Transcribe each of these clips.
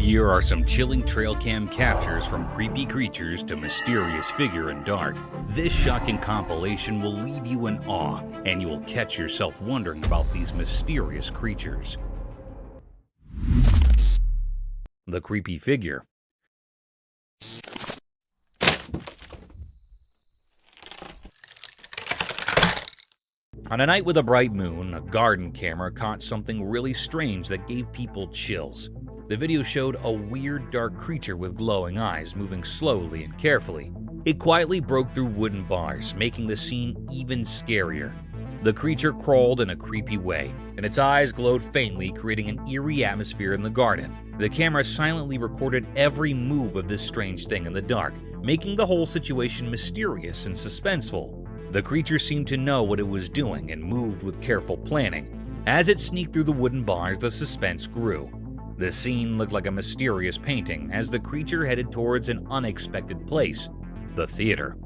Here are some chilling trail cam captures from creepy creatures to mysterious figure in dark. This shocking compilation will leave you in awe, and you will catch yourself wondering about these mysterious creatures. The creepy figure. On a night with a bright moon, a garden camera caught something really strange that gave people chills. The video showed a weird dark creature with glowing eyes moving slowly and carefully. It quietly broke through wooden bars, making the scene even scarier. The creature crawled in a creepy way, and its eyes glowed faintly, creating an eerie atmosphere in the garden. The camera silently recorded every move of this strange thing in the dark, making the whole situation mysterious and suspenseful. The creature seemed to know what it was doing and moved with careful planning. As it sneaked through the wooden bars, the suspense grew. The scene looked like a mysterious painting as the creature headed towards an unexpected place, the theater.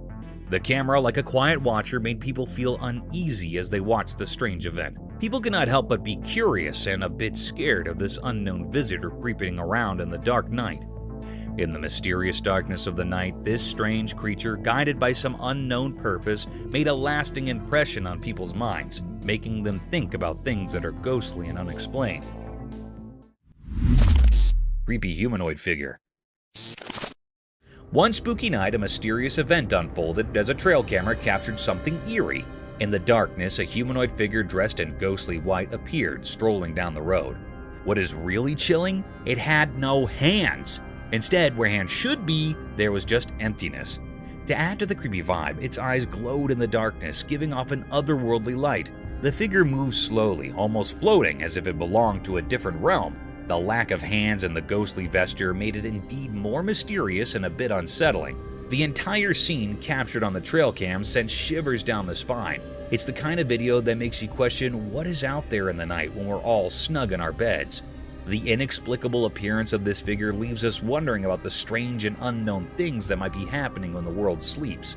The camera, like a quiet watcher, made people feel uneasy as they watched the strange event. People could not help but be curious and a bit scared of this unknown visitor creeping around in the dark night. In the mysterious darkness of the night, this strange creature, guided by some unknown purpose, made a lasting impression on people's minds, making them think about things that are ghostly and unexplained. Creepy humanoid figure. One spooky night, a mysterious event unfolded as a trail camera captured something eerie. In the darkness, a humanoid figure dressed in ghostly white appeared, strolling down the road. What is really chilling? It had no hands. Instead, where hands should be, there was just emptiness. To add to the creepy vibe, its eyes glowed in the darkness, giving off an otherworldly light. The figure moved slowly, almost floating as if it belonged to a different realm. The lack of hands and the ghostly vesture made it indeed more mysterious and a bit unsettling. The entire scene captured on the trail cam sent shivers down the spine. It's the kind of video that makes you question what is out there in the night when we're all snug in our beds. The inexplicable appearance of this figure leaves us wondering about the strange and unknown things that might be happening when the world sleeps.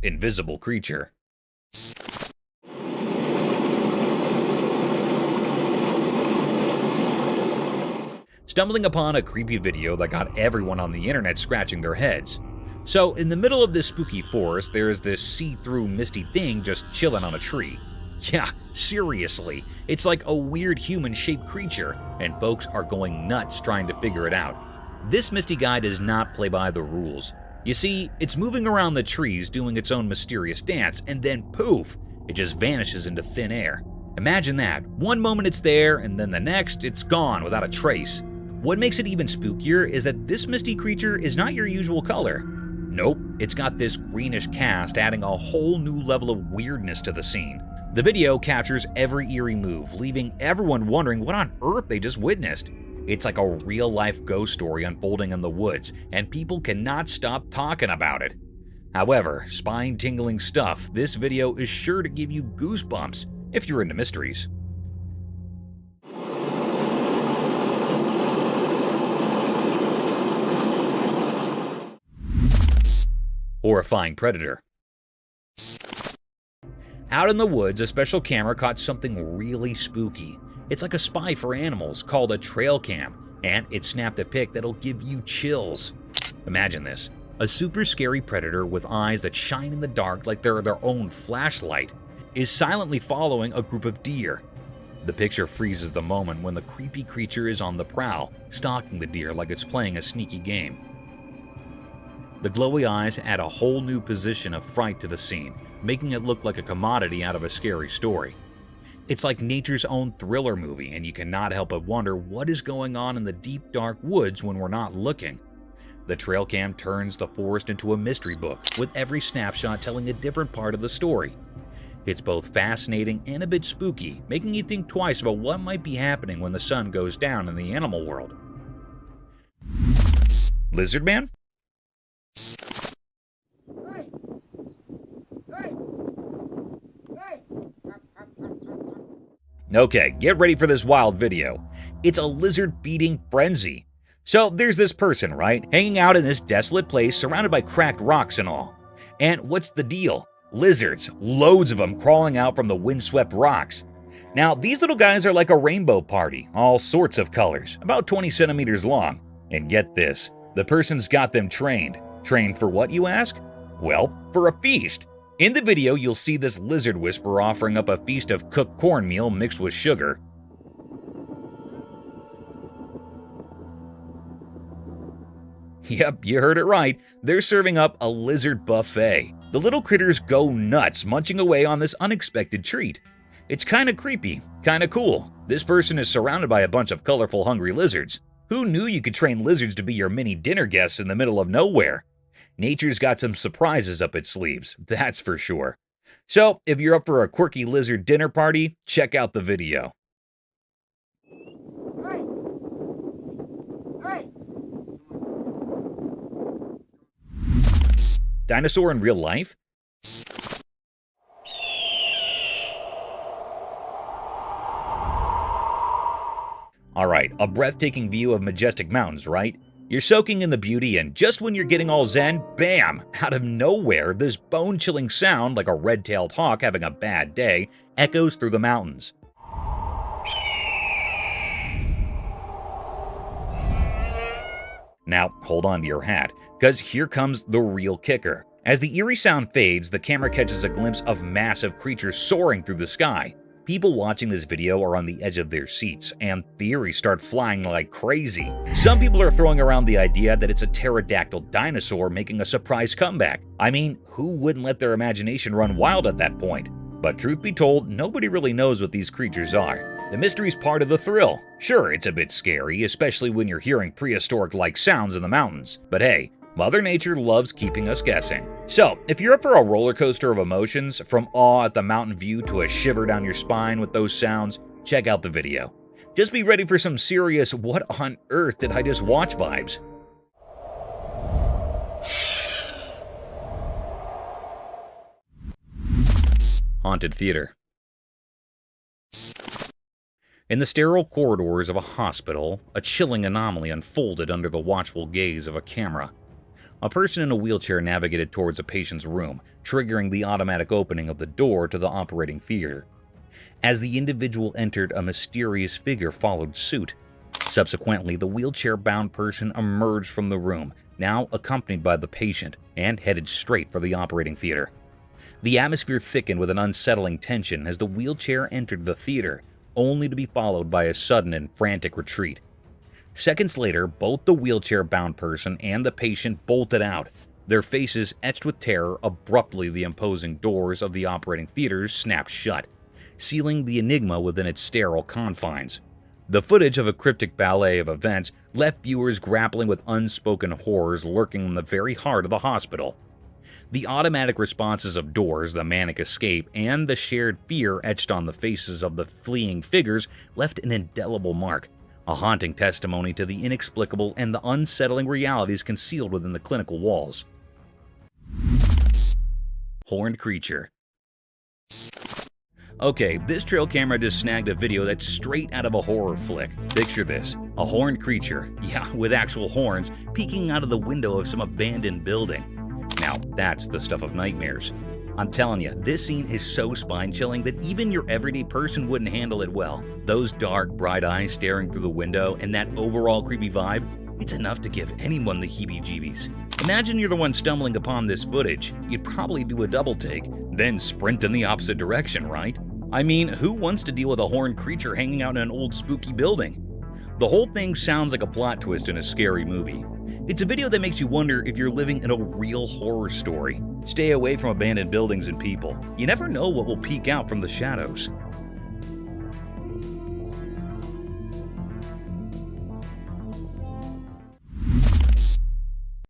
Invisible creature. Stumbling upon a creepy video that got everyone on the internet scratching their heads. So, in the middle of this spooky forest, there is this see-through misty thing just chilling on a tree. Yeah, seriously, it's like a weird human-shaped creature, and folks are going nuts trying to figure it out. This misty guy does not play by the rules. You see, it's moving around the trees doing its own mysterious dance, and then poof, it just vanishes into thin air. Imagine that. One moment it's there, and then the next, it's gone without a trace. What makes it even spookier is that this misty creature is not your usual color. Nope, it's got this greenish cast, adding a whole new level of weirdness to the scene. The video captures every eerie move, leaving everyone wondering what on earth they just witnessed. It's like a real-life ghost story unfolding in the woods, and people cannot stop talking about it. However, spine-tingling stuff, this video is sure to give you goosebumps if you're into mysteries. Horrifying Predator. Out in the woods, a special camera caught something really spooky. It's like a spy for animals called a trail cam, and it snapped a pic that'll give you chills. Imagine this, a super scary predator with eyes that shine in the dark like they're their own flashlight is silently following a group of deer. The picture freezes the moment when the creepy creature is on the prowl, stalking the deer like it's playing a sneaky game. The glowy eyes add a whole new position of fright to the scene, making it look like a commodity out of a scary story. It's like nature's own thriller movie, and you cannot help but wonder what is going on in the deep dark woods when we're not looking. The trail cam turns the forest into a mystery book, with every snapshot telling a different part of the story. It's both fascinating and a bit spooky, making you think twice about what might be happening when the sun goes down in the animal world. Lizard Man? Okay, get ready for this wild video. It's a lizard feeding frenzy. So there's this person, right, hanging out in this desolate place surrounded by cracked rocks and all. And what's the deal? Lizards, loads of them crawling out from the windswept rocks. Now, these little guys are like a rainbow party, all sorts of colors, about 20 centimeters long. And get this, the person's got them trained. Trained for what, you ask? Well, for a feast. In the video, you'll see this lizard whisperer offering up a feast of cooked cornmeal mixed with sugar. Yep, you heard it right. They're serving up a lizard buffet. The little critters go nuts munching away on this unexpected treat. It's kinda creepy, kinda cool. This person is surrounded by a bunch of colorful, hungry lizards. Who knew you could train lizards to be your mini dinner guests in the middle of nowhere? Nature's got some surprises up its sleeves, that's for sure. So, if you're up for a quirky lizard dinner party, check out the video. Dinosaur in real life? Alright, a breathtaking view of majestic mountains, right? You're soaking in the beauty, and just when you're getting all zen, bam! Out of nowhere, this bone-chilling sound, like a red-tailed hawk having a bad day, echoes through the mountains. Now, hold on to your hat, because here comes the real kicker. As the eerie sound fades, the camera catches a glimpse of massive creatures soaring through the sky. People watching this video are on the edge of their seats, and theories start flying like crazy. Some people are throwing around the idea that it's a pterodactyl dinosaur making a surprise comeback. I mean, who wouldn't let their imagination run wild at that point? But truth be told, nobody really knows what these creatures are. The mystery's part of the thrill. Sure, it's a bit scary, especially when you're hearing prehistoric-like sounds in the mountains. But hey, Mother Nature loves keeping us guessing. So, if you're up for a roller coaster of emotions, from awe at the mountain view to a shiver down your spine with those sounds, check out the video. Just be ready for some serious "what on earth did I just watch" vibes. Haunted theater. In the sterile corridors of a hospital, a chilling anomaly unfolded under the watchful gaze of a camera. A person in a wheelchair navigated towards a patient's room, triggering the automatic opening of the door to the operating theater. As the individual entered, a mysterious figure followed suit. Subsequently, the wheelchair-bound person emerged from the room, now accompanied by the patient, and headed straight for the operating theater. The atmosphere thickened with an unsettling tension as the wheelchair entered the theater, only to be followed by a sudden and frantic retreat. Seconds later, both the wheelchair-bound person and the patient bolted out, their faces etched with terror. Abruptly, the imposing doors of the operating theaters snapped shut, sealing the enigma within its sterile confines. The footage of a cryptic ballet of events left viewers grappling with unspoken horrors lurking in the very heart of the hospital. The automatic responses of doors, the manic escape, and the shared fear etched on the faces of the fleeing figures left an indelible mark, a haunting testimony to the inexplicable and the unsettling realities concealed within the clinical walls. Horned creature. Okay, this trail camera just snagged a video that's straight out of a horror flick. Picture this, a horned creature, yeah, with actual horns, peeking out of the window of some abandoned building. Now, that's the stuff of nightmares. I'm telling you, this scene is so spine-chilling that even your everyday person wouldn't handle it well. Those dark, bright eyes staring through the window and that overall creepy vibe, it's enough to give anyone the heebie-jeebies. Imagine you're the one stumbling upon this footage. You'd probably do a double take, then sprint in the opposite direction, right? I mean, who wants to deal with a horned creature hanging out in an old spooky building? The whole thing sounds like a plot twist in a scary movie. It's a video that makes you wonder if you're living in a real horror story. Stay away from abandoned buildings and people. You never know what will peek out from the shadows.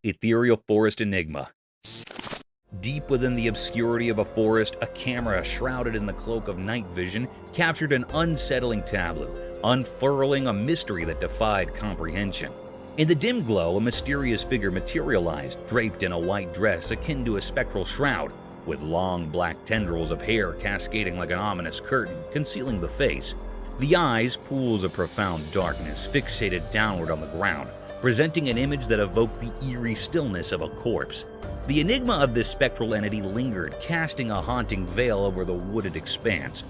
Ethereal Forest Enigma. Deep within the obscurity of a forest, a camera shrouded in the cloak of night vision captured an unsettling tableau, unfurling a mystery that defied comprehension. In the dim glow, a mysterious figure materialized, draped in a white dress akin to a spectral shroud, with long black tendrils of hair cascading like an ominous curtain, concealing the face. The eyes, pools of profound darkness, fixated downward on the ground, presenting an image that evoked the eerie stillness of a corpse. The enigma of this spectral entity lingered, casting a haunting veil over the wooded expanse.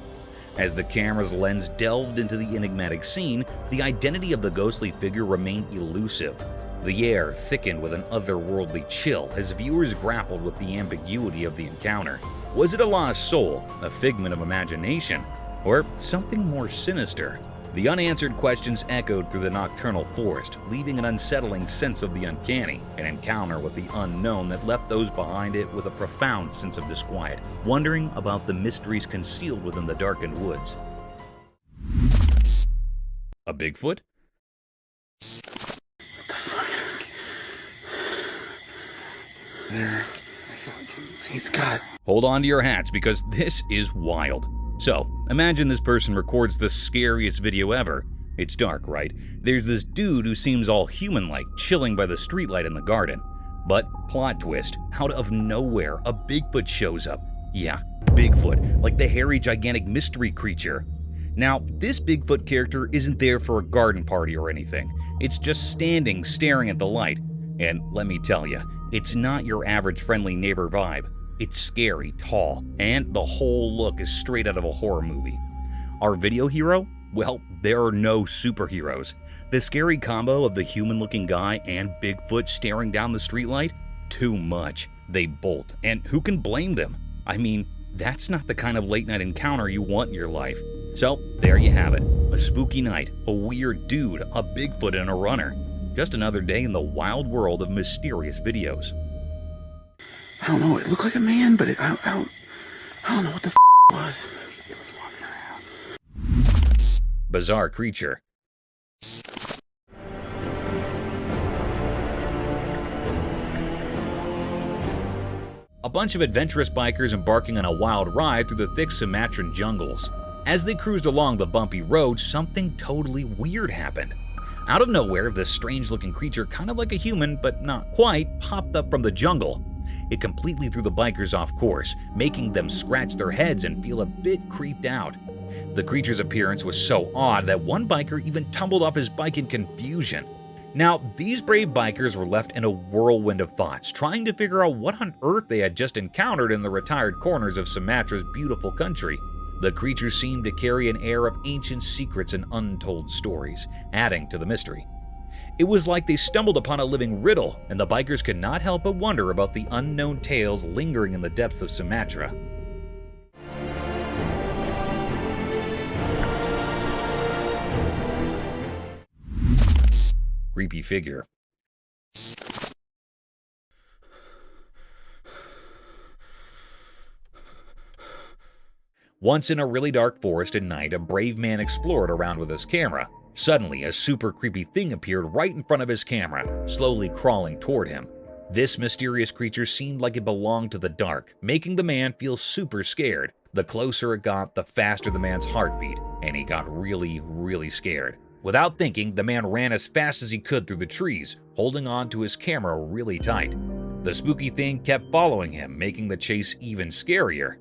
As the camera's lens delved into the enigmatic scene, the identity of the ghostly figure remained elusive. The air thickened with an otherworldly chill as viewers grappled with the ambiguity of the encounter. Was it a lost soul, a figment of imagination, or something more sinister? The unanswered questions echoed through the nocturnal forest, leaving an unsettling sense of the uncanny, an encounter with the unknown that left those behind it with a profound sense of disquiet, wondering about the mysteries concealed within the darkened woods. A Bigfoot? What the fuck? There. He's got... Hold on to your hats because this is wild. So, imagine this person records the scariest video ever. It's dark, right? There's this dude who seems all human-like, chilling by the streetlight in the garden. But, plot twist, out of nowhere, a Bigfoot shows up. Yeah, Bigfoot, like the hairy, gigantic mystery creature. Now, this Bigfoot character isn't there for a garden party or anything. It's just standing, staring at the light. And let me tell you, it's not your average friendly neighbor vibe. It's scary, tall, and the whole look is straight out of a horror movie. Our video hero? Well, there are no superheroes. The scary combo of the human-looking guy and Bigfoot staring down the streetlight? Too much. They bolt, and who can blame them? I mean, that's not the kind of late-night encounter you want in your life. So, there you have it. A spooky night, a weird dude, a Bigfoot, and a runner. Just another day in the wild world of mysterious videos. I don't know, it looked like a man, but I don't know what the it was. It was walking around. Bizarre creature. A bunch of adventurous bikers embarking on a wild ride through the thick Sumatran jungles. As they cruised along the bumpy road, something totally weird happened. Out of nowhere, this strange-looking creature, kind of like a human, but not quite, popped up from the jungle. It completely threw the bikers off course, making them scratch their heads and feel a bit creeped out. The creature's appearance was so odd that one biker even tumbled off his bike in confusion. Now, these brave bikers were left in a whirlwind of thoughts, trying to figure out what on earth they had just encountered in the retired corners of Sumatra's beautiful country. The creature seemed to carry an air of ancient secrets and untold stories, adding to the mystery. It was like they stumbled upon a living riddle, and the bikers could not help but wonder about the unknown tales lingering in the depths of Sumatra. Creepy figure. Once in a really dark forest at night, a brave man explored around with his camera. Suddenly, a super creepy thing appeared right in front of his camera, slowly crawling toward him. This mysterious creature seemed like it belonged to the dark, making the man feel super scared. The closer it got, the faster the man's heart beat, and he got really scared. Without thinking, the man ran as fast as he could through the trees, holding on to his camera really tight. The spooky thing kept following him, making the chase even scarier.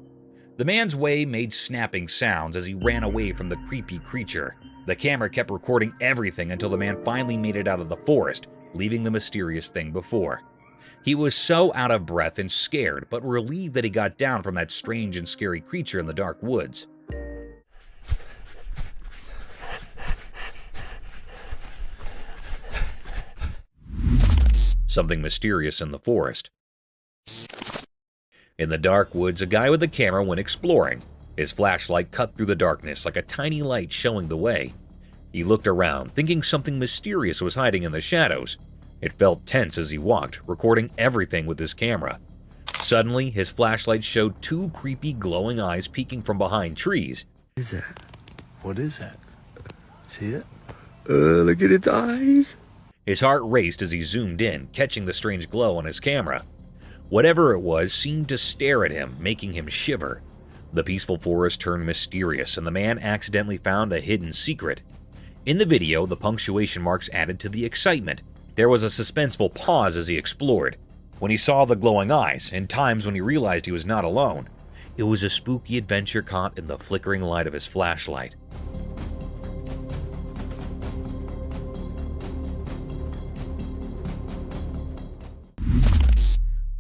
The man's way made snapping sounds as he ran away from the creepy creature. The camera kept recording everything until the man finally made it out of the forest, leaving the mysterious thing before. He was so out of breath and scared, but relieved that he got down from that strange and scary creature in the dark woods. Something mysterious in the forest. In the dark woods, a guy with a camera went exploring. His flashlight cut through the darkness like a tiny light showing the way. He looked around, thinking something mysterious was hiding in the shadows. It felt tense as he walked, recording everything with his camera. Suddenly, his flashlight showed two creepy glowing eyes peeking from behind trees. What is that? What is that? See it? Look at its eyes. His heart raced as he zoomed in, catching the strange glow on his camera. Whatever it was seemed to stare at him, making him shiver. The peaceful forest turned mysterious, and the man accidentally found a hidden secret. In the video, the punctuation marks added to the excitement. There was a suspenseful pause as he explored. When he saw the glowing eyes, and times when he realized he was not alone, it was a spooky adventure caught in the flickering light of his flashlight.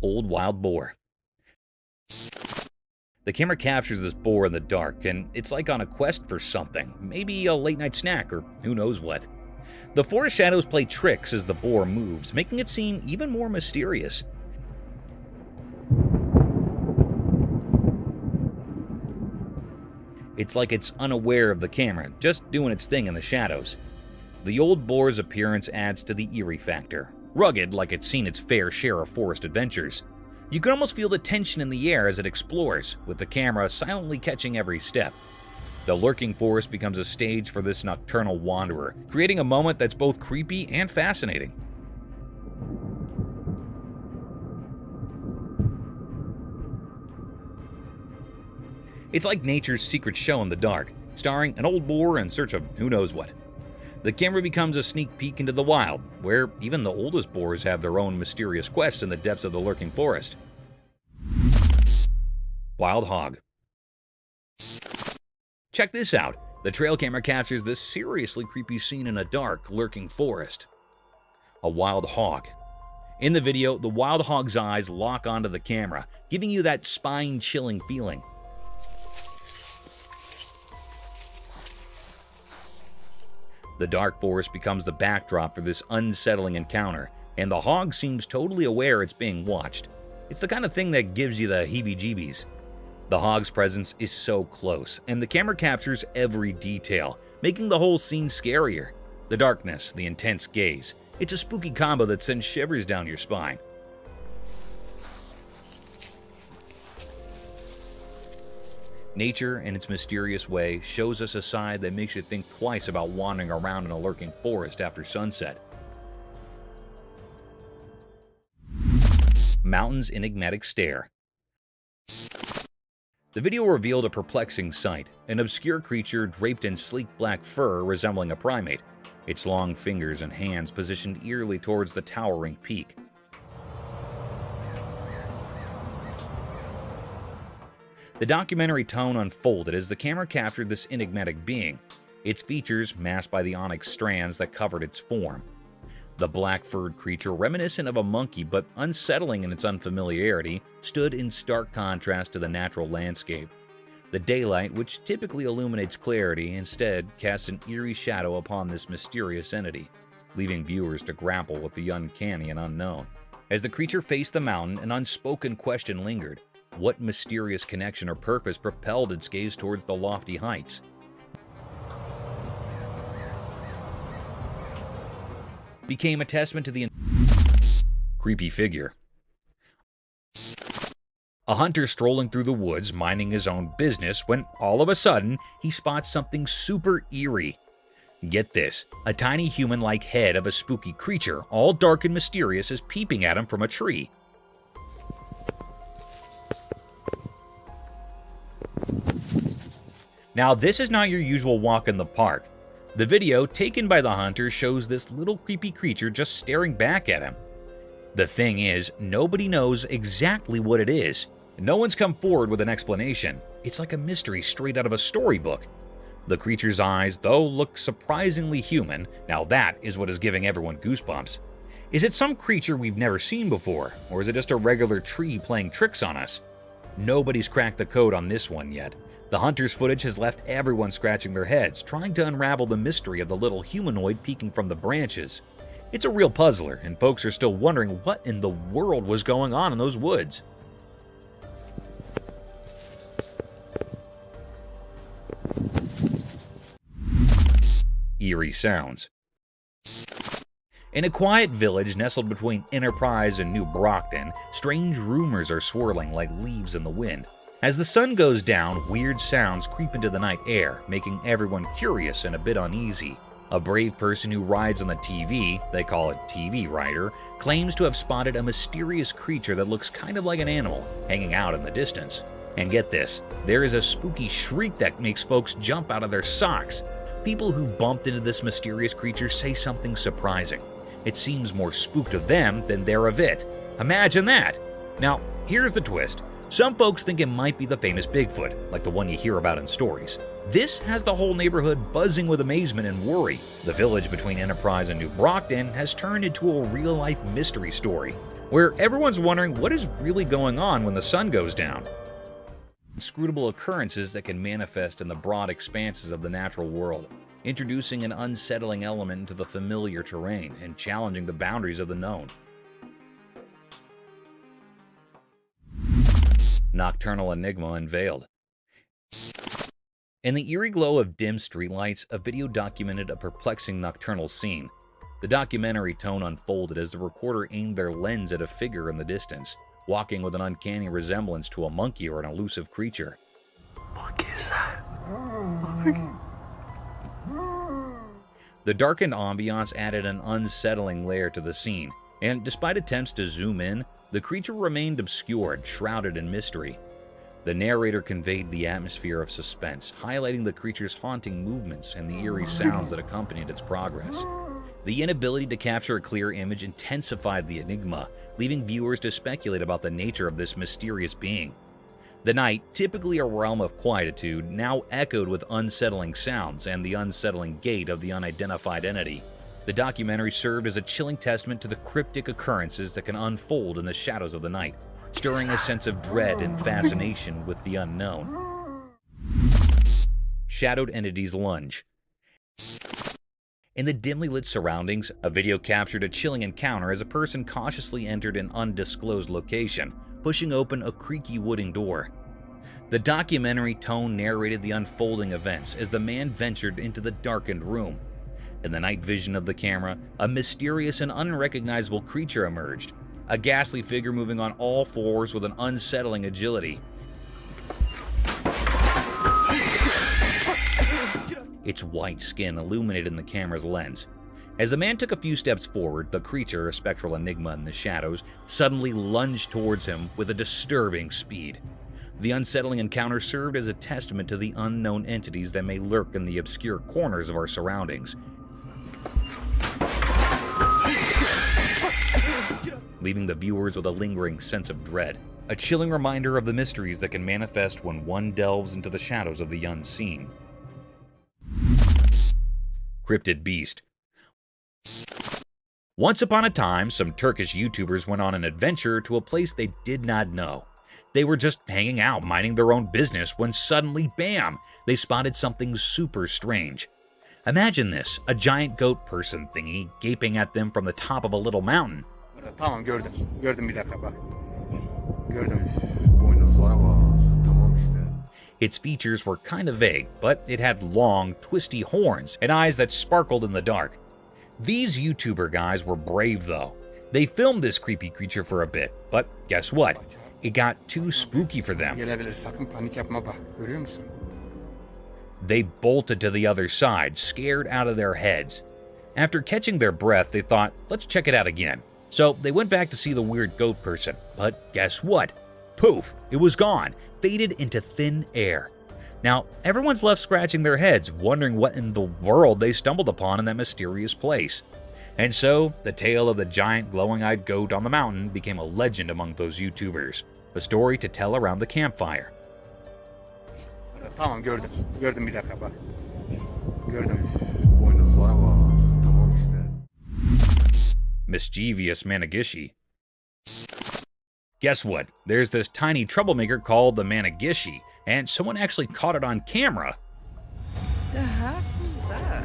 Old Wild Boar. The camera captures this boar in the dark, and it's like on a quest for something, maybe a late-night snack or who knows what. The forest shadows play tricks as the boar moves, making it seem even more mysterious. It's like it's unaware of the camera, just doing its thing in the shadows. The old boar's appearance adds to the eerie factor, rugged like it's seen its fair share of forest adventures. You can almost feel the tension in the air as it explores, with the camera silently catching every step. The lurking forest becomes a stage for this nocturnal wanderer, creating a moment that's both creepy and fascinating. It's like nature's secret show in the dark, starring an old boar in search of who knows what. The camera becomes a sneak peek into the wild, where even the oldest boars have their own mysterious quests in the depths of the lurking forest. Wild hog. Check this out. The trail camera captures this seriously creepy scene in a dark, lurking forest. A wild hog. In the video, the wild hog's eyes lock onto the camera, giving you that spine-chilling feeling. The dark forest becomes the backdrop for this unsettling encounter, and the hog seems totally aware it's being watched. It's the kind of thing that gives you the heebie-jeebies. The hog's presence is so close, and the camera captures every detail, making the whole scene scarier. The darkness, the intense gaze. It's a spooky combo that sends shivers down your spine. Nature, in its mysterious way, shows us a side that makes you think twice about wandering around in a lurking forest after sunset. Mountain's enigmatic stare. The video revealed a perplexing sight, an obscure creature draped in sleek black fur resembling a primate, its long fingers and hands positioned eerily towards the towering peak. The documentary tone unfolded as the camera captured this enigmatic being, its features masked by the onyx strands that covered its form. The black-furred creature, reminiscent of a monkey but unsettling in its unfamiliarity, stood in stark contrast to the natural landscape. The daylight, which typically illuminates clarity, instead casts an eerie shadow upon this mysterious entity, leaving viewers to grapple with the uncanny and unknown. As the creature faced the mountain, an unspoken question lingered. What mysterious connection or purpose propelled its gaze towards the lofty heights? Became a testament to the creepy figure. A hunter strolling through the woods, minding his own business, when all of a sudden, he spots something super eerie. Get this, a tiny human-like head of a spooky creature, all dark and mysterious, is peeping at him from a tree. Now, this is not your usual walk in the park. The video taken by the hunter shows this little creepy creature just staring back at him. The thing is, nobody knows exactly what it is. No one's come forward with an explanation. It's like a mystery straight out of a storybook. The creature's eyes, though, look surprisingly human. Now that is what is giving everyone goosebumps. Is it some creature we've never seen before, or is it just a regular tree playing tricks on us? Nobody's cracked the code on this one yet. The hunter's footage has left everyone scratching their heads, trying to unravel the mystery of the little humanoid peeking from the branches. It's a real puzzler, and folks are still wondering what in the world was going on in those woods. Eerie Sounds. In a quiet village nestled between Enterprise and New Brockton, strange rumors are swirling like leaves in the wind. As the sun goes down, weird sounds creep into the night air, making everyone curious and a bit uneasy. A brave person who rides on the TV, they call it TV Rider, claims to have spotted a mysterious creature that looks kind of like an animal, hanging out in the distance. And get this, there is a spooky shriek that makes folks jump out of their socks. People who bumped into this mysterious creature say something surprising. It seems more spooked of them than they're of it. Imagine that! Now, here's the twist. Some folks think it might be the famous Bigfoot, like the one you hear about in stories. This has the whole neighborhood buzzing with amazement and worry. The village between Enterprise and New Brockton has turned into a real-life mystery story. where everyone's wondering what is really going on when the sun goes down. Inscrutable occurrences that can manifest in the broad expanses of the natural world, introducing an unsettling element into the familiar terrain and challenging the boundaries of the known. Nocturnal enigma unveiled. In the eerie glow of dim streetlights, a video documented a perplexing nocturnal scene. The documentary tone unfolded as the recorder aimed their lens at a figure in the distance, walking with an uncanny resemblance to a monkey or an elusive creature. What is that? The darkened ambiance added an unsettling layer to the scene, and despite attempts to zoom in, the creature remained obscured, shrouded in mystery. The narrator conveyed the atmosphere of suspense, highlighting the creature's haunting movements and the eerie sounds that accompanied its progress. The inability to capture a clear image intensified the enigma, leaving viewers to speculate about the nature of this mysterious being. The night, typically a realm of quietude, now echoed with unsettling sounds and the unsettling gait of the unidentified entity. The documentary served as a chilling testament to the cryptic occurrences that can unfold in the shadows of the night, stirring a sense of dread and fascination with the unknown. Shadowed entities lunge. In the dimly lit surroundings, a video captured a chilling encounter as a person cautiously entered an undisclosed location, pushing open a creaky wooden door. The documentary tone narrated the unfolding events as the man ventured into the darkened room. In the night vision of the camera, a mysterious and unrecognizable creature emerged, a ghastly figure moving on all fours with an unsettling agility. Its white skin illuminated in the camera's lens. As the man took a few steps forward, the creature, a spectral enigma in the shadows, suddenly lunged towards him with a disturbing speed. The unsettling encounter served as a testament to the unknown entities that may lurk in the obscure corners of our surroundings, leaving the viewers with a lingering sense of dread, a chilling reminder of the mysteries that can manifest when one delves into the shadows of the unseen. Cryptid beast. Once upon a time, some Turkish YouTubers went on an adventure to a place they did not know. They were just hanging out, minding their own business, when suddenly, bam, they spotted something super strange. Imagine this, a giant goat person thingy gaping at them from the top of a little mountain. Tamam gördüm. Gördüm bir dakika bak. Gördüm. Its features were kind of vague, but it had long, twisty horns and eyes that sparkled in the dark. These YouTuber guys were brave though. They filmed this creepy creature for a bit, but guess what? It got too spooky for them. Gelebilir, sakın panik yapma bak. Görüyor musun? They bolted to the other side, scared out of their heads. After catching their breath, they thought, let's check it out again. So they went back to see the weird goat person, but guess what? Poof, it was gone, faded into thin air. Now, everyone's left scratching their heads, wondering what in the world they stumbled upon in that mysterious place. And so, the tale of the giant glowing-eyed goat on the mountain became a legend among those YouTubers, a story to tell around the campfire. Tamam gördüm. Gördüm bir dakika bak. Gördüm. Mischievous Managishi. Guess what? There's this tiny troublemaker called the Managishi, and someone actually caught it on camera. The heck is that?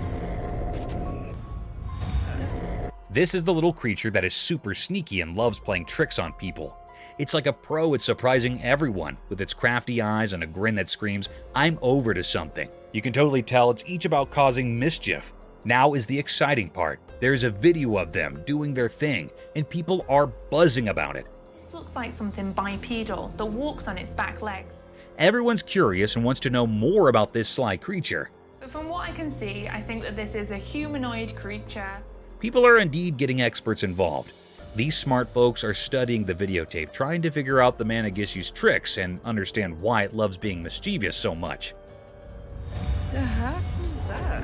This is the little creature that is super sneaky and loves playing tricks on people. It's like a pro at surprising everyone, with its crafty eyes and a grin that screams, I'm over to something. You can totally tell it's each about causing mischief. Now is the exciting part. There's a video of them doing their thing, and people are buzzing about it. This looks like something bipedal that walks on its back legs. Everyone's curious and wants to know more about this sly creature. So from what I can see, I think that this is a humanoid creature. People are indeed getting experts involved. These smart folks are studying the videotape, trying to figure out the Managishi's tricks and understand why it loves being mischievous so much. The heck is that?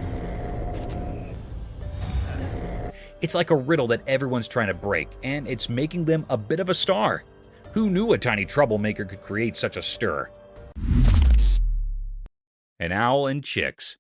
It's like a riddle that everyone's trying to break, and it's making them a bit of a star. Who knew a tiny troublemaker could create such a stir? An owl and chicks.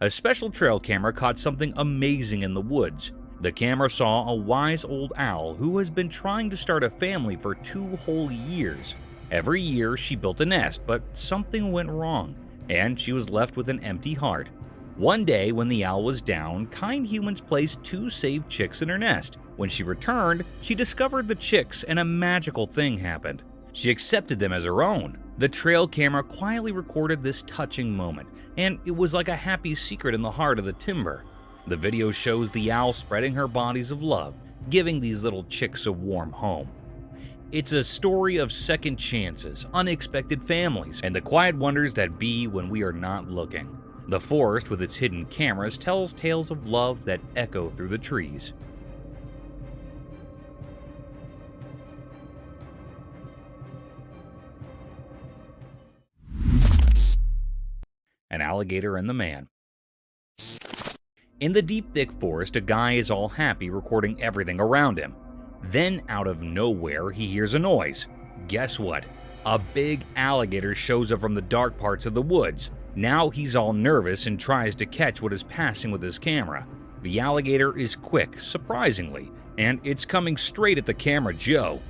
A special trail camera caught something amazing in the woods. The camera saw a wise old owl who has been trying to start a family for 2 whole years. Every year she built a nest, but something went wrong, and she was left with an empty heart. One day when the owl was down, kind humans placed 2 saved chicks in her nest. When she returned, she discovered the chicks and a magical thing happened. She accepted them as her own. The trail camera quietly recorded this touching moment, and it was like a happy secret in the heart of the timber. The video shows the owl spreading her bodies of love, giving these little chicks a warm home. It's a story of second chances, unexpected families, and the quiet wonders that be when we are not looking. The forest with its hidden cameras tells tales of love that echo through the trees. An alligator and the man. In the deep, thick forest, a guy is all happy recording everything around him. Then, out of nowhere, he hears a noise. Guess what? A big alligator shows up from the dark parts of the woods. Now he's all nervous and tries to catch what is passing with his camera. The alligator is quick, surprisingly, and it's coming straight at the camera Joe.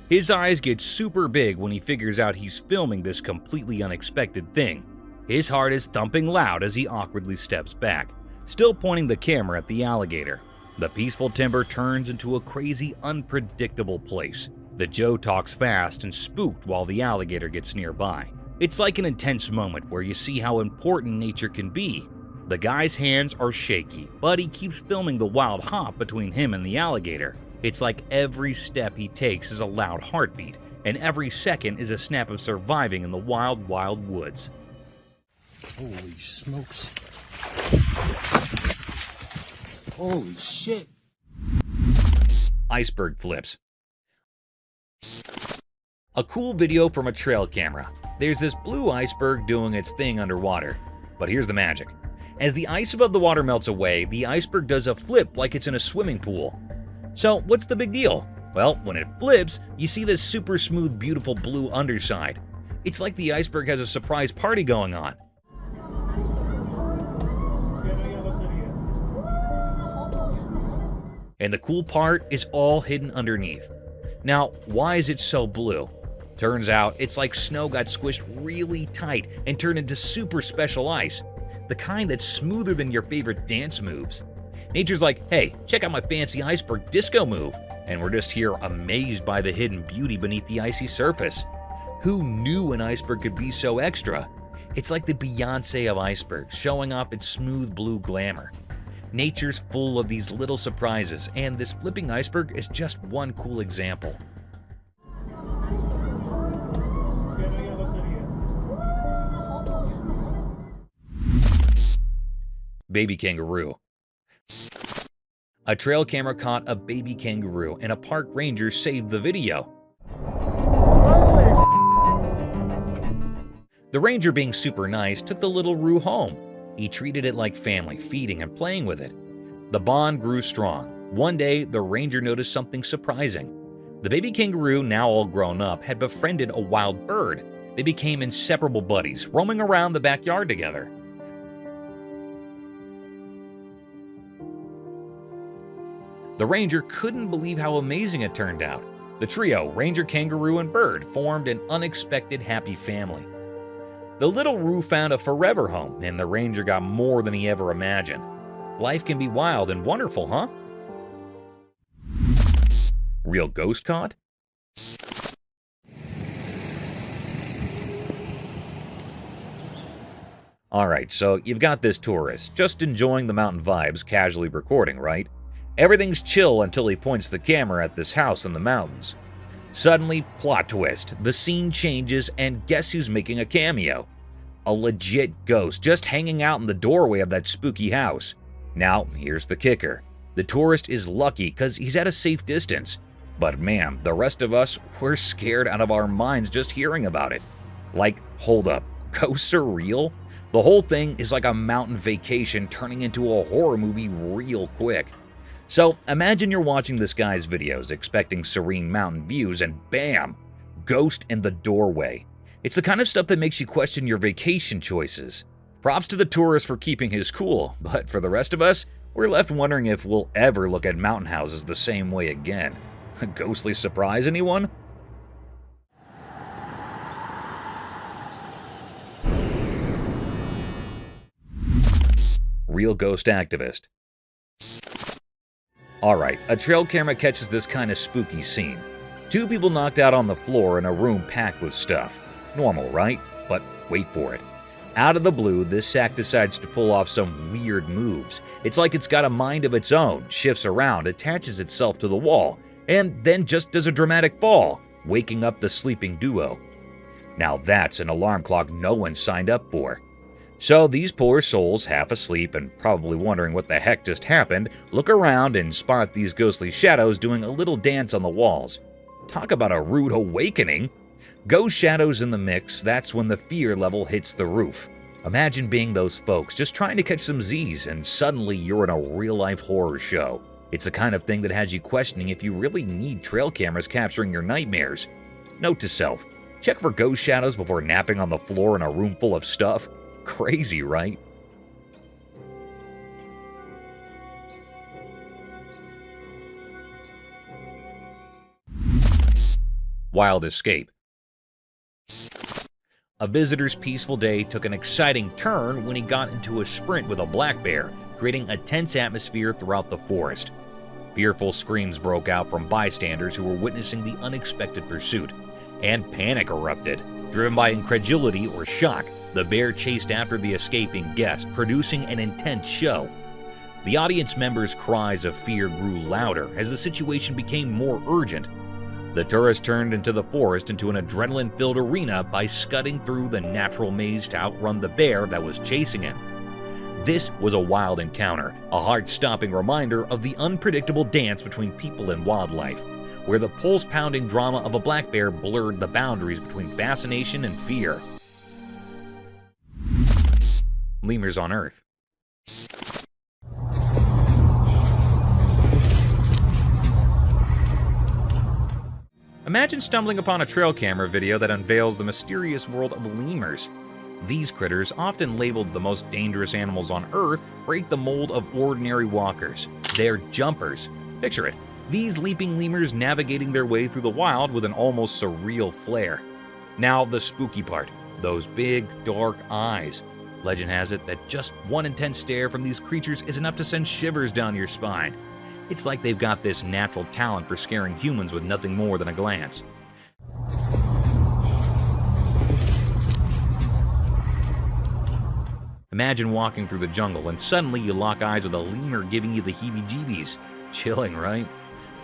His eyes get super big when he figures out he's filming this completely unexpected thing. His heart is thumping loud as he awkwardly steps back, still pointing the camera at the alligator. The peaceful timber turns into a crazy, unpredictable place. The Joe talks fast and spooked while the alligator gets nearby. It's like an intense moment where you see how important nature can be. The guy's hands are shaky, but he keeps filming the wild hop between him and the alligator. It's like every step he takes is a loud heartbeat, and every second is a snap of surviving in the wild, wild woods. Holy smokes. Holy shit. Iceberg flips. A cool video from a trail camera. There's this blue iceberg doing its thing underwater. But here's the magic. As the ice above the water melts away, the iceberg does a flip like it's in a swimming pool. So what's the big deal? Well, when it flips, you see this super smooth, beautiful blue underside. It's like the iceberg has a surprise party going on. And the cool part is all hidden underneath. Now, why is it so blue? Turns out it's like snow got squished really tight and turned into super special ice, the kind that's smoother than your favorite dance moves. Nature's like, hey, check out my fancy iceberg disco move, and we're just here amazed by the hidden beauty beneath the icy surface. Who knew an iceberg could be so extra? It's like the Beyonce of icebergs, showing off its smooth blue glamour. Nature's full of these little surprises, and this flipping iceberg is just one cool example. Baby kangaroo. A trail camera caught a baby kangaroo, and a park ranger saved the video. The ranger, being super nice, took the little roo home. He treated it like family, feeding and playing with it. The bond grew strong. One day, the ranger noticed something surprising. The baby kangaroo, now all grown up, had befriended a wild bird. They became inseparable buddies, roaming around the backyard together. The ranger couldn't believe how amazing it turned out. The trio, ranger, kangaroo, and bird, formed an unexpected happy family. The little roo found a forever home, and the ranger got more than he ever imagined. Life can be wild and wonderful, huh? Real ghost caught? Alright, so you've got this tourist, just enjoying the mountain vibes, casually recording, right? Everything's chill until he points the camera at this house in the mountains. Suddenly, plot twist, the scene changes, and guess who's making a cameo? A legit ghost just hanging out in the doorway of that spooky house. Now, here's the kicker. The tourist is lucky because he's at a safe distance. But man, the rest of us, we're scared out of our minds just hearing about it. Like, hold up, ghosts are real? The whole thing is like a mountain vacation turning into a horror movie real quick. So imagine you're watching this guy's videos expecting serene mountain views and bam, ghost in the doorway. It's the kind of stuff that makes you question your vacation choices. Props to the tourist for keeping his cool, but for the rest of us, We're left wondering if we'll ever look at mountain houses the same way again. A ghostly surprise, anyone? Real ghost activist. Alright, a trail camera catches this kind of spooky scene. Two people knocked out on the floor in a room packed with stuff. Normal, right? But wait for it. Out of the blue, this sack decides to pull off some weird moves. It's like it's got a mind of its own, shifts around, attaches itself to the wall, and then just does a dramatic fall, waking up the sleeping duo. Now that's an alarm clock no one signed up for. So these poor souls, half asleep and probably wondering what the heck just happened, look around and spot these ghostly shadows doing a little dance on the walls. Talk about a rude awakening! Ghost shadows in the mix, that's when the fear level hits the roof. Imagine being those folks just trying to catch some Z's and suddenly you're in a real-life horror show. It's the kind of thing that has you questioning if you really need trail cameras capturing your nightmares. Note to self, check for ghost shadows before napping on the floor in a room full of stuff. Crazy, right? Wild escape. A visitor's peaceful day took an exciting turn when he got into a sprint with a black bear, creating a tense atmosphere throughout the forest. Fearful screams broke out from bystanders who were witnessing the unexpected pursuit, and panic erupted. Driven by incredulity or shock, the bear chased after the escaping guest, producing an intense show. The audience members' cries of fear grew louder as the situation became more urgent. The tourist turned into the forest into an adrenaline-filled arena by scudding through the natural maze to outrun the bear that was chasing him. This was a wild encounter, a heart-stopping reminder of the unpredictable dance between people and wildlife, where the pulse-pounding drama of a black bear blurred the boundaries between fascination and fear. Lemurs on Earth. Imagine stumbling upon a trail camera video that unveils the mysterious world of lemurs. These critters, often labeled the most dangerous animals on Earth, break the mold of ordinary walkers. They're jumpers. Picture it. These leaping lemurs navigating their way through the wild with an almost surreal flair. Now the spooky part. Those big, dark eyes. Legend has it that just one intense stare from these creatures is enough to send shivers down your spine. It's like they've got this natural talent for scaring humans with nothing more than a glance. Imagine walking through the jungle and suddenly you lock eyes with a lemur giving you the heebie-jeebies. Chilling, right?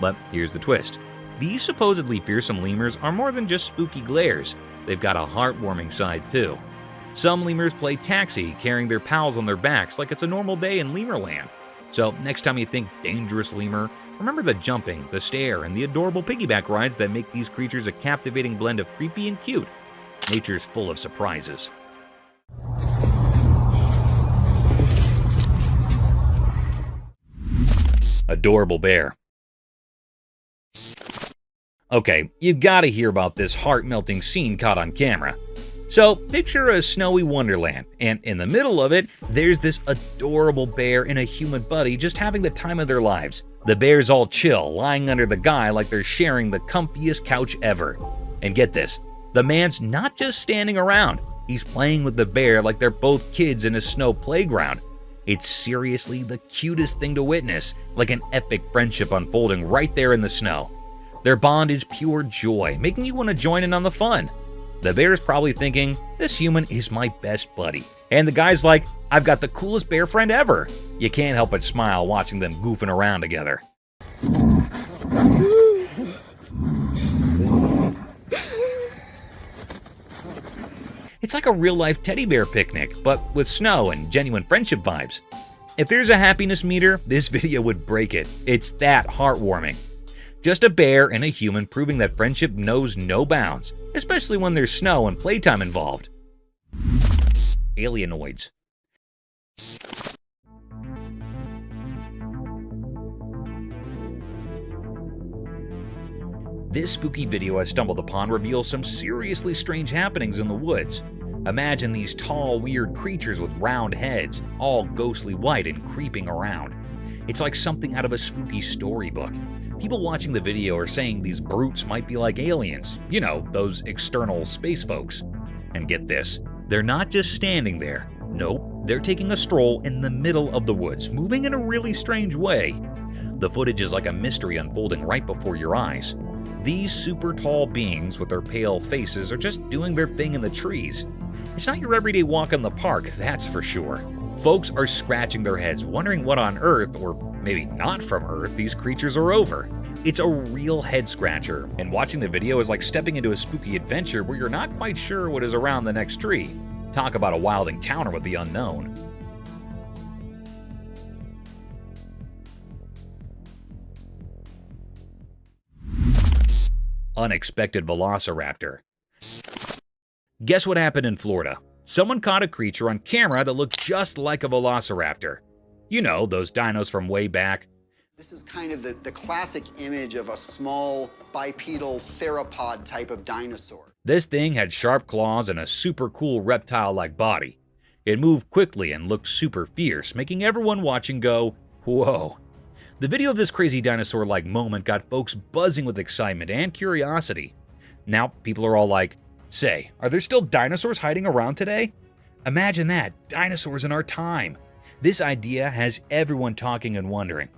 But here's the twist. These supposedly fearsome lemurs are more than just spooky glares. They've got a heartwarming side too. Some lemurs play taxi, carrying their pals on their backs like it's a normal day in Lemurland. So next time you think dangerous lemur, remember the jumping, the stare, and the adorable piggyback rides that make these creatures a captivating blend of creepy and cute. Nature's full of surprises. Adorable bear. Okay, you gotta hear about this heart-melting scene caught on camera. So, picture a snowy wonderland, and in the middle of it, there's this adorable bear and a human buddy just having the time of their lives. The bear's all chill, lying under the guy like they're sharing the comfiest couch ever. And get this, the man's not just standing around, he's playing with the bear like they're both kids in a snow playground. It's seriously the cutest thing to witness, like an epic friendship unfolding right there in the snow. Their bond is pure joy, making you want to join in on the fun. The bear's probably thinking, this human is my best buddy. And the guy's like, I've got the coolest bear friend ever. You can't help but smile watching them goofing around together. It's like a real-life teddy bear picnic, but with snow and genuine friendship vibes. If there's a happiness meter, this video would break it. It's that heartwarming. Just a bear and a human proving that friendship knows no bounds, especially when there's snow and playtime involved. Alienoids. This spooky video I stumbled upon reveals some seriously strange happenings in the woods. Imagine these tall, weird creatures with round heads, all ghostly white and creeping around. It's like something out of a spooky storybook. People watching the video are saying these brutes might be like aliens, you know, those external space folks. And get this, they're not just standing there. Nope, they're taking a stroll in the middle of the woods, moving in a really strange way. The footage is like a mystery unfolding right before your eyes. These super tall beings with their pale faces are just doing their thing in the trees. It's not your everyday walk in the park, that's for sure. Folks are scratching their heads, wondering what on Earth, or maybe not from Earth, these creatures are over. It's a real head scratcher, and watching the video is like stepping into a spooky adventure where you're not quite sure what is around the next tree. Talk about a wild encounter with the unknown. Unexpected Velociraptor. Guess what happened in Florida? Someone caught a creature on camera that looked just like a velociraptor. You know, those dinos from way back. This is kind of the classic image of a small bipedal theropod type of dinosaur. This thing had sharp claws and a super cool reptile-like body. It moved quickly and looked super fierce, making everyone watching go, whoa. The video of this crazy dinosaur-like moment got folks buzzing with excitement and curiosity. Now, people are all like, say, are there still dinosaurs hiding around today? Imagine that, dinosaurs in our time. This idea has everyone talking and wondering.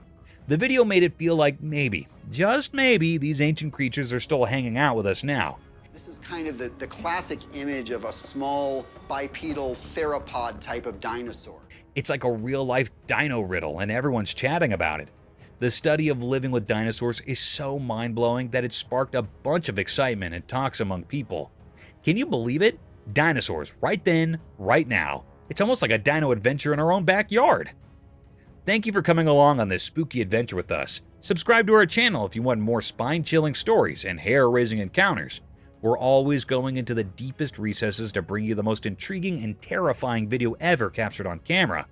The video made it feel like maybe, just maybe, these ancient creatures are still hanging out with us now. This is kind of the classic image of a small bipedal theropod type of dinosaur. It's like a real-life dino riddle, and everyone's chatting about it. The study of living with dinosaurs is so mind-blowing that it sparked a bunch of excitement and talks among people. Can you believe it? Dinosaurs, right then, right now. It's almost like a dino adventure in our own backyard. Thank you for coming along on this spooky adventure with us. Subscribe to our channel if you want more spine-chilling stories and hair-raising encounters. We're always going into the deepest recesses to bring you the most intriguing and terrifying video ever captured on camera.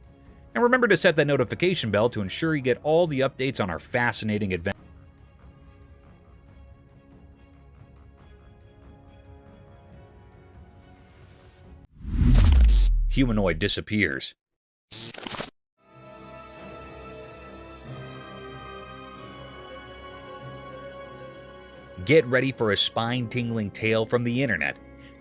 And remember to set that notification bell to ensure you get all the updates on our fascinating adventure. Humanoid disappears. Get ready for a spine-tingling tale from the internet.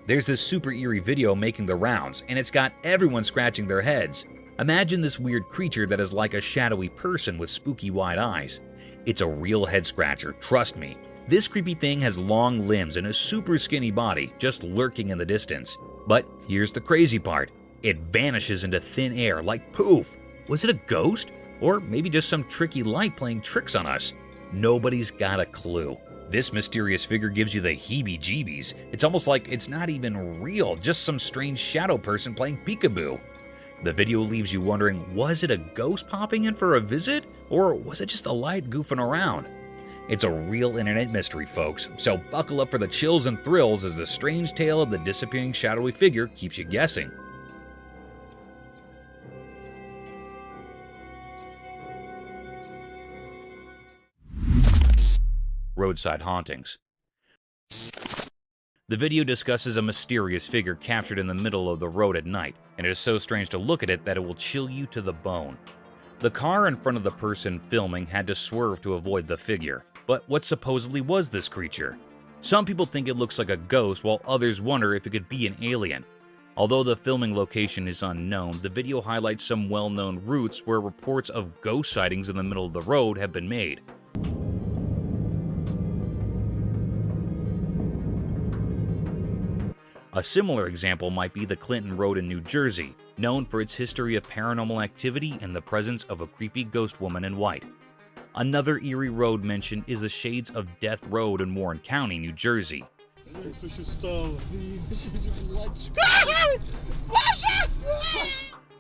There's this super eerie video making the rounds, and it's got everyone scratching their heads. Imagine this weird creature that is like a shadowy person with spooky wide eyes. It's a real head-scratcher, trust me. This creepy thing has long limbs and a super skinny body, just lurking in the distance. But here's the crazy part. It vanishes into thin air like poof. Was it a ghost? Or maybe just some tricky light playing tricks on us? Nobody's got a clue. This mysterious figure gives you the heebie-jeebies. It's almost like it's not even real, just some strange shadow person playing peekaboo. The video leaves you wondering, was it a ghost popping in for a visit? Or was it just a light goofing around? It's a real internet mystery, folks, so buckle up for the chills and thrills as the strange tale of the disappearing shadowy figure keeps you guessing. Roadside Hauntings. The video discusses a mysterious figure captured in the middle of the road at night, and it is so strange to look at it that it will chill you to the bone. The car in front of the person filming had to swerve to avoid the figure, but what supposedly was this creature? Some people think it looks like a ghost, while others wonder if it could be an alien. Although the filming location is unknown, the video highlights some well-known routes where reports of ghost sightings in the middle of the road have been made. A similar example might be the Clinton Road in New Jersey, known for its history of paranormal activity and the presence of a creepy ghost woman in white. Another eerie road mentioned is the Shades of Death Road in Warren County, New Jersey.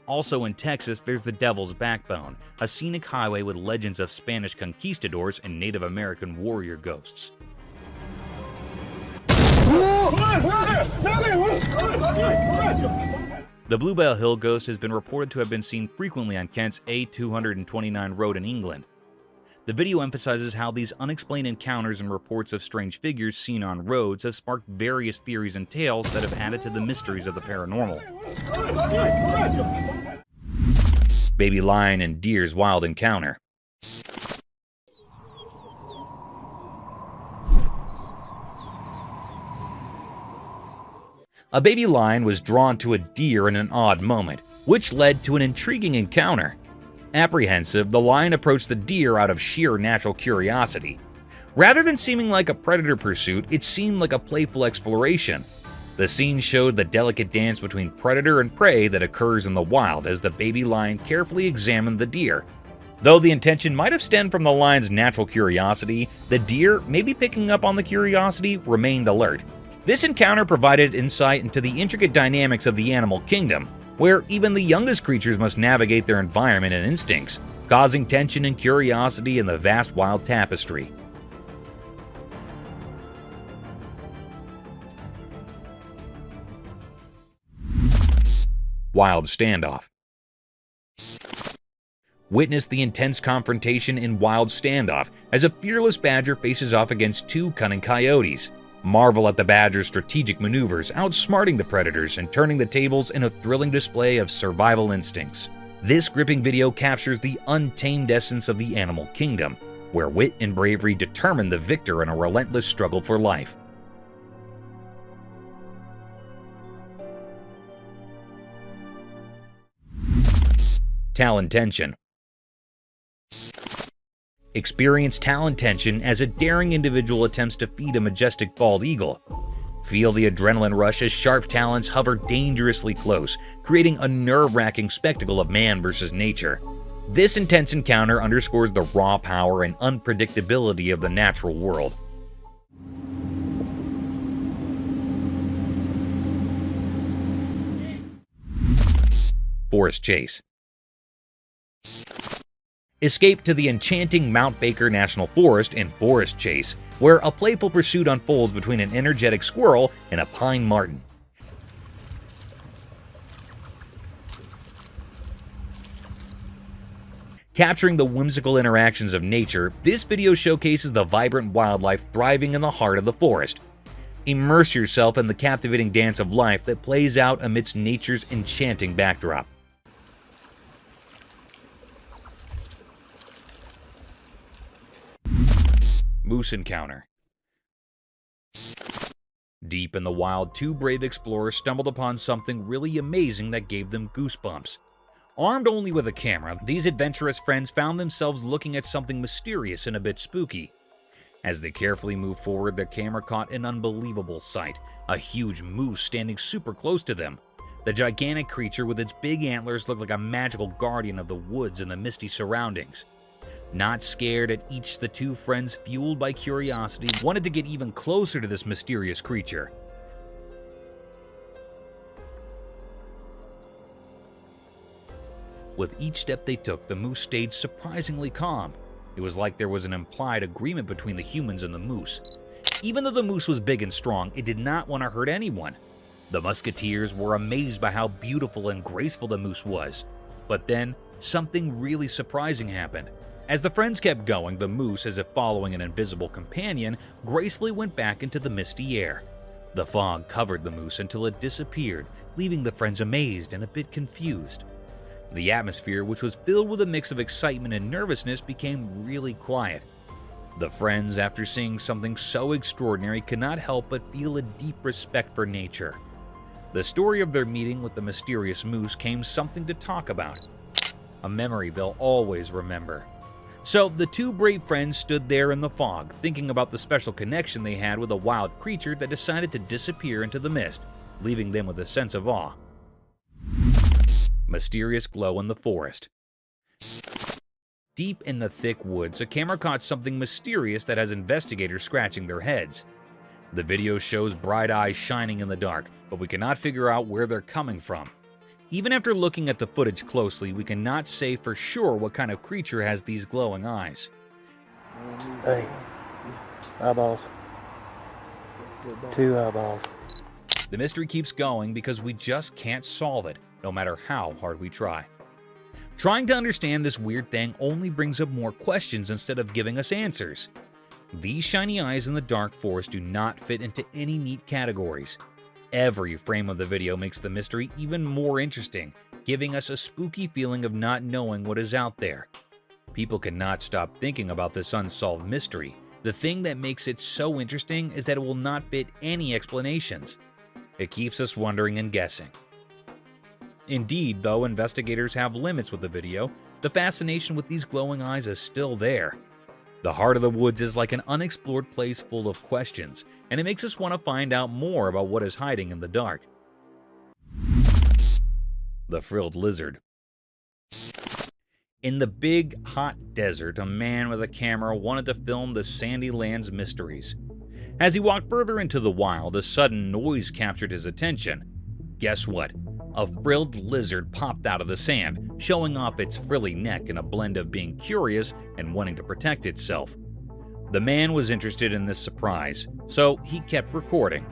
Also in Texas, there's the Devil's Backbone, a scenic highway with legends of Spanish conquistadors and Native American warrior ghosts. The Bluebell Hill ghost has been reported to have been seen frequently on Kent's A229 road in England. The video emphasizes how these unexplained encounters and reports of strange figures seen on roads have sparked various theories and tales that have added to the mysteries of the paranormal. Baby lion and deer's wild encounter. A baby lion was drawn to a deer in an odd moment, which led to an intriguing encounter. Apprehensive, the lion approached the deer out of sheer natural curiosity. Rather than seeming like a predator pursuit, it seemed like a playful exploration. The scene showed the delicate dance between predator and prey that occurs in the wild as the baby lion carefully examined the deer. Though the intention might have stemmed from the lion's natural curiosity, the deer, maybe picking up on the curiosity, remained alert. This encounter provided insight into the intricate dynamics of the animal kingdom, where even the youngest creatures must navigate their environment and instincts, causing tension and curiosity in the vast wild tapestry. Wild Standoff. Witness the intense confrontation in Wild Standoff as a fearless badger faces off against two cunning coyotes. Marvel at the badger's strategic maneuvers, outsmarting the predators and turning the tables in a thrilling display of survival instincts. This gripping video captures the untamed essence of the animal kingdom, where wit and bravery determine the victor in a relentless struggle for life. Talon tension. Experience talon tension as a daring individual attempts to feed a majestic bald eagle. Feel the adrenaline rush as sharp talons hover dangerously close, creating a nerve-wracking spectacle of man versus nature. This intense encounter underscores the raw power and unpredictability of the natural world. Forest chase. Escape to the enchanting Mount Baker National Forest in Forest Chase, where a playful pursuit unfolds between an energetic squirrel and a pine marten. Capturing the whimsical interactions of nature, this video showcases the vibrant wildlife thriving in the heart of the forest. Immerse yourself in the captivating dance of life that plays out amidst nature's enchanting backdrop. Moose encounter. Deep in the wild, two brave explorers stumbled upon something really amazing that gave them goosebumps. Armed only with a camera, these adventurous friends found themselves looking at something mysterious and a bit spooky. As they carefully moved forward, their camera caught an unbelievable sight, a huge moose standing super close to them. The gigantic creature with its big antlers looked like a magical guardian of the woods and the misty surroundings. Not scared at each, the two friends, fueled by curiosity, wanted to get even closer to this mysterious creature. With each step they took, the moose stayed surprisingly calm. It was like there was an implied agreement between the humans and the moose. Even though the moose was big and strong, it did not want to hurt anyone. The musketeers were amazed by how beautiful and graceful the moose was. But then, something really surprising happened. As the friends kept going, the moose, as if following an invisible companion, gracefully went back into the misty air. The fog covered the moose until it disappeared, leaving the friends amazed and a bit confused. The atmosphere, which was filled with a mix of excitement and nervousness, became really quiet. The friends, after seeing something so extraordinary, could not help but feel a deep respect for nature. The story of their meeting with the mysterious moose came something to talk about, a memory they'll always remember. So the two brave friends stood there in the fog, thinking about the special connection they had with a wild creature that decided to disappear into the mist, leaving them with a sense of awe. Mysterious glow in the forest. Deep in the thick woods, a camera caught something mysterious that has investigators scratching their heads. The video shows bright eyes shining in the dark, but we cannot figure out where they're coming from. Even after looking at the footage closely, we cannot say for sure what kind of creature has these glowing eyes. Hey, eyeballs. 2 eyeballs. The mystery keeps going because we just can't solve it, no matter how hard we try. Trying to understand this weird thing only brings up more questions instead of giving us answers. These shiny eyes in the dark forest do not fit into any neat categories. Every frame of the video makes the mystery even more interesting, giving us a spooky feeling of not knowing what is out there. People cannot stop thinking about this unsolved mystery. The thing that makes it so interesting is that it will not fit any explanations. It keeps us wondering and guessing. Indeed, though investigators have limits with the video, the fascination with these glowing eyes is still there. The heart of the woods is like an unexplored place full of questions, and it makes us want to find out more about what is hiding in the dark. The frilled lizard. In the big, hot desert, a man with a camera wanted to film the sandy land's mysteries. As he walked further into the wild, a sudden noise captured his attention. Guess what? A frilled lizard popped out of the sand, showing off its frilly neck in a blend of being curious and wanting to protect itself. The man was interested in this surprise, so he kept recording.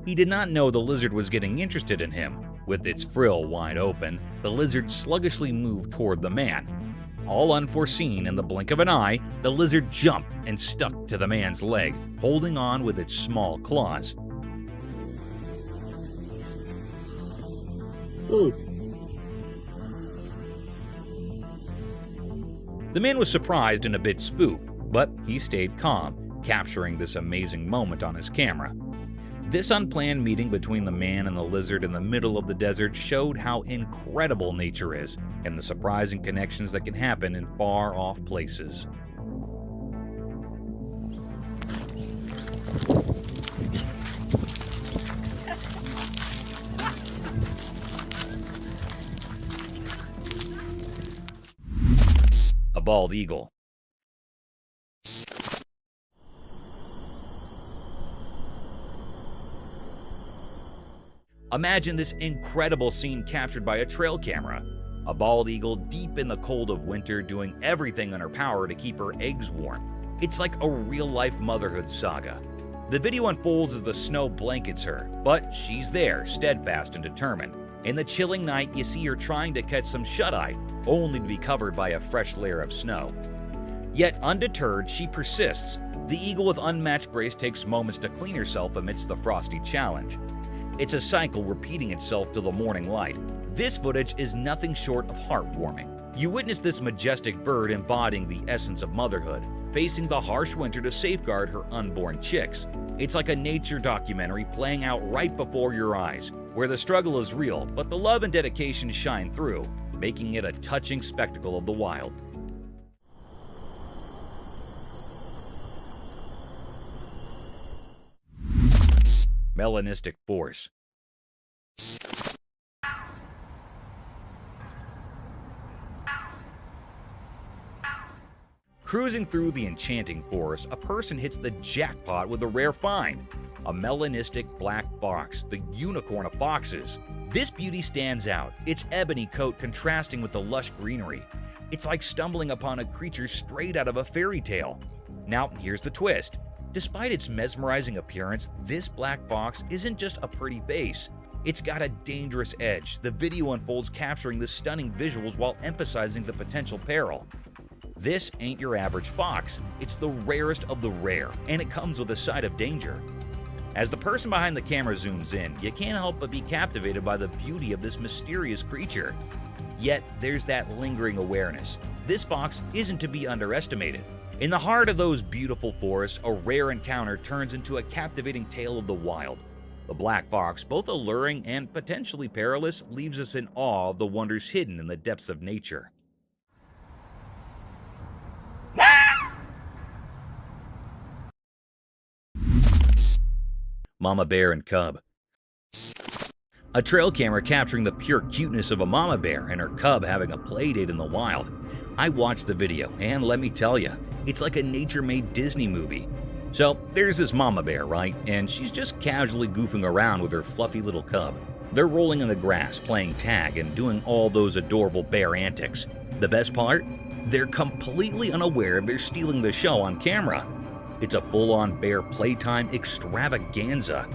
He did not know the lizard was getting interested in him. With its frill wide open, the lizard sluggishly moved toward the man. All unforeseen, in the blink of an eye, the lizard jumped and stuck to the man's leg, holding on with its small claws. The man was surprised and a bit spooked, but he stayed calm, capturing this amazing moment on his camera. This unplanned meeting between the man and the lizard in the middle of the desert showed how incredible nature is and the surprising connections that can happen in far-off places. A bald eagle. Imagine this incredible scene captured by a trail camera. A bald eagle deep in the cold of winter doing everything in her power to keep her eggs warm. It's like a real-life motherhood saga. The video unfolds as the snow blankets her, but she's there, steadfast and determined. In the chilling night, you see her trying to catch some shut-eye, only to be covered by a fresh layer of snow. Yet undeterred, she persists. The eagle with unmatched grace takes moments to clean herself amidst the frosty challenge. It's a cycle repeating itself till the morning light. This footage is nothing short of heartwarming. You witness this majestic bird embodying the essence of motherhood, facing the harsh winter to safeguard her unborn chicks. It's like a nature documentary playing out right before your eyes, where the struggle is real, but the love and dedication shine through, making it a touching spectacle of the wild. Melanistic force. Cruising through the enchanting forest, a person hits the jackpot with a rare find, a melanistic black fox, the unicorn of foxes. This beauty stands out, its ebony coat contrasting with the lush greenery. It's like stumbling upon a creature straight out of a fairy tale. Now, here's the twist. Despite its mesmerizing appearance, this black fox isn't just a pretty face. It's got a dangerous edge. The video unfolds capturing the stunning visuals while emphasizing the potential peril. This ain't your average fox. It's the rarest of the rare, and it comes with a side of danger. As the person behind the camera zooms in, you can't help but be captivated by the beauty of this mysterious creature. Yet, there's that lingering awareness. This fox isn't to be underestimated. In the heart of those beautiful forests, a rare encounter turns into a captivating tale of the wild. The black fox, both alluring and potentially perilous, leaves us in awe of the wonders hidden in the depths of nature. Mama Bear and Cub. A trail camera capturing the pure cuteness of a mama bear and her cub having a playdate in the wild. I watched the video, and let me tell you, it's like a nature-made Disney movie. So there's this mama bear, right? And she's just casually goofing around with her fluffy little cub. They're rolling in the grass, playing tag, and doing all those adorable bear antics. The best part? They're completely unaware they're stealing the show on camera. It's a full-on bear playtime extravaganza.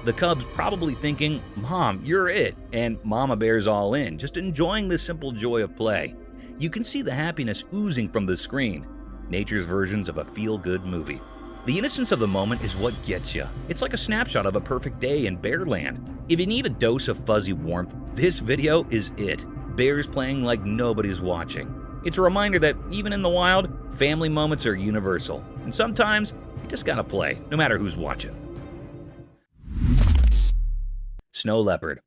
The cub's probably thinking, "Mom, you're it," and Mama Bear's all in, just enjoying the simple joy of play. You can see the happiness oozing from the screen. Nature's versions of a feel-good movie. The innocence of the moment is what gets you. It's like a snapshot of a perfect day in Bearland. If you need a dose of fuzzy warmth, this video is it. Bears playing like nobody's watching. It's a reminder that even in the wild, family moments are universal. And sometimes, you just gotta play, no matter who's watching. snow leopard.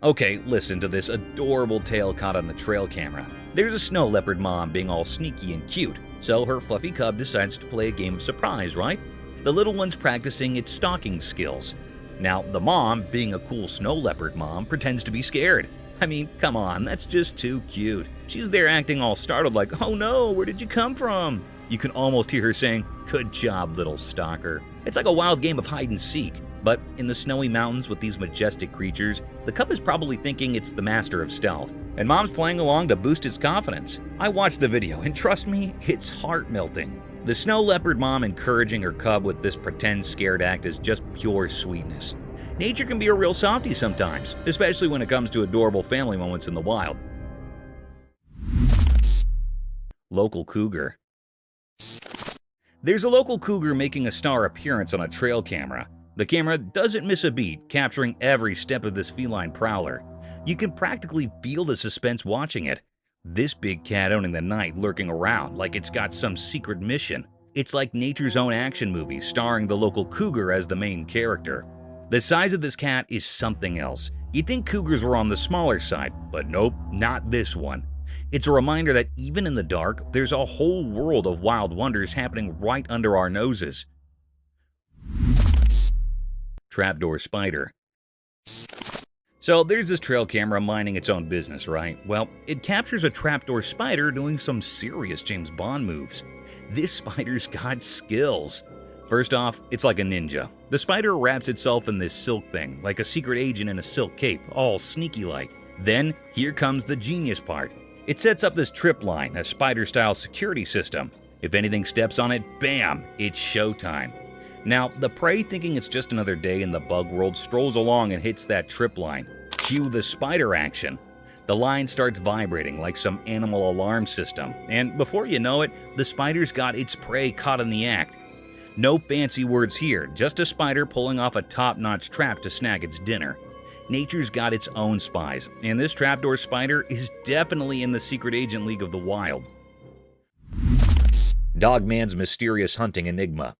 Okay, listen to this adorable tale caught on the trail camera. There's a snow leopard mom being all sneaky and cute, so her fluffy cub decides to play a game of surprise, right? The little one's practicing its stalking skills. Now, the mom, being a cool snow leopard mom, pretends to be scared. I mean, come on, that's just too cute. She's there acting all startled like, oh no, where did you come from? You can almost hear her saying, good job, little stalker. It's like a wild game of hide and seek. But in the snowy mountains with these majestic creatures, the cub is probably thinking it's the master of stealth, and mom's playing along to boost its confidence. I watched the video, and trust me, it's heart-melting. The snow leopard mom encouraging her cub with this pretend scared act is just pure sweetness. Nature can be a real softie sometimes, especially when it comes to adorable family moments in the wild. Local cougar. There's a local cougar making a star appearance on a trail camera. The camera doesn't miss a beat, capturing every step of this feline prowler. You can practically feel the suspense watching it. This big cat owning the night, lurking around like it's got some secret mission. It's like nature's own action movie, starring the local cougar as the main character. The size of this cat is something else. You'd think cougars were on the smaller side, but nope, not this one. It's a reminder that even in the dark, there's a whole world of wild wonders happening right under our noses. Trapdoor Spider. So there's this trail camera minding its own business, right? Well, it captures a trapdoor spider doing some serious James Bond moves. This spider's got skills. First off, it's like a ninja. The spider wraps itself in this silk thing, like a secret agent in a silk cape, all sneaky-like. Then, here comes the genius part. It sets up this trip line, a spider-style security system. If anything steps on it, bam, it's showtime. Now, the prey, thinking it's just another day in the bug world, strolls along and hits that trip line. Cue the spider action. The line starts vibrating like some animal alarm system, and before you know it, the spider's got its prey caught in the act. No fancy words here, just a spider pulling off a top-notch trap to snag its dinner. Nature's got its own spies, and this trapdoor spider is definitely in the secret agent league of the wild. Dogman's mysterious hunting enigma.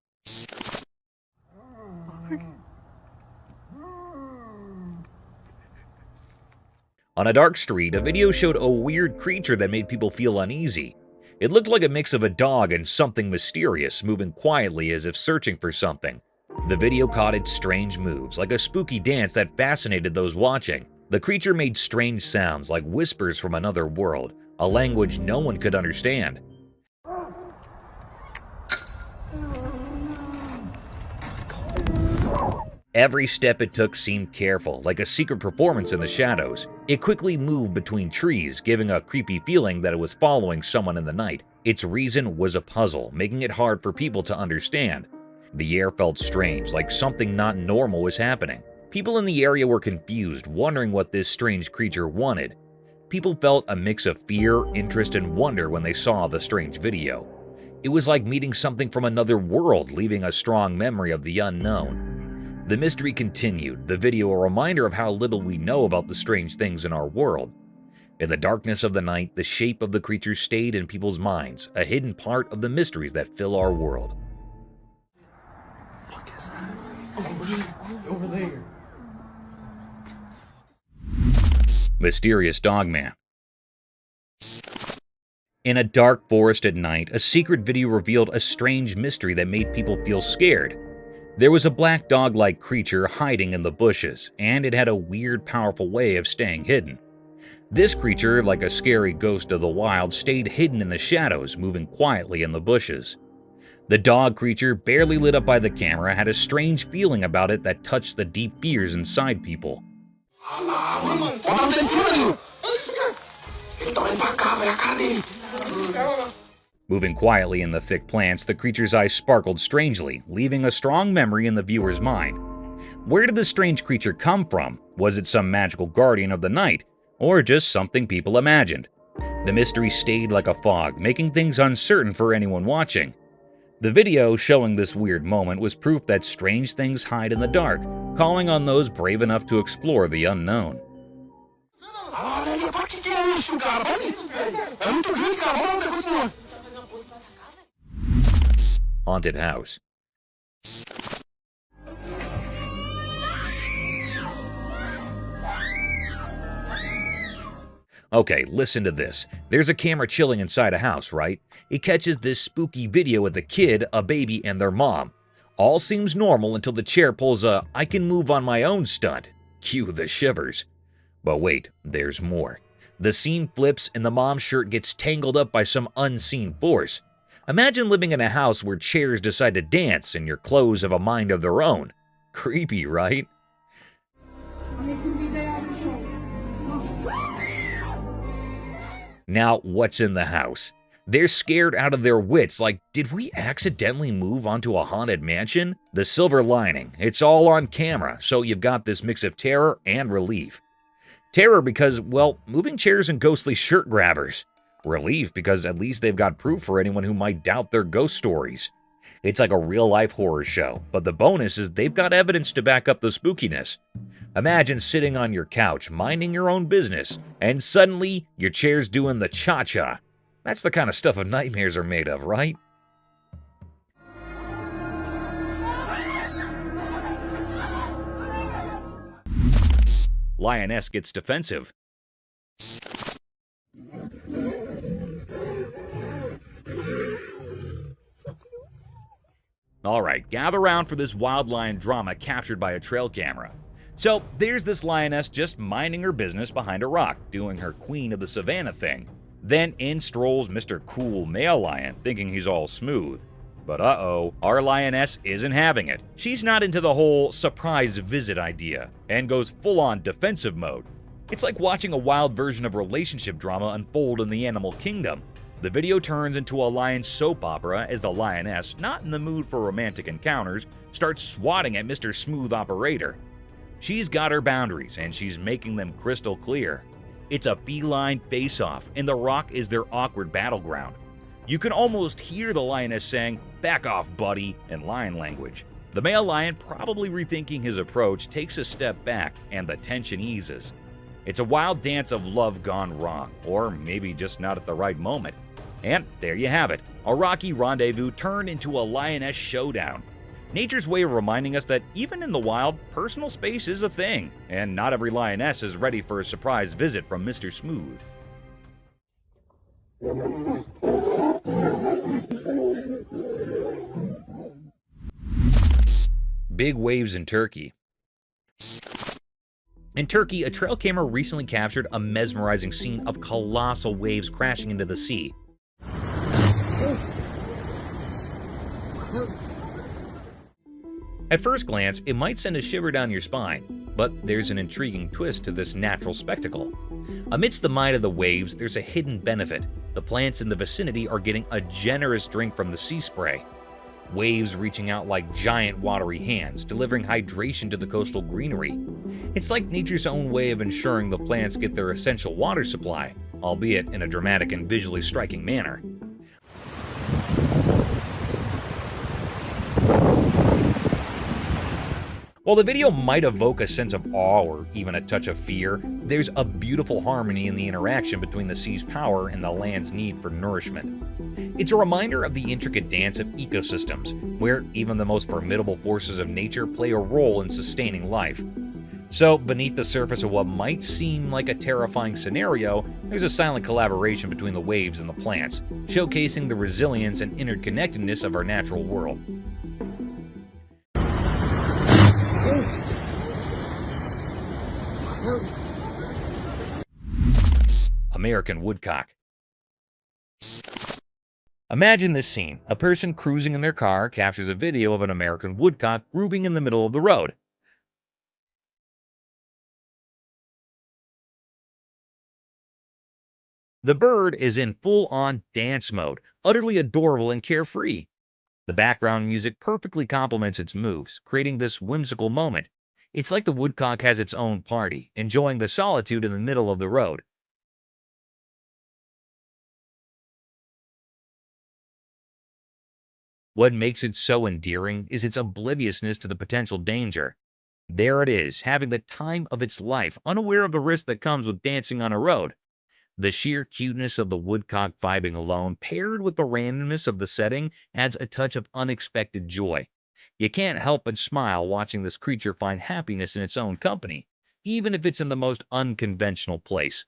On a dark street, a video showed a weird creature that made people feel uneasy. It looked like a mix of a dog and something mysterious, moving quietly as if searching for something. The video caught its strange moves, like a spooky dance that fascinated those watching. The creature made strange sounds like whispers from another world, a language no one could understand. Every step it took seemed careful, like a secret performance in the shadows. It quickly moved between trees, giving a creepy feeling that it was following someone in the night. Its reason was a puzzle, making it hard for people to understand. The air felt strange, like something not normal was happening. People in the area were confused, wondering what this strange creature wanted. People felt a mix of fear, interest, and wonder when they saw the strange video. It was like meeting something from another world, leaving a strong memory of the unknown. The mystery continued, the video a reminder of how little we know about the strange things in our world. In the darkness of the night, the shape of the creature stayed in people's minds, a hidden part of the mysteries that fill our world. What is that? Over there. Mysterious Dogman. In a dark forest at night, a secret video revealed a strange mystery that made people feel scared. There was a black dog-like creature hiding in the bushes, and it had a weird, powerful way of staying hidden. This creature, like a scary ghost of the wild, stayed hidden in the shadows, moving quietly in the bushes. The dog creature, barely lit up by the camera, had a strange feeling about it that touched the deep fears inside people. Moving quietly in the thick plants, the creature's eyes sparkled strangely, leaving a strong memory in the viewer's mind. Where did this strange creature come from? Was it some magical guardian of the night, or just something people imagined? The mystery stayed like a fog, making things uncertain for anyone watching. The video showing this weird moment was proof that strange things hide in the dark, calling on those brave enough to explore the unknown. Haunted house. Okay, listen to this. There's a camera chilling inside a house, right? It catches this spooky video of the kid, a baby, and their mom. All seems normal until the chair pulls a "I can move on my own" stunt. Cue the shivers. But wait, there's more. The scene flips and the mom's shirt gets tangled up by some unseen force. Imagine living in a house where chairs decide to dance and your clothes have a mind of their own. Creepy, right? Now, what's in the house? They're scared out of their wits, like, did we accidentally move onto a haunted mansion? The silver lining, it's all on camera, so you've got this mix of terror and relief. Terror because, well, moving chairs and ghostly shirt grabbers. Relief because at least they've got proof for anyone who might doubt their ghost stories. It's like a real-life horror show, but the bonus is they've got evidence to back up the spookiness. Imagine sitting on your couch, minding your own business, and suddenly your chair's doing the cha-cha. That's the kind of stuff nightmares are made of, right? Lioness gets defensive. Alright, gather round for this wild lion drama captured by a trail camera. So, there's this lioness just minding her business behind a rock, doing her queen of the savannah thing. Then in strolls Mr. Cool Male Lion, thinking he's all smooth. But uh-oh, our lioness isn't having it. She's not into the whole surprise visit idea, and goes full-on defensive mode. It's like watching a wild version of relationship drama unfold in the animal kingdom. The video turns into a lion soap opera as the lioness, not in the mood for romantic encounters, starts swatting at Mr. Smooth Operator. She's got her boundaries, and she's making them crystal clear. It's a feline face-off, and the rock is their awkward battleground. You can almost hear the lioness saying, "Back off, buddy," in lion language. The male lion, probably rethinking his approach, takes a step back, and the tension eases. It's a wild dance of love gone wrong, or maybe just not at the right moment. And there you have it, a rocky rendezvous turned into a lioness showdown. Nature's way of reminding us that even in the wild, personal space is a thing, and not every lioness is ready for a surprise visit from Mr. Smooth. Big waves in Turkey. In Turkey, a trail camera recently captured a mesmerizing scene of colossal waves crashing into the sea. At first glance, it might send a shiver down your spine, but there's an intriguing twist to this natural spectacle. Amidst the might of the waves, there's a hidden benefit. The plants in the vicinity are getting a generous drink from the sea spray. Waves reaching out like giant watery hands, delivering hydration to the coastal greenery. It's like nature's own way of ensuring the plants get their essential water supply, albeit in a dramatic and visually striking manner. While the video might evoke a sense of awe or even a touch of fear, there's a beautiful harmony in the interaction between the sea's power and the land's need for nourishment. It's a reminder of the intricate dance of ecosystems, where even the most formidable forces of nature play a role in sustaining life. So, beneath the surface of what might seem like a terrifying scenario, there's a silent collaboration between the waves and the plants, showcasing the resilience and interconnectedness of our natural world. American Woodcock. Imagine this scene. A person cruising in their car captures a video of an American woodcock grooving in the middle of the road. The bird is in full-on dance mode, utterly adorable and carefree. The background music perfectly complements its moves, creating this whimsical moment. It's like the woodcock has its own party, enjoying the solitude in the middle of the road. What makes it so endearing is its obliviousness to the potential danger. There it is, having the time of its life, unaware of the risk that comes with dancing on a road. The sheer cuteness of the woodcock vibing alone, paired with the randomness of the setting, adds a touch of unexpected joy. You can't help but smile watching this creature find happiness in its own company, even if it's in the most unconventional place.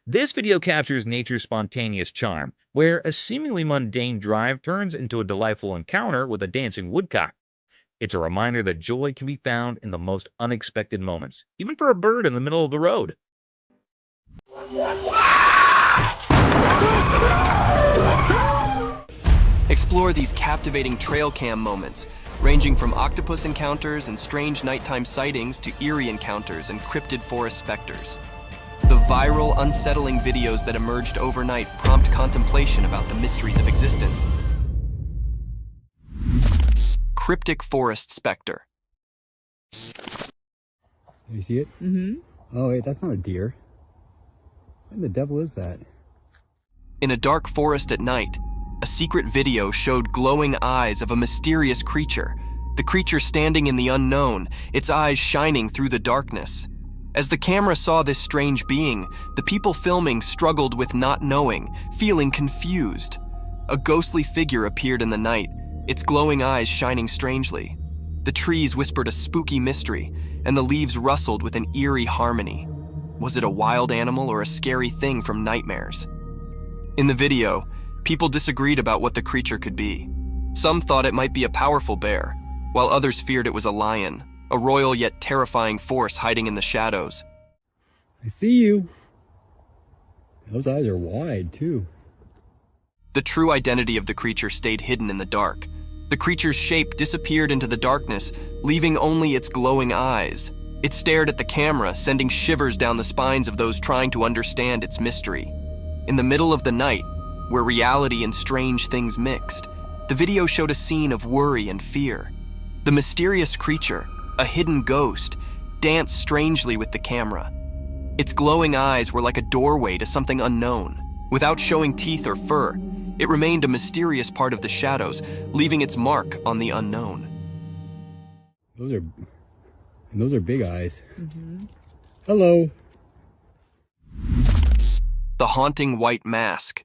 This video captures nature's spontaneous charm, where a seemingly mundane drive turns into a delightful encounter with a dancing woodcock. It's a reminder that joy can be found in the most unexpected moments, even for a bird in the middle of the road. Explore these captivating trail cam moments, ranging from octopus encounters and strange nighttime sightings to eerie encounters and cryptid forest specters. The viral, unsettling videos that emerged overnight prompt contemplation about the mysteries of existence. Cryptic forest specter. You see it? Mm-hmm. Oh, wait, that's not a deer. What the devil is that? In a dark forest at night, a secret video showed glowing eyes of a mysterious creature. The creature standing in the unknown, its eyes shining through the darkness. As the camera saw this strange being, the people filming struggled with not knowing, feeling confused. A ghostly figure appeared in the night, its glowing eyes shining strangely. The trees whispered a spooky mystery, and the leaves rustled with an eerie harmony. Was it a wild animal or a scary thing from nightmares? In the video, people disagreed about what the creature could be. Some thought it might be a powerful bear, while others feared it was a lion, a royal yet terrifying force hiding in the shadows. I see you. Those eyes are wide, too. The true identity of the creature stayed hidden in the dark. The creature's shape disappeared into the darkness, leaving only its glowing eyes. It stared at the camera, sending shivers down the spines of those trying to understand its mystery. In the middle of the night, where reality and strange things mixed, the video showed a scene of worry and fear. The mysterious creature, a hidden ghost, danced strangely with the camera. Its glowing eyes were like a doorway to something unknown. Without showing teeth or fur, it remained a mysterious part of the shadows, leaving its mark on the unknown. Those are big eyes. Mm-hmm. Hello. The haunting white mask.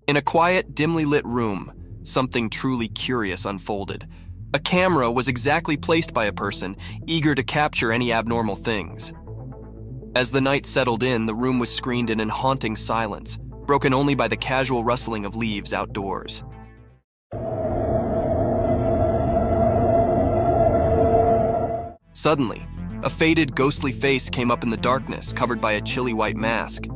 In a quiet, dimly lit room, something truly curious unfolded. A camera was exactly placed by a person, eager to capture any abnormal things. As the night settled in, the room was screened in an haunting silence, broken only by the casual rustling of leaves outdoors. Suddenly, a faded, ghostly face came up in the darkness, covered by a chilly white mask.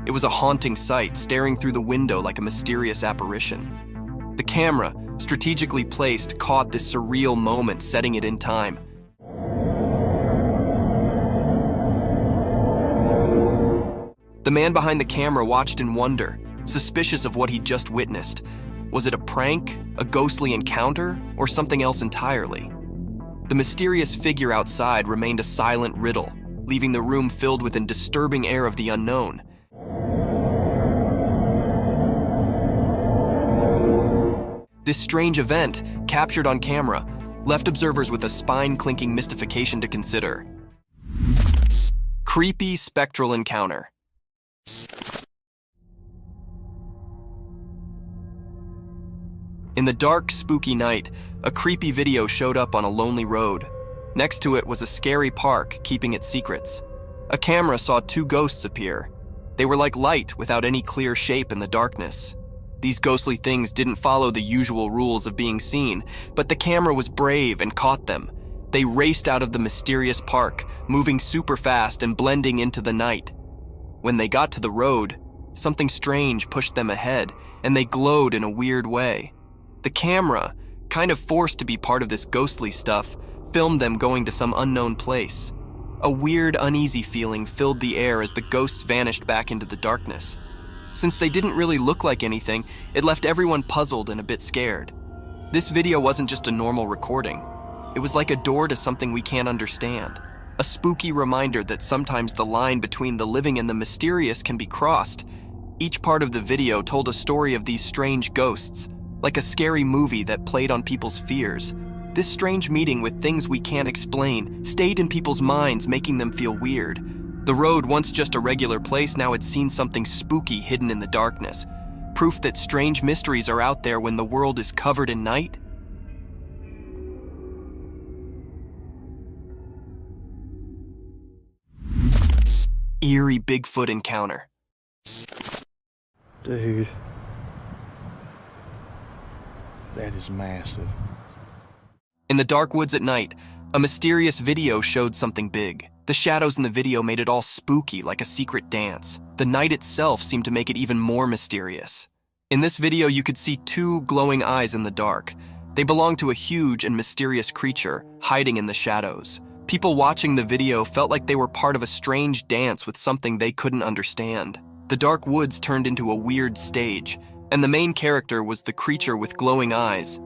It was a haunting sight, staring through the window like a mysterious apparition. The camera, strategically placed, caught this surreal moment, setting it in time. The man behind the camera watched in wonder, suspicious of what he'd just witnessed. Was it a prank, a ghostly encounter, or something else entirely? The mysterious figure outside remained a silent riddle, leaving the room filled with a disturbing air of the unknown. This strange event, captured on camera, left observers with a spine-clinking mystification to consider. Creepy spectral encounter. In the dark, spooky night, a creepy video showed up on a lonely road. Next to it was a scary park, keeping its secrets. A camera saw two ghosts appear. They were like light without any clear shape in the darkness. These ghostly things didn't follow the usual rules of being seen, but the camera was brave and caught them. They raced out of the mysterious park, moving super fast and blending into the night. When they got to the road, something strange pushed them ahead, and they glowed in a weird way. The camera, kind of forced to be part of this ghostly stuff, filmed them going to some unknown place. A weird, uneasy feeling filled the air as the ghosts vanished back into the darkness. Since they didn't really look like anything, it left everyone puzzled and a bit scared. This video wasn't just a normal recording. It was like a door to something we can't understand. A spooky reminder that sometimes the line between the living and the mysterious can be crossed. Each part of the video told a story of these strange ghosts, like a scary movie that played on people's fears. This strange meeting with things we can't explain stayed in people's minds, making them feel weird. The road, once just a regular place, now had seen something spooky hidden in the darkness. Proof that strange mysteries are out there when the world is covered in night? eerie Bigfoot encounter. Dude. That is massive. In the dark woods at night, a mysterious video showed something big. The shadows in the video made it all spooky, like a secret dance. The night itself seemed to make it even more mysterious. In this video, you could see two glowing eyes in the dark. They belonged to a huge and mysterious creature hiding in the shadows. People watching the video felt like they were part of a strange dance with something they couldn't understand. The dark woods turned into a weird stage, and the main character was the creature with glowing eyes.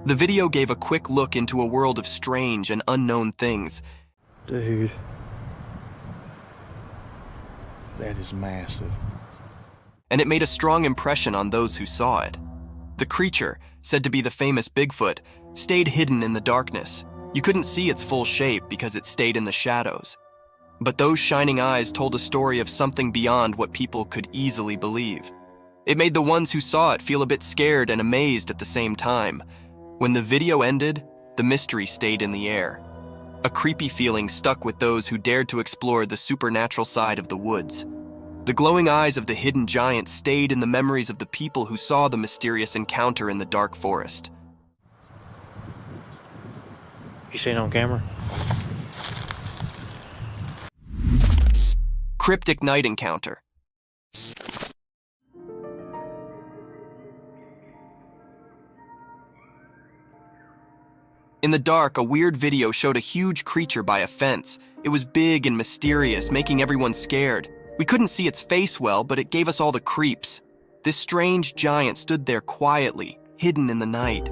The video gave a quick look into a world of strange and unknown things. Dude. That is massive. And it made a strong impression on those who saw it. The creature, said to be the famous Bigfoot, stayed hidden in the darkness. You couldn't see its full shape because it stayed in the shadows. But those shining eyes told a story of something beyond what people could easily believe. It made the ones who saw it feel a bit scared and amazed at the same time. When the video ended, the mystery stayed in the air. A creepy feeling stuck with those who dared to explore the supernatural side of the woods. The glowing eyes of the hidden giant stayed in the memories of the people who saw the mysterious encounter in the dark forest. You seen it on camera? Cryptic night encounter. In the dark, a weird video showed a huge creature by a fence. It was big and mysterious, making everyone scared. We couldn't see its face well, but it gave us all the creeps. This strange giant stood there quietly, hidden in the night.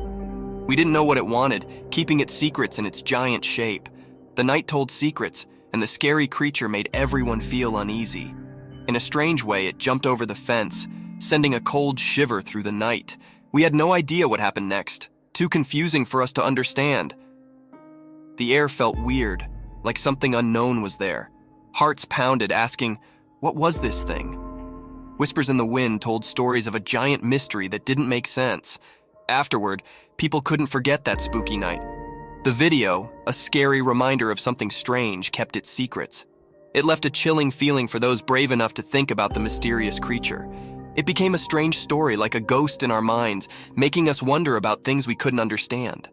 We didn't know what it wanted, keeping its secrets in its giant shape. The night told secrets, and the scary creature made everyone feel uneasy. In a strange way, it jumped over the fence, sending a cold shiver through the night. We had no idea what happened next. Too confusing for us to understand. The air felt weird, like something unknown was there. Hearts pounded, asking, what was this thing? Whispers in the wind told stories of a giant mystery that didn't make sense. Afterward, people couldn't forget that spooky night. The video, a scary reminder of something strange, kept its secrets. It left a chilling feeling for those brave enough to think about the mysterious creature. It became a strange story, like a ghost in our minds, making us wonder about things we couldn't understand.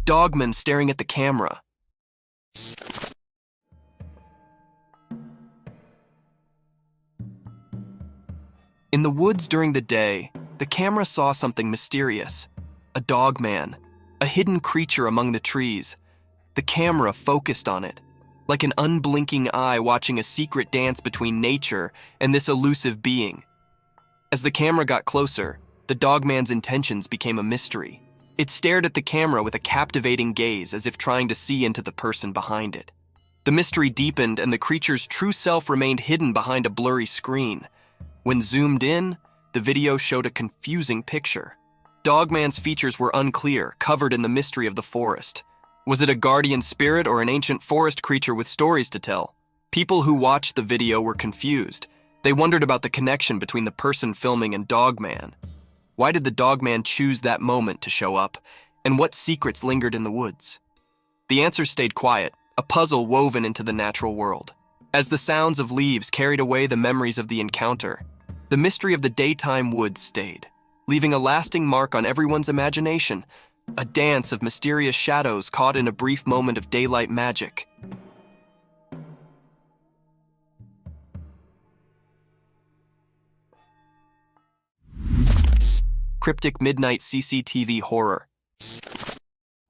Dogman staring at the camera. In the woods during the day, the camera saw something mysterious. A dogman, a hidden creature among the trees. The camera focused on it, like an unblinking eye watching a secret dance between nature and this elusive being. As the camera got closer, the dogman's intentions became a mystery. It stared at the camera with a captivating gaze, as if trying to see into the person behind it. The mystery deepened, and the creature's true self remained hidden behind a blurry screen. When zoomed in, the video showed a confusing picture. Dogman's features were unclear, covered in the mystery of the forest. Was it a guardian spirit or an ancient forest creature with stories to tell? People who watched the video were confused. They wondered about the connection between the person filming and Dogman. Why did the Dogman choose that moment to show up? And what secrets lingered in the woods? The answer stayed quiet, a puzzle woven into the natural world. As the sounds of leaves carried away the memories of the encounter, the mystery of the daytime woods stayed, leaving a lasting mark on everyone's imagination, a dance of mysterious shadows caught in a brief moment of daylight magic. Cryptic midnight CCTV horror.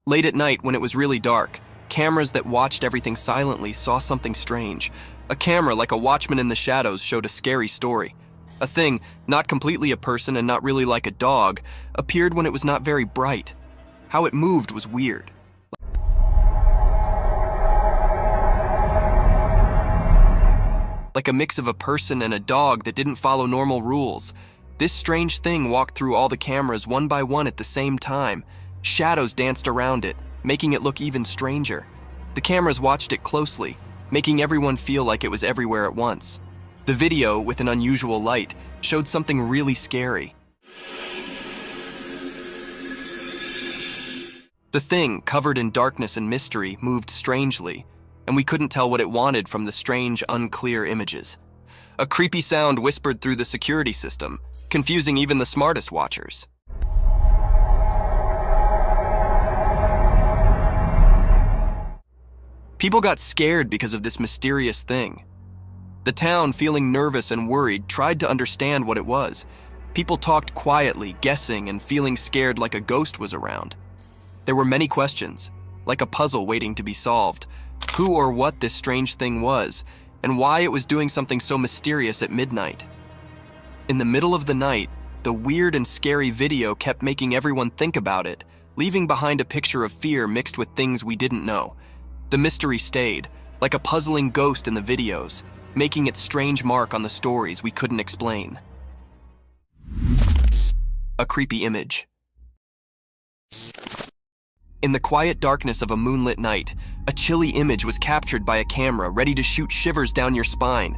Late at night, when it was really dark, cameras that watched everything silently saw something strange. A camera, like a watchman in the shadows, showed a scary story. A thing, not completely a person and not really like a dog, appeared when it was not very bright. How it moved was weird. Like a mix of a person and a dog that didn't follow normal rules. This strange thing walked through all the cameras one by one at the same time. Shadows danced around it, making it look even stranger. The cameras watched it closely, making everyone feel like it was everywhere at once. The video, with an unusual light, showed something really scary. The thing, covered in darkness and mystery, moved strangely, and we couldn't tell what it wanted from the strange, unclear images. A creepy sound whispered through the security system, confusing even the smartest watchers. People got scared because of this mysterious thing. The town, feeling nervous and worried, tried to understand what it was. People talked quietly, guessing and feeling scared like a ghost was around. There were many questions, like a puzzle waiting to be solved. Who or what this strange thing was, and why it was doing something so mysterious at midnight. In the middle of the night, the weird and scary video kept making everyone think about it, leaving behind a picture of fear mixed with things we didn't know. The mystery stayed, like a puzzling ghost in the videos, making its strange mark on the stories we couldn't explain. A creepy image. In the quiet darkness of a moonlit night, a chilly image was captured by a camera ready to shoot shivers down your spine.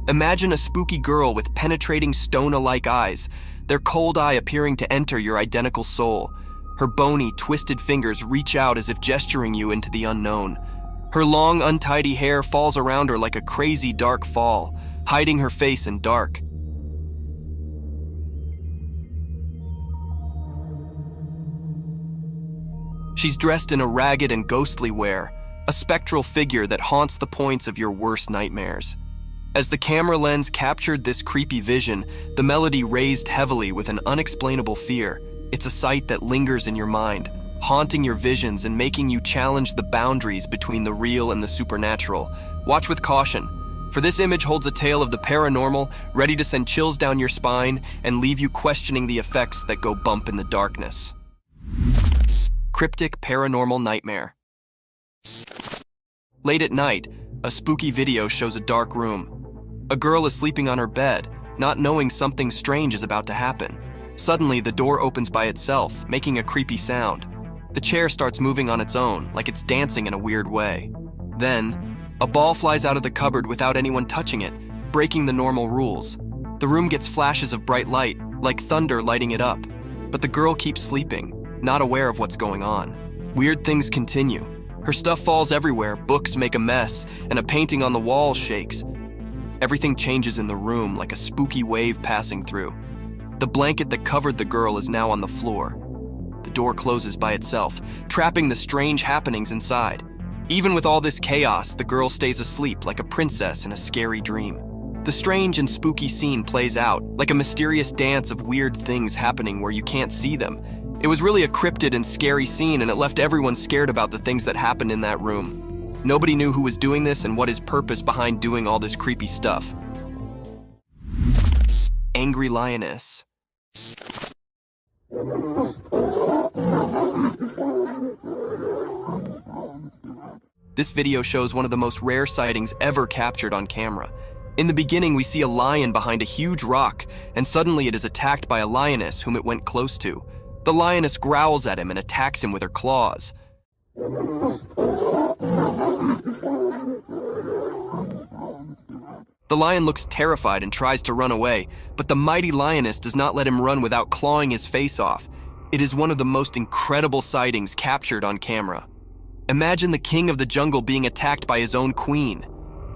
Imagine a spooky girl with penetrating stone-alike eyes, their cold eye appearing to enter your identical soul. Her bony, twisted fingers reach out as if gesturing you into the unknown. Her long, untidy hair falls around her like a crazy dark fall, hiding her face in dark. She's dressed in a ragged and ghostly wear, a spectral figure that haunts the points of your worst nightmares. As the camera lens captured this creepy vision, the melody raised heavily with an unexplainable fear. It's a sight that lingers in your mind, haunting your visions and making you challenge the boundaries between the real and the supernatural. Watch with caution, for this image holds a tale of the paranormal, ready to send chills down your spine and leave you questioning the effects that go bump in the darkness. Cryptic paranormal nightmare. Late at night, a spooky video shows a dark room. A girl is sleeping on her bed, not knowing something strange is about to happen. Suddenly, the door opens by itself, making a creepy sound. The chair starts moving on its own, like it's dancing in a weird way. Then, a ball flies out of the cupboard without anyone touching it, breaking the normal rules. The room gets flashes of bright light, like thunder lighting it up. But the girl keeps sleeping, not aware of what's going on. Weird things continue. Her stuff falls everywhere, books make a mess, and a painting on the wall shakes. Everything changes in the room like a spooky wave passing through. The blanket that covered the girl is now on the floor. The door closes by itself, trapping the strange happenings inside. Even with all this chaos, the girl stays asleep like a princess in a scary dream. The strange and spooky scene plays out, like a mysterious dance of weird things happening where you can't see them. It was really a cryptid and scary scene, and it left everyone scared about the things that happened in that room. Nobody knew who was doing this and what his purpose behind doing all this creepy stuff. Angry lioness. This video shows one of the most rare sightings ever captured on camera. In the beginning, we see a lion behind a huge rock, and suddenly it is attacked by a lioness whom it went close to. The lioness growls at him and attacks him with her claws. The lion looks terrified and tries to run away, but the mighty lioness does not let him run without clawing his face off. It is one of the most incredible sightings captured on camera. Imagine the king of the jungle being attacked by his own queen.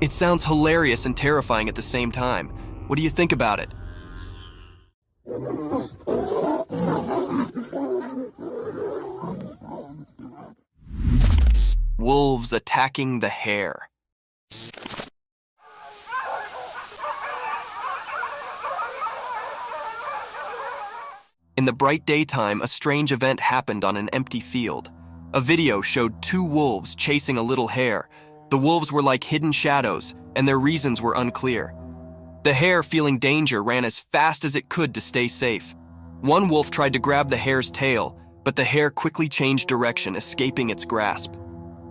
It sounds hilarious and terrifying at the same time. What do you think about it? Wolves attacking the hare. In the bright daytime, a strange event happened on an empty field. A video showed two wolves chasing a little hare. The wolves were like hidden shadows, and their reasons were unclear. The hare, feeling danger, ran as fast as it could to stay safe. One wolf tried to grab the hare's tail, but the hare quickly changed direction, escaping its grasp.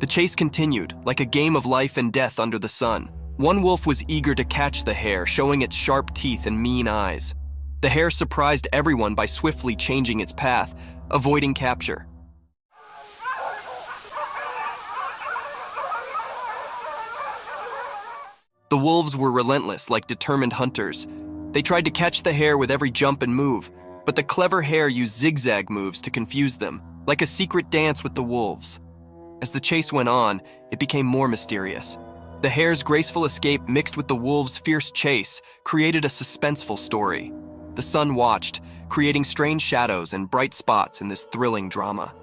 The chase continued, like a game of life and death under the sun. One wolf was eager to catch the hare, showing its sharp teeth and mean eyes. The hare surprised everyone by swiftly changing its path, avoiding capture. The wolves were relentless, like determined hunters. They tried to catch the hare with every jump and move, but the clever hare used zigzag moves to confuse them, like a secret dance with the wolves. As the chase went on, it became more mysterious. The hare's graceful escape mixed with the wolves' fierce chase created a suspenseful story. The sun watched, creating strange shadows and bright spots in this thrilling drama.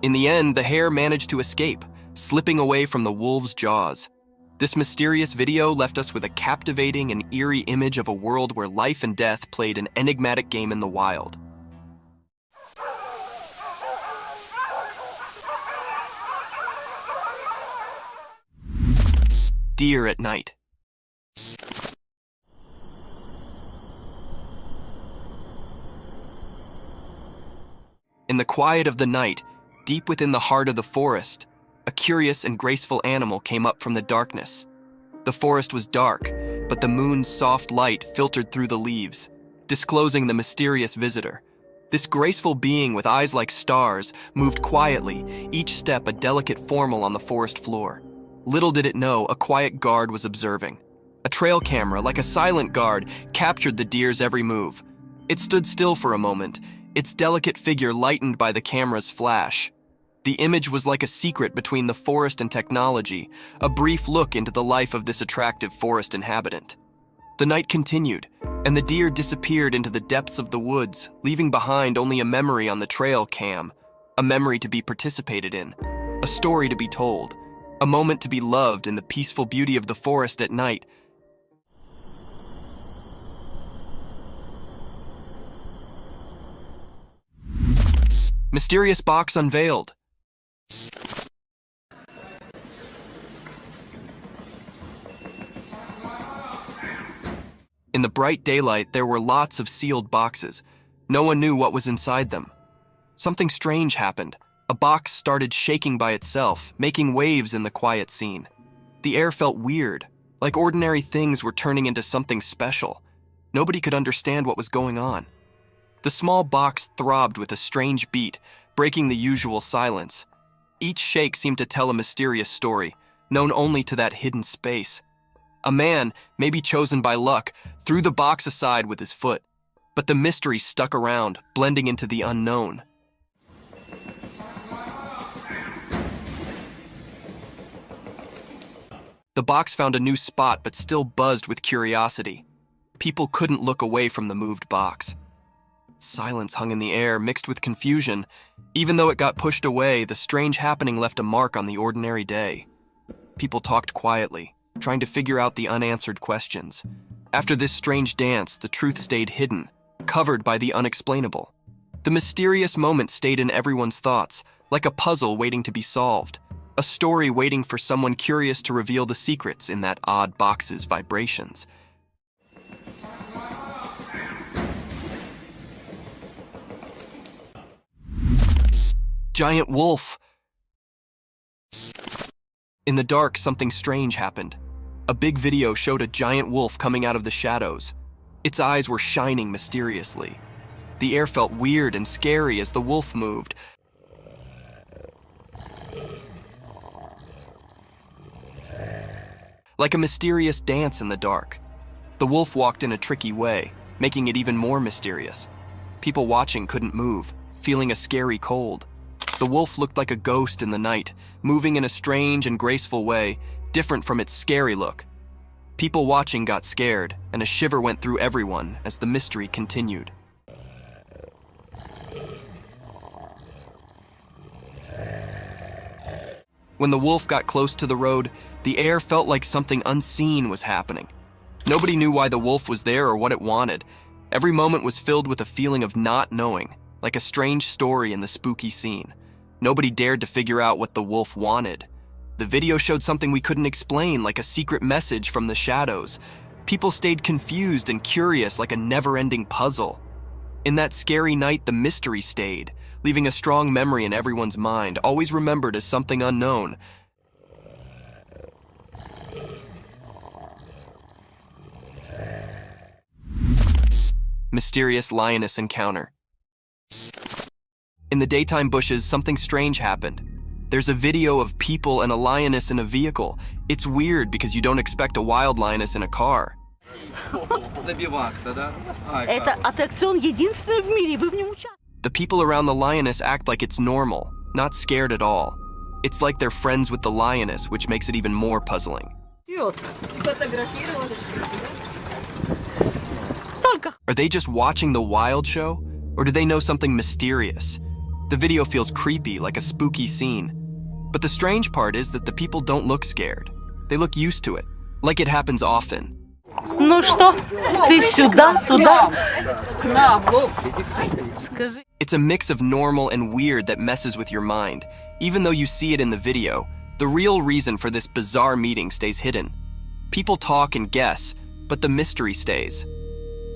In the end, the hare managed to escape, slipping away from the wolves' jaws. This mysterious video left us with a captivating and eerie image of a world where life and death played an enigmatic game in the wild. Deer at night. In the quiet of the night, deep within the heart of the forest, a curious and graceful animal came up from the darkness. The forest was dark, but the moon's soft light filtered through the leaves, disclosing the mysterious visitor. This graceful being with eyes like stars moved quietly, each step a delicate formel on the forest floor. Little did it know, a quiet guard was observing. A trail camera, like a silent guard, captured the deer's every move. It stood still for a moment, its delicate figure lightened by the camera's flash. The image was like a secret between the forest and technology, a brief look into the life of this attractive forest inhabitant. The night continued, and the deer disappeared into the depths of the woods, leaving behind only a memory on the trail cam, a memory to be participated in, a story to be told, a moment to be loved in the peaceful beauty of the forest at night. Mysterious box unveiled. In the bright daylight, there were lots of sealed boxes. No one knew what was inside them. Something strange happened. A box started shaking by itself, making waves in the quiet scene. The air felt weird, like ordinary things were turning into something special. Nobody could understand what was going on. The small box throbbed with a strange beat, breaking the usual silence. Each shake seemed to tell a mysterious story, known only to that hidden space. A man, maybe chosen by luck, threw the box aside with his foot, but the mystery stuck around, blending into the unknown. The box found a new spot but still buzzed with curiosity. People couldn't look away from the moved box. Silence hung in the air, mixed with confusion. Even though it got pushed away, the strange happening left a mark on the ordinary day. People talked quietly, trying to figure out the unanswered questions. After this strange dance, the truth stayed hidden, covered by the unexplainable. The mysterious moment stayed in everyone's thoughts, like a puzzle waiting to be solved, a story waiting for someone curious to reveal the secrets in that odd box's vibrations. Giant wolf! In the dark, something strange happened. A big video showed a giant wolf coming out of the shadows. Its eyes were shining mysteriously. The air felt weird and scary as the wolf moved. Like a mysterious dance in the dark. The wolf walked in a tricky way, making it even more mysterious. People watching couldn't move, feeling a scary cold. The wolf looked like a ghost in the night, moving in a strange and graceful way, different from its scary look. People watching got scared, and a shiver went through everyone as the mystery continued. When the wolf got close to the road, the air felt like something unseen was happening. Nobody knew why the wolf was there or what it wanted. Every moment was filled with a feeling of not knowing, like a strange story in the spooky scene. Nobody dared to figure out what the wolf wanted. The video showed something we couldn't explain, like a secret message from the shadows. People stayed confused and curious, like a never-ending puzzle. In that scary night, the mystery stayed, leaving a strong memory in everyone's mind, always remembered as something unknown. Mysterious lioness encounter. In the daytime bushes, something strange happened. There's a video of people and a lioness in a vehicle. It's weird because you don't expect a wild lioness in a car. Это аттракцион единственный в мире, вы в нем участвуете. The people around the lioness act like it's normal, not scared at all. It's like they're friends with the lioness, which makes it even more puzzling. Are they just watching the wild show? Or do they know something mysterious? The video feels creepy, like a spooky scene. But the strange part is that the people don't look scared. They look used to it, like it happens often. Ну что, ты сюда, туда? К нам, скажи. It's a mix of normal and weird that messes with your mind. Even though you see it in the video, the real reason for this bizarre meeting stays hidden. People talk and guess, but the mystery stays.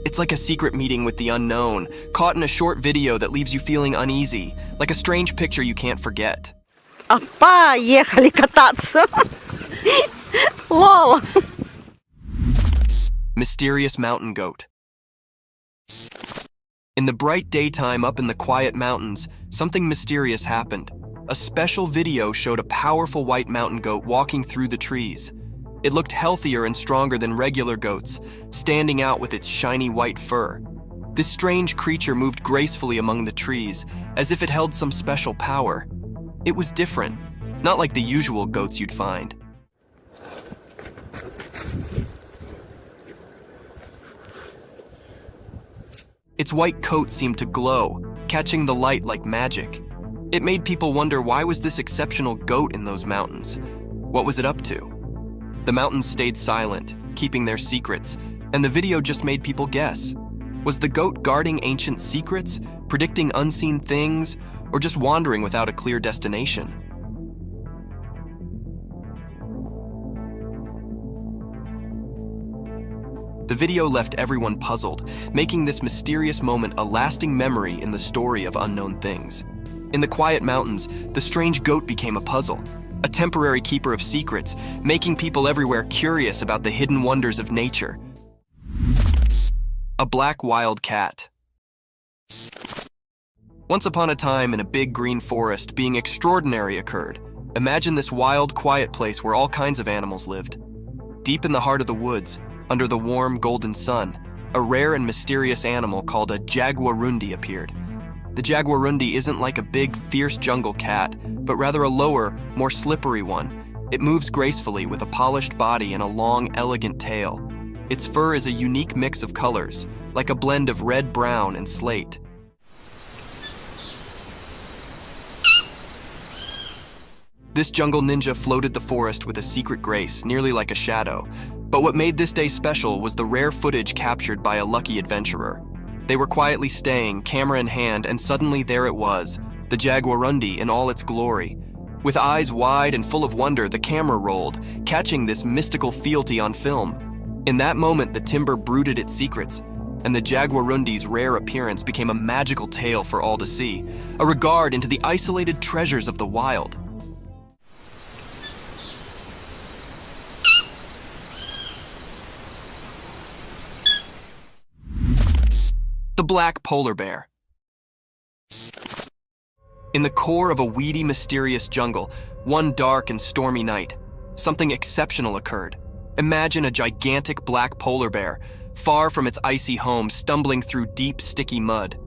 It's like a secret meeting with the unknown, caught in a short video that leaves you feeling uneasy, like a strange picture you can't forget. Поехали кататься. Вау. Mysterious mountain goat. In the bright daytime up in the quiet mountains, something mysterious happened. A special video showed a powerful white mountain goat walking through the trees. It looked healthier and stronger than regular goats, standing out with its shiny white fur. This strange creature moved gracefully among the trees, as if it held some special power. It was different, not like the usual goats you'd find. Its white coat seemed to glow, catching the light like magic. It made people wonder, why was this exceptional goat in those mountains? What was it up to? The mountains stayed silent, keeping their secrets, and the video just made people guess. Was the goat guarding ancient secrets, predicting unseen things, or just wandering without a clear destination? The video left everyone puzzled, making this mysterious moment a lasting memory in the story of unknown things. In the quiet mountains, the strange goat became a puzzle, a temporary keeper of secrets, making people everywhere curious about the hidden wonders of nature. A black wild cat. Once upon a time, in a big green forest, being extraordinary occurred. Imagine this wild, quiet place where all kinds of animals lived. Deep in the heart of the woods, under the warm, golden sun, a rare and mysterious animal called a jaguarundi appeared. The jaguarundi isn't like a big, fierce jungle cat, but rather a lower, more slippery one. It moves gracefully with a polished body and a long, elegant tail. Its fur is a unique mix of colors, like a blend of red, brown, and slate. This jungle ninja floated the forest with a secret grace, nearly like a shadow. But what made this day special was the rare footage captured by a lucky adventurer. They were quietly staying, camera in hand, and suddenly there it was, the jaguarundi in all its glory. With eyes wide and full of wonder, the camera rolled, catching this mystical fealty on film. In that moment, the timber brooded its secrets, and the jaguarundi's rare appearance became a magical tale for all to see, a regard into the isolated treasures of the wild. The black polar bear. In the core of a weedy, mysterious jungle, one dark and stormy night, something exceptional occurred. Imagine a gigantic black polar bear, far from its icy home, stumbling through deep, sticky mud.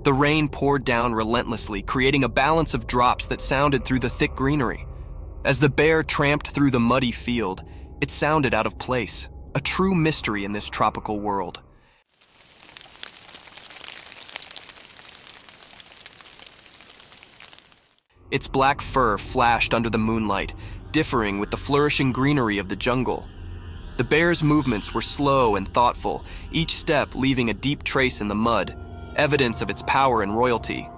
The rain poured down relentlessly, creating a balance of drops that sounded through the thick greenery. As the bear tramped through the muddy field, it sounded out of place, a true mystery in this tropical world. Its black fur flashed under the moonlight, differing with the flourishing greenery of the jungle. The bear's movements were slow and thoughtful, each step leaving a deep trace in the mud, evidence of its power and royalty.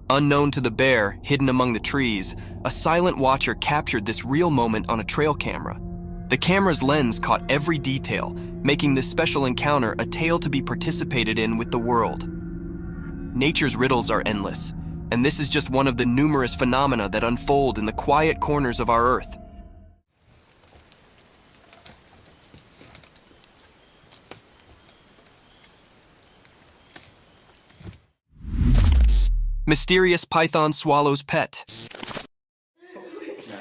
Unknown to the bear, hidden among the trees, a silent watcher captured this real moment on a trail camera. The camera's lens caught every detail, making this special encounter a tale to be participated in with the world. Nature's riddles are endless, and this is just one of the numerous phenomena that unfold in the quiet corners of our Earth. Mysterious python swallows pet.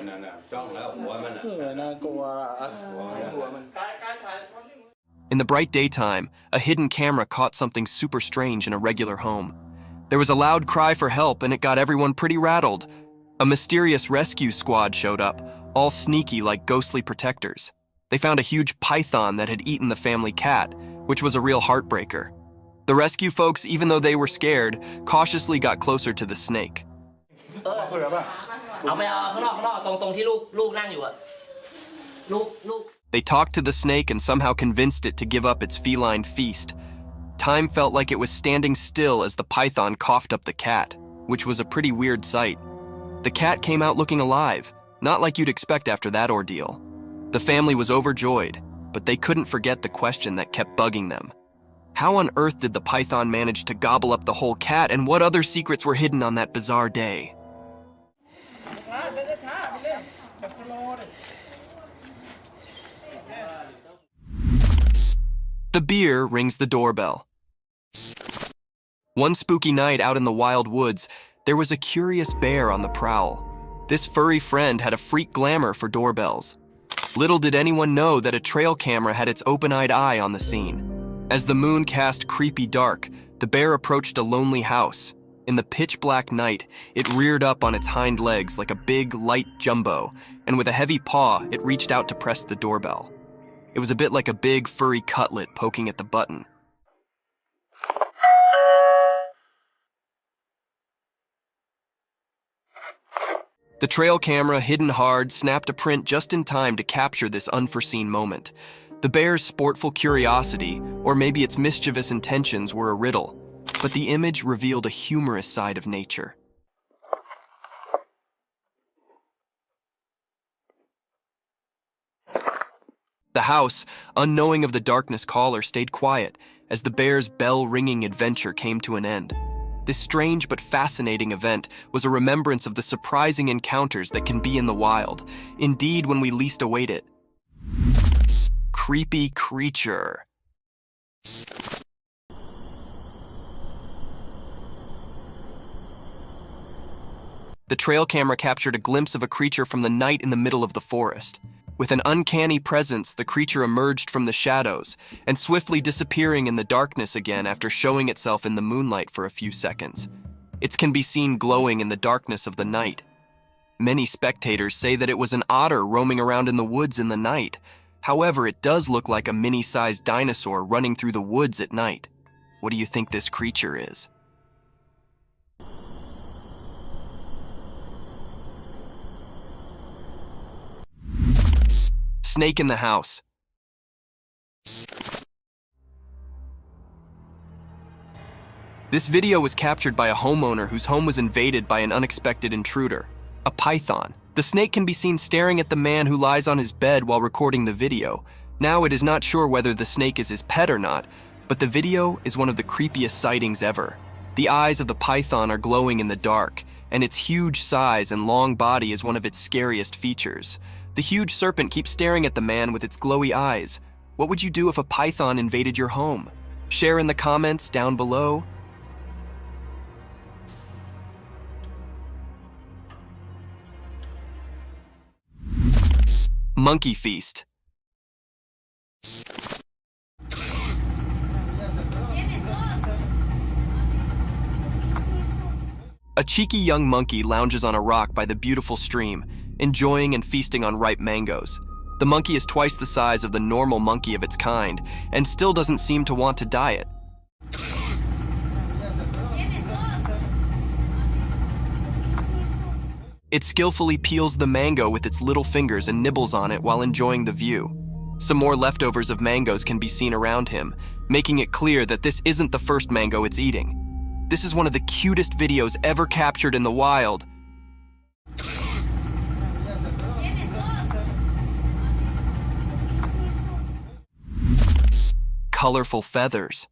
No, don't let women. In the bright daytime, a hidden camera caught something super strange in a regular home. There was a loud cry for help, and it got everyone pretty rattled. A mysterious rescue squad showed up, all sneaky like ghostly protectors. They found a huge python that had eaten the family cat, which was a real heartbreaker. The rescue folks, even though they were scared, cautiously got closer to the snake. They talked to the snake and somehow convinced it to give up its feline feast. Time felt like it was standing still as the python coughed up the cat, which was a pretty weird sight. The cat came out looking alive, not like you'd expect after that ordeal. The family was overjoyed, but they couldn't forget the question that kept bugging them. How on earth did the python manage to gobble up the whole cat, and what other secrets were hidden on that bizarre day? The beer rings the doorbell. One spooky night out in the wild woods, there was a curious bear on the prowl. This furry friend had a freak glamour for doorbells. Little did anyone know that a trail camera had its open-eyed eye on the scene. As the moon cast creepy dark, the bear approached a lonely house. In the pitch-black night, it reared up on its hind legs like a big, light jumbo, and with a heavy paw, it reached out to press the doorbell. It was a bit like a big, furry cutlet poking at the button. The trail camera, hidden hard, snapped a print just in time to capture this unforeseen moment. The bear's sportful curiosity, or maybe its mischievous intentions, were a riddle, but the image revealed a humorous side of nature. The house, unknowing of the darkness caller, stayed quiet as the bear's bell-ringing adventure came to an end. This strange but fascinating event was a remembrance of the surprising encounters that can be in the wild, indeed when we least await it. Creepy creature. The trail camera captured a glimpse of a creature from the night in the middle of the forest. With an uncanny presence, the creature emerged from the shadows and swiftly disappearing in the darkness again after showing itself in the moonlight for a few seconds. It can be seen glowing in the darkness of the night. Many spectators say that it was an otter roaming around in the woods in the night. However, it does look like a mini-sized dinosaur running through the woods at night. What do you think this creature is? Snake in the house. This video was captured by a homeowner whose home was invaded by an unexpected intruder, a python. The snake can be seen staring at the man who lies on his bed while recording the video. Now it is not sure whether the snake is his pet or not, but the video is one of the creepiest sightings ever. The eyes of the python are glowing in the dark, and its huge size and long body is one of its scariest features. The huge serpent keeps staring at the man with its glowy eyes. What would you do if a python invaded your home? Share in the comments down below. Monkey feast. A cheeky young monkey lounges on a rock by the beautiful stream, enjoying and feasting on ripe mangoes. The monkey is twice the size of the normal monkey of its kind, and still doesn't seem to want to diet. It skillfully peels the mango with its little fingers and nibbles on it while enjoying the view. Some more leftovers of mangoes can be seen around him, making it clear that this isn't the first mango it's eating. This is one of the cutest videos ever captured in the wild. Colorful feathers.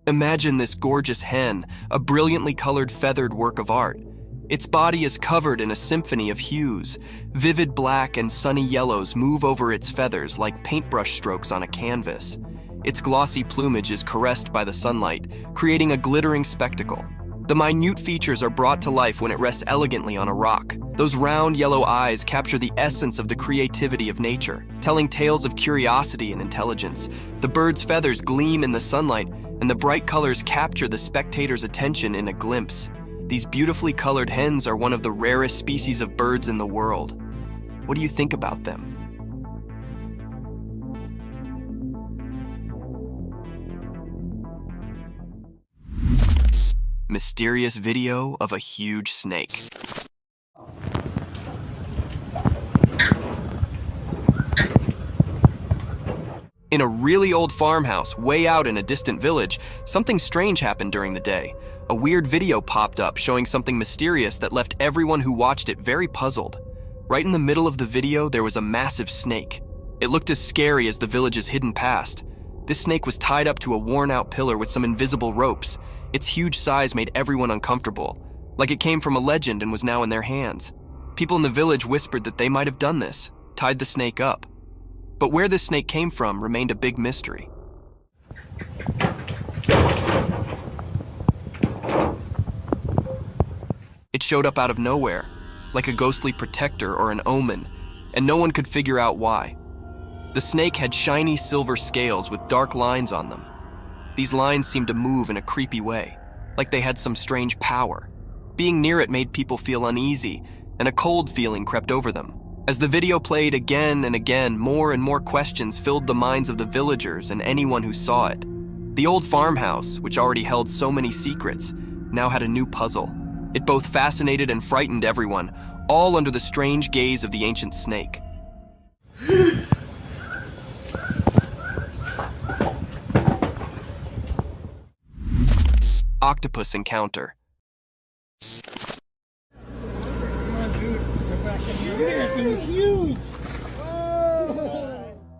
Imagine this gorgeous hen, a brilliantly colored feathered work of art. Its body is covered in a symphony of hues. Vivid black and sunny yellows move over its feathers like paintbrush strokes on a canvas. Its glossy plumage is caressed by the sunlight, creating a glittering spectacle. The The minute features are brought to life when it rests elegantly on a rock. Those round yellow eyes capture the essence of the creativity of nature, telling tales of curiosity and intelligence. The bird's feathers gleam in the sunlight, and the bright colors capture the spectator's attention in a glimpse. These beautifully colored hens are one of the rarest species of birds in the world. What do you think about them? Mysterious video of a huge snake. In a really old farmhouse way out in a distant village, something strange happened during the day. A weird video popped up showing something mysterious that left everyone who watched it very puzzled. Right in the middle of the video, there was a massive snake. It looked as scary as the village's hidden past. This snake was tied up to a worn-out pillar with some invisible ropes. Its huge size made everyone uncomfortable, like it came from a legend and was now in their hands. People in the village whispered that they might have done this, tied the snake up. But where this snake came from remained a big mystery. It showed up out of nowhere, like a ghostly protector or an omen, and no one could figure out why. The snake had shiny silver scales with dark lines on them. These lines seemed to move in a creepy way, like they had some strange power. Being near it made people feel uneasy, and a cold feeling crept over them. As the video played again and again, more and more questions filled the minds of the villagers and anyone who saw it. The old farmhouse, which already held so many secrets, now had a new puzzle. It both fascinated and frightened everyone, all under the strange gaze of the ancient snake. Octopus encounter.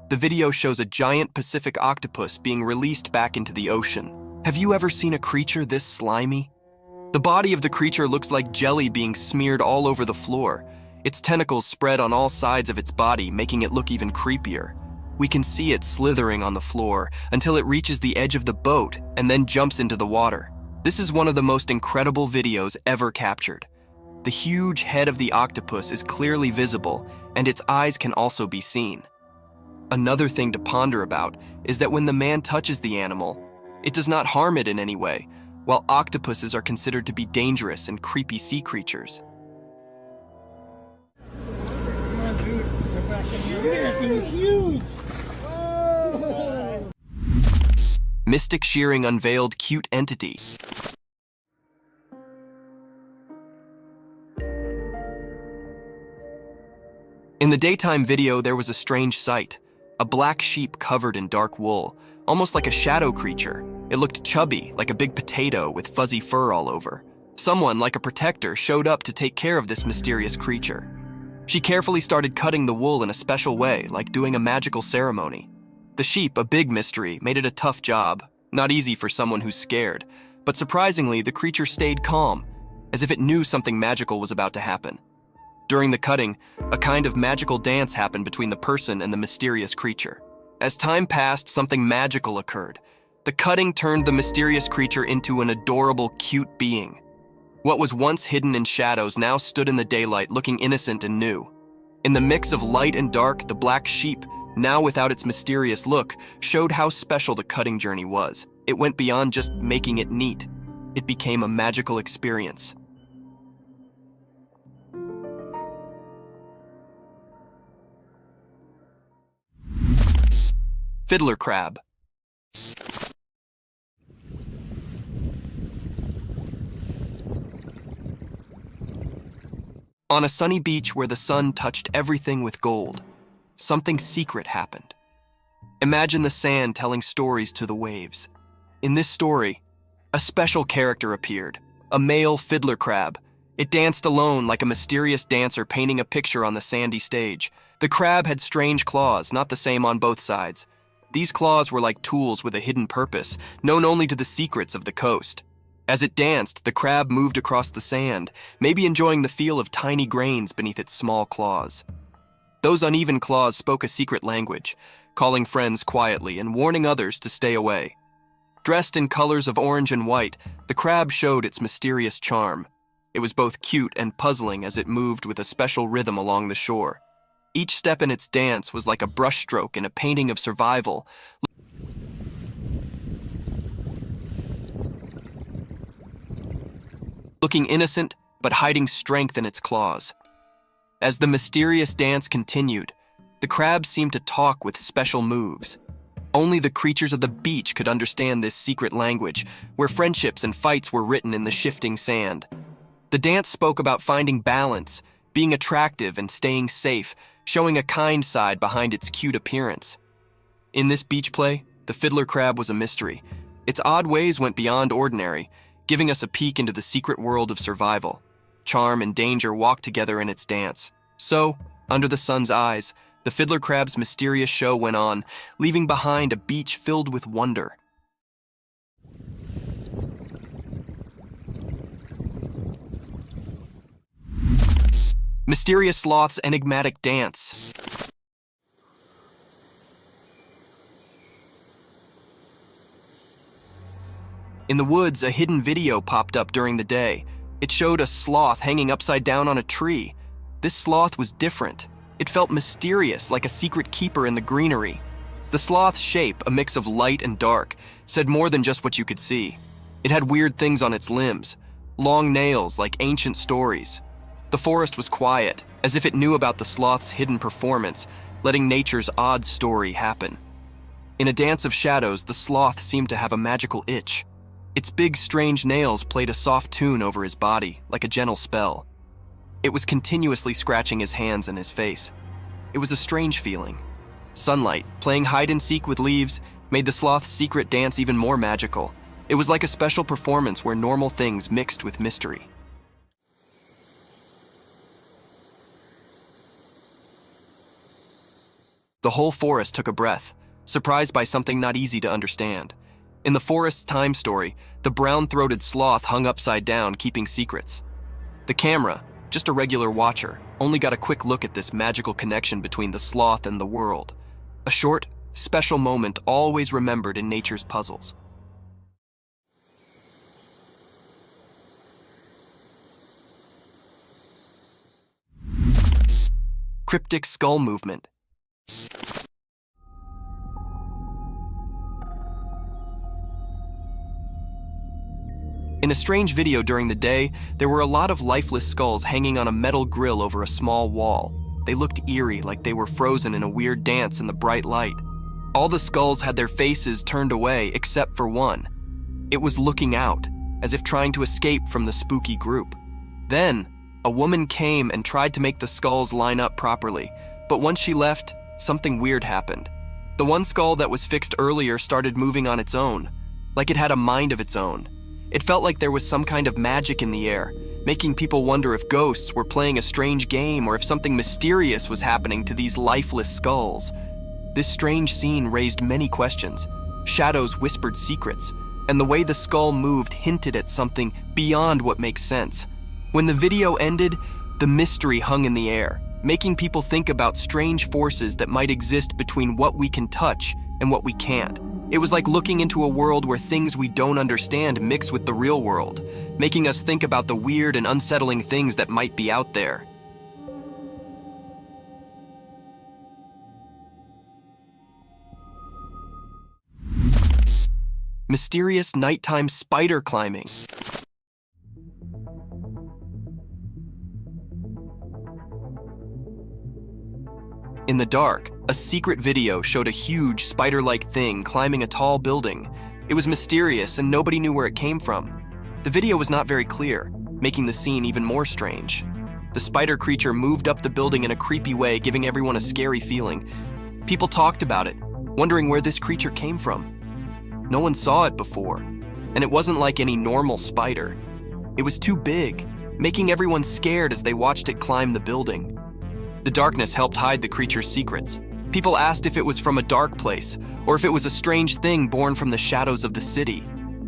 The video shows a giant Pacific octopus being released back into the ocean. Have you ever seen a creature this slimy? The body of the creature looks like jelly being smeared all over the floor. Its tentacles spread on all sides of its body, making it look even creepier. We can see it slithering on the floor until it reaches the edge of the boat and then jumps into the water. This is one of the most incredible videos ever captured. The huge head of the octopus is clearly visible, and its eyes can also be seen. Another thing to ponder about is that when the man touches the animal, it does not harm it in any way, while octopuses are considered to be dangerous and creepy sea creatures. Mystic Shearing unveiled cute entity. In the daytime video, there was a strange sight. A black sheep covered in dark wool, almost like a shadow creature. It looked chubby, like a big potato with fuzzy fur all over. Someone, like a protector, showed up to take care of this mysterious creature. She carefully started cutting the wool in a special way, like doing a magical ceremony. The sheep, a big mystery, made it a tough job. Not easy for someone who's scared. But surprisingly, the creature stayed calm, as if it knew something magical was about to happen. During the cutting, a kind of magical dance happened between the person and the mysterious creature. As time passed, something magical occurred. The cutting turned the mysterious creature into an adorable, cute being. What was once hidden in shadows now stood in the daylight, looking innocent and new. In the mix of light and dark, the black sheep, now without its mysterious look, showed how special the cutting journey was. It went beyond just making it neat. It became a magical experience. Fiddler crab. On a sunny beach where the sun touched everything with gold, something secret happened. Imagine the sand telling stories to the waves. In this story, a special character appeared, a male fiddler crab. It danced alone like a mysterious dancer painting a picture on the sandy stage. The crab had strange claws, not the same on both sides. These claws were like tools with a hidden purpose, known only to the secrets of the coast. As it danced, the crab moved across the sand, maybe enjoying the feel of tiny grains beneath its small claws. Those uneven claws spoke a secret language, calling friends quietly and warning others to stay away. Dressed in colors of orange and white, the crab showed its mysterious charm. It was both cute and puzzling as it moved with a special rhythm along the shore. Each step in its dance was like a brushstroke in a painting of survival. Looking innocent, but hiding strength in its claws. As the mysterious dance continued, the crab seemed to talk with special moves. Only the creatures of the beach could understand this secret language, where friendships and fights were written in the shifting sand. The dance spoke about finding balance, being attractive and staying safe, showing a kind side behind its cute appearance. In this beach play, the fiddler crab was a mystery. Its odd ways went beyond ordinary, giving us a peek into the secret world of survival. Charm and danger walked together in its dance. So, under the sun's eyes, the fiddler crab's mysterious show went on, leaving behind a beach filled with wonder. Mysterious sloth's enigmatic dance. In the woods, a hidden video popped up during the day. It showed a sloth hanging upside down on a tree. This sloth was different. It felt mysterious, like a secret keeper in the greenery. The sloth's shape, a mix of light and dark, said more than just what you could see. It had weird things on its limbs, long nails like ancient stories. The forest was quiet, as if it knew about the sloth's hidden performance, letting nature's odd story happen. In a dance of shadows, the sloth seemed to have a magical itch. Its big, strange nails played a soft tune over his body, like a gentle spell. It was continuously scratching his hands and his face. It was a strange feeling. Sunlight, playing hide-and-seek with leaves, made the sloth's secret dance even more magical. It was like a special performance where normal things mixed with mystery. The whole forest took a breath, surprised by something not easy to understand. In the forest's time story, the brown-throated sloth hung upside down, keeping secrets. The camera, just a regular watcher, only got a quick look at this magical connection between the sloth and the world. A short, special moment always remembered in nature's puzzles. Cryptic skull movement. In a strange video during the day, there were a lot of lifeless skulls hanging on a metal grill over a small wall. They looked eerie, like they were frozen in a weird dance in the bright light. All the skulls had their faces turned away except for one. It was looking out, as if trying to escape from the spooky group. Then, a woman came and tried to make the skulls line up properly, but once she left, something weird happened. The one skull that was fixed earlier started moving on its own, like it had a mind of its own. It felt like there was some kind of magic in the air, making people wonder if ghosts were playing a strange game or if something mysterious was happening to these lifeless skulls. This strange scene raised many questions. Shadows whispered secrets, and the way the skull moved hinted at something beyond what makes sense. When the video ended, the mystery hung in the air, making people think about strange forces that might exist between what we can touch and what we can't. It was like looking into a world where things we don't understand mix with the real world, making us think about the weird and unsettling things that might be out there. Mysterious nighttime spider climbing. In the dark, a secret video showed a huge spider-like thing climbing a tall building. It was mysterious and nobody knew where it came from. The video was not very clear, making the scene even more strange. The spider creature moved up the building in a creepy way, giving everyone a scary feeling. People talked about it, wondering where this creature came from. No one saw it before, and it wasn't like any normal spider. It was too big, making everyone scared as they watched it climb the building. The darkness helped hide the creature's secrets. People asked if it was from a dark place, or if it was a strange thing born from the shadows of the city.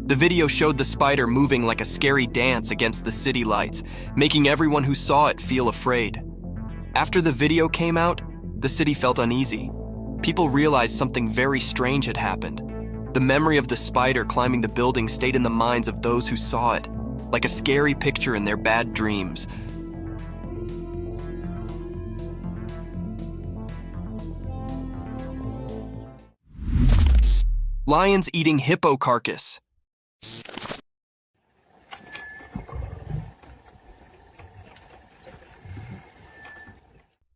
The video showed the spider moving like a scary dance against the city lights, making everyone who saw it feel afraid. After the video came out, the city felt uneasy. People realized something very strange had happened. The memory of the spider climbing the building stayed in the minds of those who saw it, like a scary picture in their bad dreams. Lions eating hippo carcass.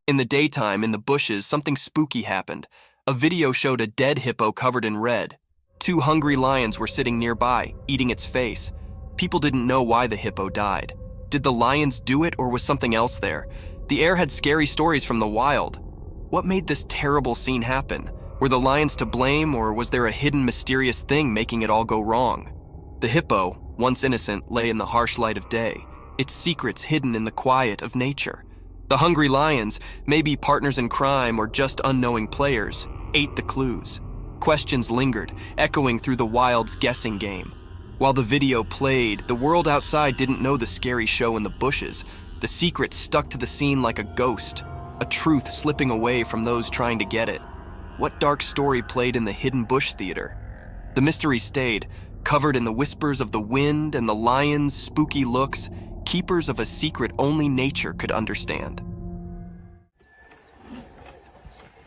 In the daytime, in the bushes, something spooky happened. A video showed a dead hippo covered in red. 2 hungry lions were sitting nearby, eating its face. People didn't know why the hippo died. Did the lions do it, or was something else there? The air had scary stories from the wild. What made this terrible scene happen? Were the lions to blame, or was there a hidden mysterious thing making it all go wrong? The hippo, once innocent, lay in the harsh light of day, its secrets hidden in the quiet of nature. The hungry lions, maybe partners in crime or just unknowing players, ate the clues. Questions lingered, echoing through the wild's guessing game. While the video played, the world outside didn't know the scary show in the bushes. The secret stuck to the scene like a ghost, a truth slipping away from those trying to get it. What dark story played in the hidden bush theater? The mystery stayed, covered in the whispers of the wind and the lions' spooky looks, keepers of a secret only nature could understand.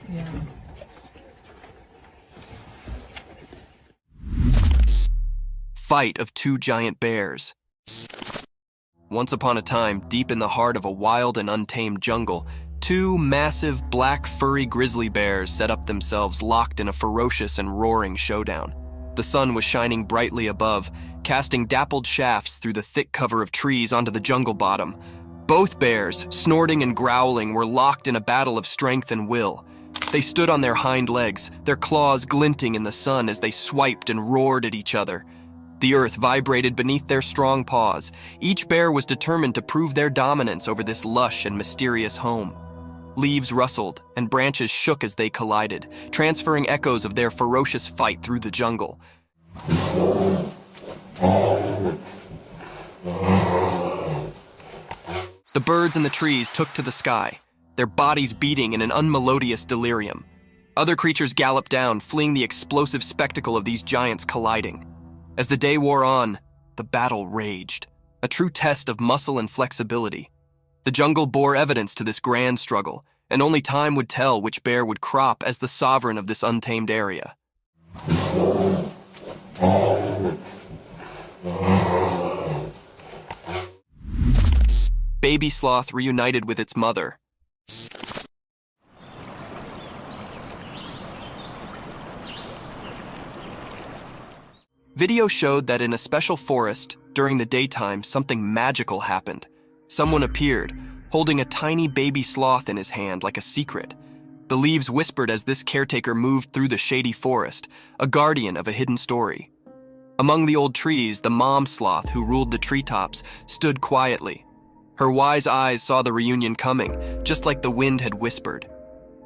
Yeah. Fight of 2 giant bears. Once upon a time, deep in the heart of a wild and untamed jungle, 2 massive, black, furry grizzly bears set up themselves locked in a ferocious and roaring showdown. The sun was shining brightly above, casting dappled shafts through the thick cover of trees onto the jungle bottom. Both bears, snorting and growling, were locked in a battle of strength and will. They stood on their hind legs, their claws glinting in the sun as they swiped and roared at each other. The earth vibrated beneath their strong paws. Each bear was determined to prove their dominance over this lush and mysterious home. Leaves rustled and branches shook as they collided, transferring echoes of their ferocious fight through the jungle. The birds in the trees took to the sky, their bodies beating in an unmelodious delirium. Other creatures galloped down, fleeing the explosive spectacle of these giants colliding. As the day wore on, the battle raged, a true test of muscle and flexibility. The jungle bore evidence to this grand struggle, and only time would tell which bear would crop as the sovereign of this untamed area. Baby sloth reunited with its mother. Video showed that in a special forest, during the daytime, something magical happened. Someone appeared, holding a tiny baby sloth in his hand like a secret. The leaves whispered as this caretaker moved through the shady forest, a guardian of a hidden story. Among the old trees, the mom sloth who ruled the treetops stood quietly. Her wise eyes saw the reunion coming, just like the wind had whispered.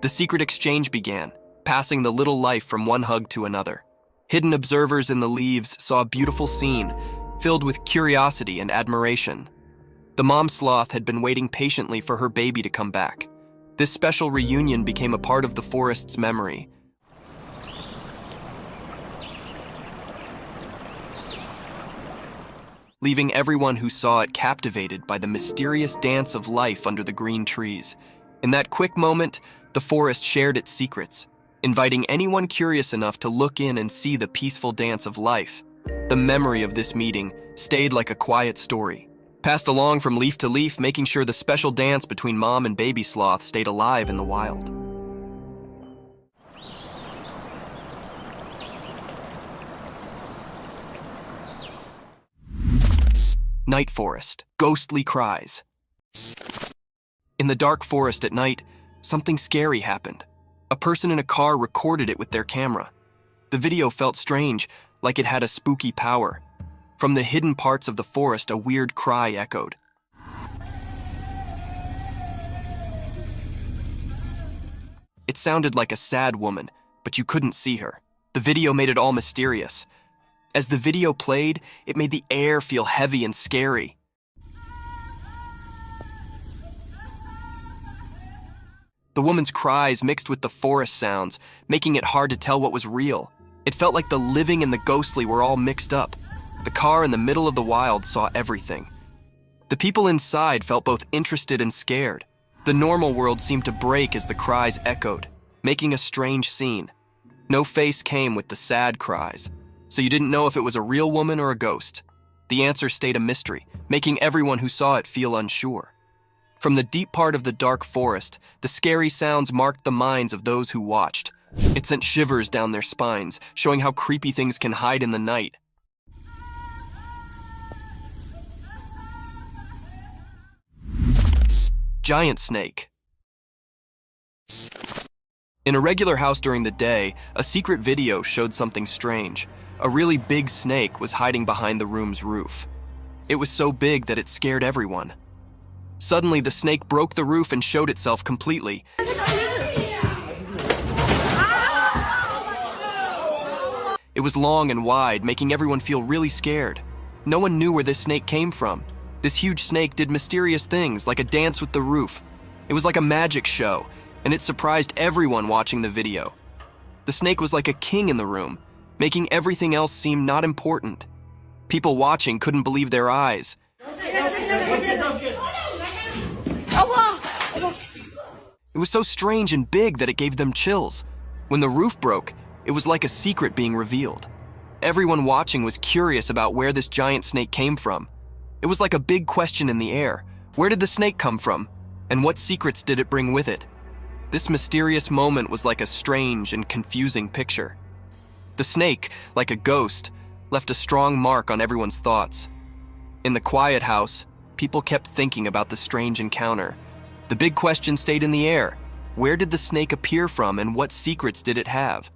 The secret exchange began, passing the little life from one hug to another. Hidden observers in the leaves saw a beautiful scene, filled with curiosity and admiration. The mom sloth had been waiting patiently for her baby to come back. This special reunion became a part of the forest's memory. Leaving everyone who saw it captivated by the mysterious dance of life under the green trees. In that quick moment, the forest shared its secrets, inviting anyone curious enough to look in and see the peaceful dance of life. The memory of this meeting stayed like a quiet story, passed along from leaf to leaf, making sure the special dance between mom and baby sloth stayed alive in the wild. Night forest, ghostly cries. In the dark forest at night, something scary happened. A person in a car recorded it with their camera. The video felt strange, like it had a spooky power. From the hidden parts of the forest, a weird cry echoed. It sounded like a sad woman, but you couldn't see her. The video made it all mysterious. As the video played, it made the air feel heavy and scary. The woman's cries mixed with the forest sounds, making it hard to tell what was real. It felt like the living and the ghostly were all mixed up. The car in the middle of the wild saw everything. The people inside felt both interested and scared. The normal world seemed to break as the cries echoed, making a strange scene. No face came with the sad cries, so you didn't know if it was a real woman or a ghost. The answer stayed a mystery, making everyone who saw it feel unsure. From the deep part of the dark forest, the scary sounds marked the minds of those who watched. It sent shivers down their spines, showing how creepy things can hide in the night. Giant snake. In a regular house during the day, a secret video showed something strange. A really big snake was hiding behind the room's roof. It was so big that it scared everyone. Suddenly, the snake broke the roof and showed itself completely. It was long and wide, making everyone feel really scared. No one knew where this snake came from. This huge snake did mysterious things, like a dance with the roof. It was like a magic show, and it surprised everyone watching the video. The snake was like a king in the room, making everything else seem not important. People watching couldn't believe their eyes. It was so strange and big that it gave them chills. When the roof broke, it was like a secret being revealed. Everyone watching was curious about where this giant snake came from. It was like a big question in the air. Where did the snake come from? And what secrets did it bring with it? This mysterious moment was like a strange and confusing picture. The snake, like a ghost, left a strong mark on everyone's thoughts. In the quiet house, people kept thinking about the strange encounter. The big question stayed in the air. Where did the snake appear from and what secrets did it have?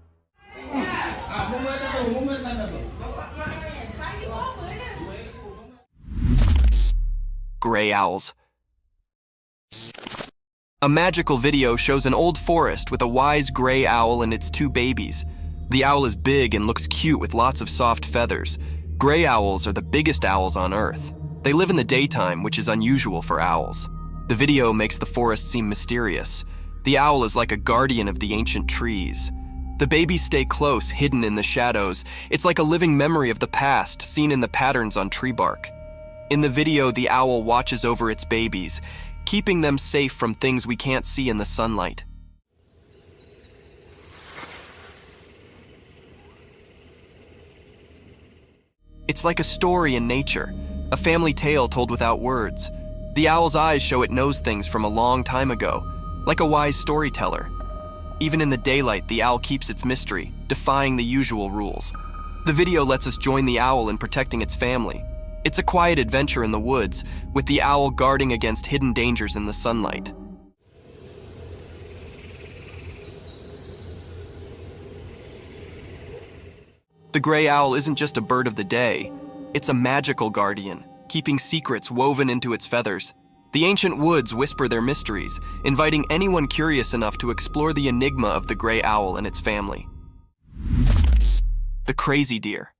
Gray owls. A magical video shows an old forest with a wise gray owl and its two babies. The owl is big and looks cute with lots of soft feathers. Gray owls are the biggest owls on Earth. They live in the daytime, which is unusual for owls. The video makes the forest seem mysterious. The owl is like a guardian of the ancient trees. The babies stay close, hidden in the shadows. It's like a living memory of the past, seen in the patterns on tree bark. In the video, the owl watches over its babies, keeping them safe from things we can't see in the sunlight. It's like a story in nature, a family tale told without words. The owl's eyes show it knows things from a long time ago, like a wise storyteller. Even in the daylight, the owl keeps its mystery, defying the usual rules. The video lets us join the owl in protecting its family. It's a quiet adventure in the woods, with the owl guarding against hidden dangers in the sunlight. The gray owl isn't just a bird of the day. It's a magical guardian, keeping secrets woven into its feathers. The ancient woods whisper their mysteries, inviting anyone curious enough to explore the enigma of the gray owl and its family. The crazy deer.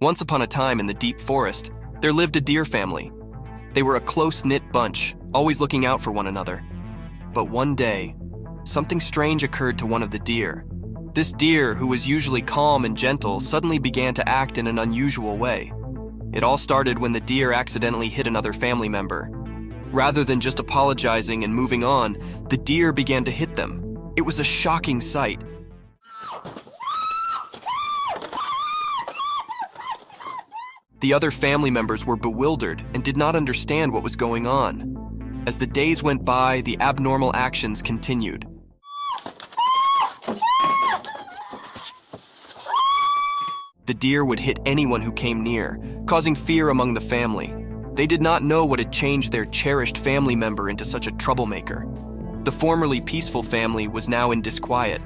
Once upon a time in the deep forest, there lived a deer family. They were a close-knit bunch, always looking out for one another. But one day, something strange occurred to one of the deer. This deer, who was usually calm and gentle, suddenly began to act in an unusual way. It all started when the deer accidentally hit another family member. Rather than just apologizing and moving on, the deer began to hit them. It was a shocking sight. The other family members were bewildered and did not understand what was going on. As the days went by, the abnormal actions continued. The deer would hit anyone who came near, causing fear among the family. They did not know what had changed their cherished family member into such a troublemaker. The formerly peaceful family was now in disquiet.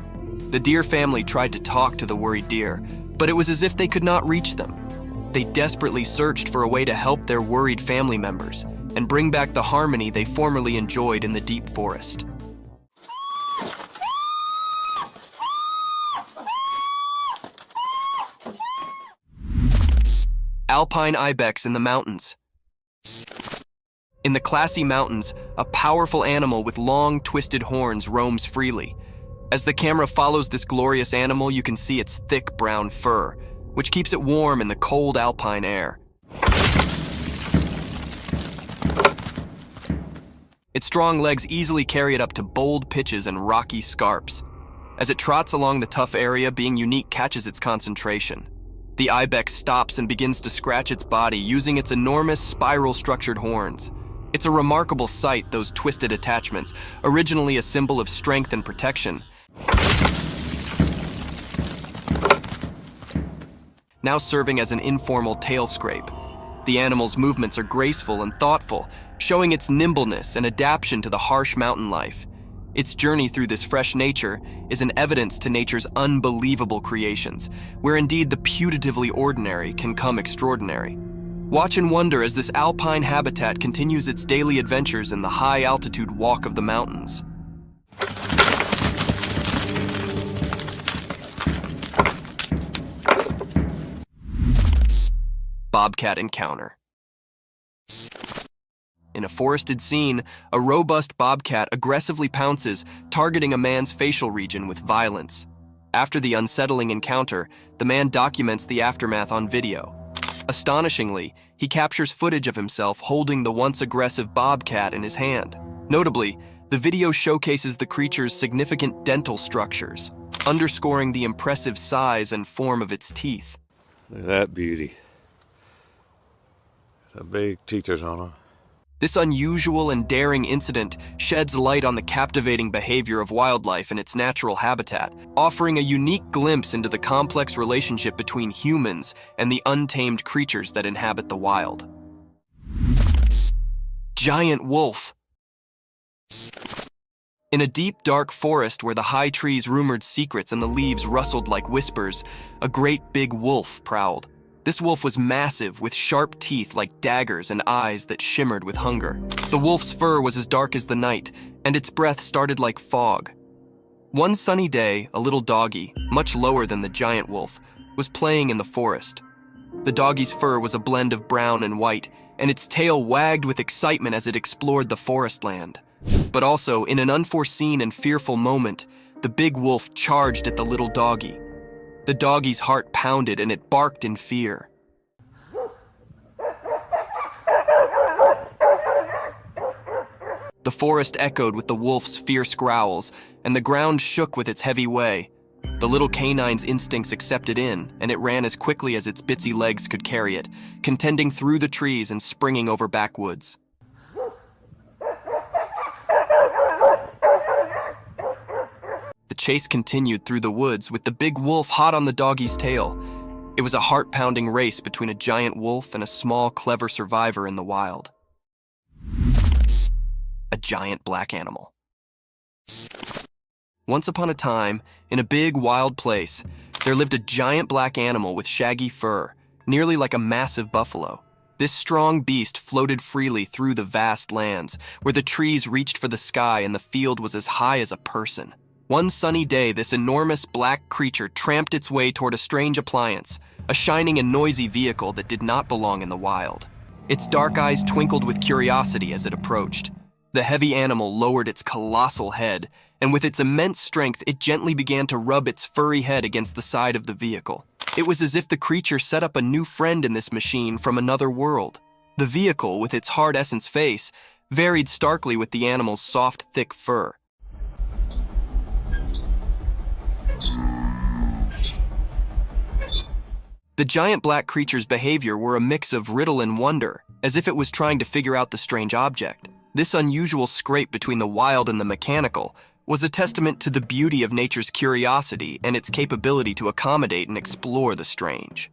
The deer family tried to talk to the worried deer, but it was as if they could not reach them. They desperately searched for a way to help their worried family members and bring back the harmony they formerly enjoyed in the deep forest. Alpine ibex in the mountains. In the classy mountains, a powerful animal with long, twisted horns roams freely. As the camera follows this glorious animal, you can see its thick brown fur, which keeps it warm in the cold alpine air. Its strong legs easily carry it up to bold pitches and rocky scarps. As it trots along the tough area, being unique catches its concentration. The ibex stops and begins to scratch its body using its enormous spiral-structured horns. It's a remarkable sight, those twisted attachments, originally a symbol of strength and protection, now serving as an informal tail scrape. The animal's movements are graceful and thoughtful, showing its nimbleness and adaptation to the harsh mountain life. Its journey through this fresh nature is an evidence to nature's unbelievable creations, where indeed the putatively ordinary can come extraordinary. Watch and wonder as this alpine habitat continues its daily adventures in the high-altitude walk of the mountains. Bobcat encounter. In a forested scene, a robust bobcat aggressively pounces, targeting a man's facial region with violence. After the unsettling encounter, the man documents the aftermath on video. Astonishingly, he captures footage of himself holding the once aggressive bobcat in his hand. Notably, the video showcases the creature's significant dental structures, underscoring the impressive size and form of its teeth. Look at that beauty. The big teethers on her. This unusual and daring incident sheds light on the captivating behavior of wildlife in its natural habitat, offering a unique glimpse into the complex relationship between humans and the untamed creatures that inhabit the wild. Giant wolf. In a deep, dark forest where the high trees rumored secrets and the leaves rustled like whispers, a great big wolf prowled. This wolf was massive, with sharp teeth like daggers and eyes that shimmered with hunger. The wolf's fur was as dark as the night, and its breath started like fog. One sunny day, a little doggy, much lower than the giant wolf, was playing in the forest. The doggy's fur was a blend of brown and white, and its tail wagged with excitement as it explored the forest land. But also, in an unforeseen and fearful moment, the big wolf charged at the little doggy. The doggy's heart pounded and it barked in fear. The forest echoed with the wolf's fierce growls, and the ground shook with its heavy way. The little canine's instincts accepted in, and it ran as quickly as its bitsy legs could carry it, contending through the trees and springing over backwoods. The chase continued through the woods with the big wolf hot on the doggy's tail. It was a heart-pounding race between a giant wolf and a small, clever survivor in the wild. A giant black animal. Once upon a time, in a big, wild place, there lived a giant black animal with shaggy fur, nearly like a massive buffalo. This strong beast floated freely through the vast lands, where the trees reached for the sky and the field was as high as a person. One sunny day, this enormous black creature tramped its way toward a strange appliance, a shining and noisy vehicle that did not belong in the wild. Its dark eyes twinkled with curiosity as it approached. The heavy animal lowered its colossal head, and with its immense strength, it gently began to rub its furry head against the side of the vehicle. It was as if the creature set up a new friend in this machine from another world. The vehicle, with its hard essence face, varied starkly with the animal's soft, thick fur. The giant black creature's behavior were a mix of riddle and wonder, as if it was trying to figure out the strange object. This unusual scrape between the wild and the mechanical was a testament to the beauty of nature's curiosity and its capability to accommodate and explore the strange.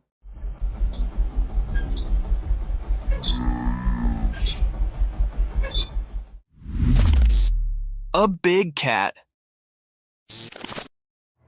A big cat.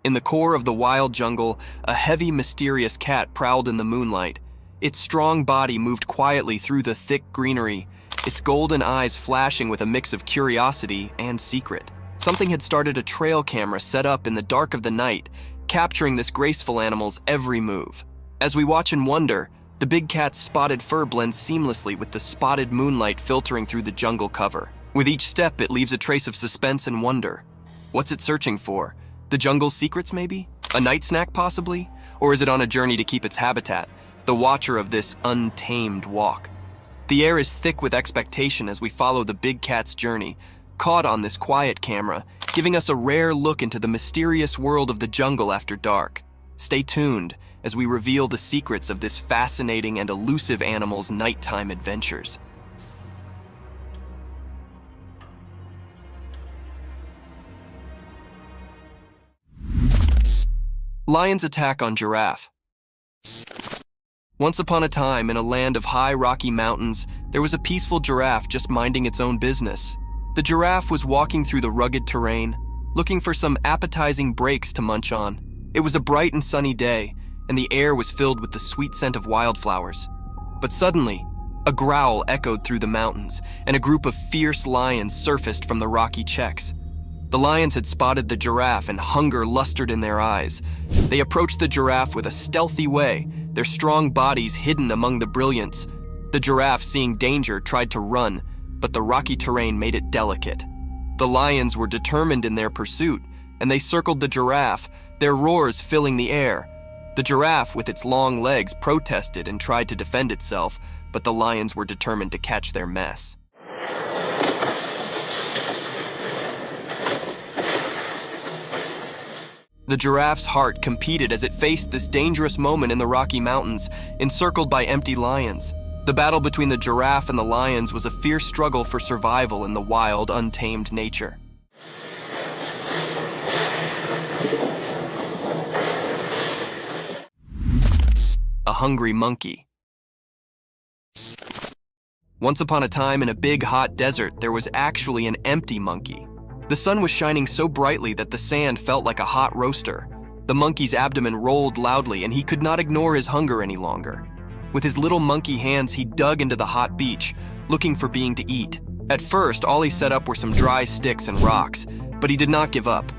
In the core of the wild jungle, a heavy, mysterious cat prowled in the moonlight. Its strong body moved quietly through the thick greenery, its golden eyes flashing with a mix of curiosity and secret. Something had started a trail camera set up in the dark of the night, capturing this graceful animal's every move. As we watch and wonder, the big cat's spotted fur blends seamlessly with the spotted moonlight filtering through the jungle cover. With each step, it leaves a trace of suspense and wonder. What's it searching for? The jungle's secrets, maybe? A night snack, possibly? Or is it on a journey to keep its habitat, the watcher of this untamed walk? The air is thick with expectation as we follow the big cat's journey, caught on this quiet camera, giving us a rare look into the mysterious world of the jungle after dark. Stay tuned as we reveal the secrets of this fascinating and elusive animal's nighttime adventures. Lion's attack on giraffe. Once upon a time, in a land of high rocky mountains, there was a peaceful giraffe just minding its own business. The giraffe was walking through the rugged terrain, looking for some appetizing breaks to munch on. It was a bright and sunny day, and the air was filled with the sweet scent of wildflowers. But suddenly, a growl echoed through the mountains, and a group of fierce lions surfaced from the rocky checks. The lions had spotted the giraffe, and hunger lustered in their eyes. They approached the giraffe with a stealthy way, their strong bodies hidden among the brilliance. The giraffe, seeing danger, tried to run, but the rocky terrain made it delicate. The lions were determined in their pursuit, and they circled the giraffe, their roars filling the air. The giraffe, with its long legs, protested and tried to defend itself, but the lions were determined to catch their mess. The giraffe's heart competed as it faced this dangerous moment in the Rocky Mountains, encircled by empty lions. The battle between the giraffe and the lions was a fierce struggle for survival in the wild, untamed nature. A hungry monkey. Once upon a time, in a big, hot desert, there was actually an empty monkey. The sun was shining so brightly that the sand felt like a hot roaster. The monkey's abdomen rolled loudly, and he could not ignore his hunger any longer. With his little monkey hands, he dug into the hot beach, looking for being to eat. At first, all he set up were some dry sticks and rocks, but he did not give up.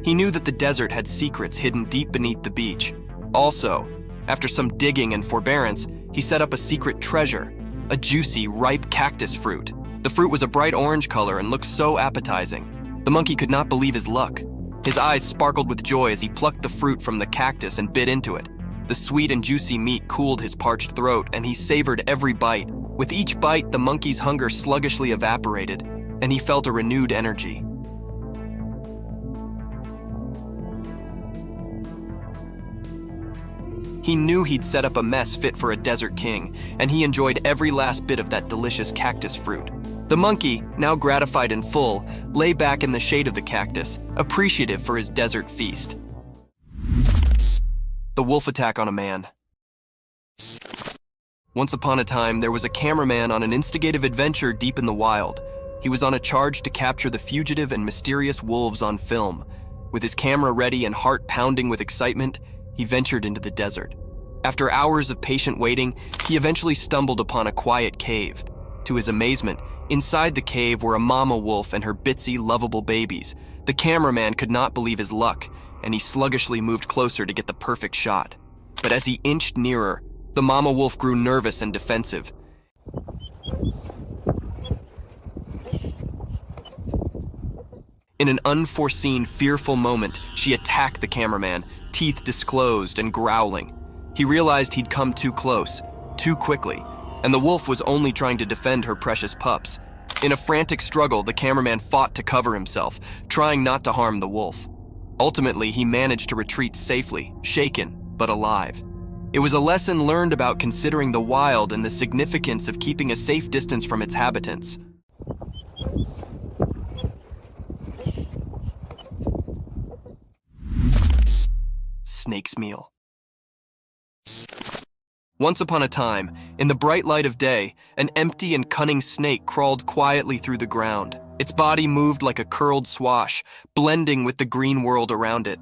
He knew that the desert had secrets hidden deep beneath the beach. Also, after some digging and forbearance, he set up a secret treasure, a juicy, ripe cactus fruit. The fruit was a bright orange color and looked so appetizing. The monkey could not believe his luck. His eyes sparkled with joy as he plucked the fruit from the cactus and bit into it. The sweet and juicy meat cooled his parched throat, and he savored every bite. With each bite, the monkey's hunger sluggishly evaporated, and he felt a renewed energy. He knew he'd set up a mess fit for a desert king, and he enjoyed every last bit of that delicious cactus fruit. The monkey, now gratified and full, lay back in the shade of the cactus, appreciative for his desert feast. The wolf attack on a man. Once upon a time, there was a cameraman on an instigative adventure deep in the wild. He was on a charge to capture the fugitive and mysterious wolves on film. With his camera ready and heart pounding with excitement, he ventured into the desert. After hours of patient waiting, he eventually stumbled upon a quiet cave. To his amazement, inside the cave were a mama wolf and her bitsy, lovable babies. The cameraman could not believe his luck, and he sluggishly moved closer to get the perfect shot. But as he inched nearer, the mama wolf grew nervous and defensive. In an unforeseen, fearful moment, she attacked the cameraman, teeth disclosed and growling. He realized he'd come too close, too quickly, and the wolf was only trying to defend her precious pups. In a frantic struggle, the cameraman fought to cover himself, trying not to harm the wolf. Ultimately, he managed to retreat safely, shaken, but alive. It was a lesson learned about considering the wild and the significance of keeping a safe distance from its inhabitants. Snake's meal. Once upon a time, in the bright light of day, an empty and cunning snake crawled quietly through the ground. Its body moved like a curled swash, blending with the green world around it.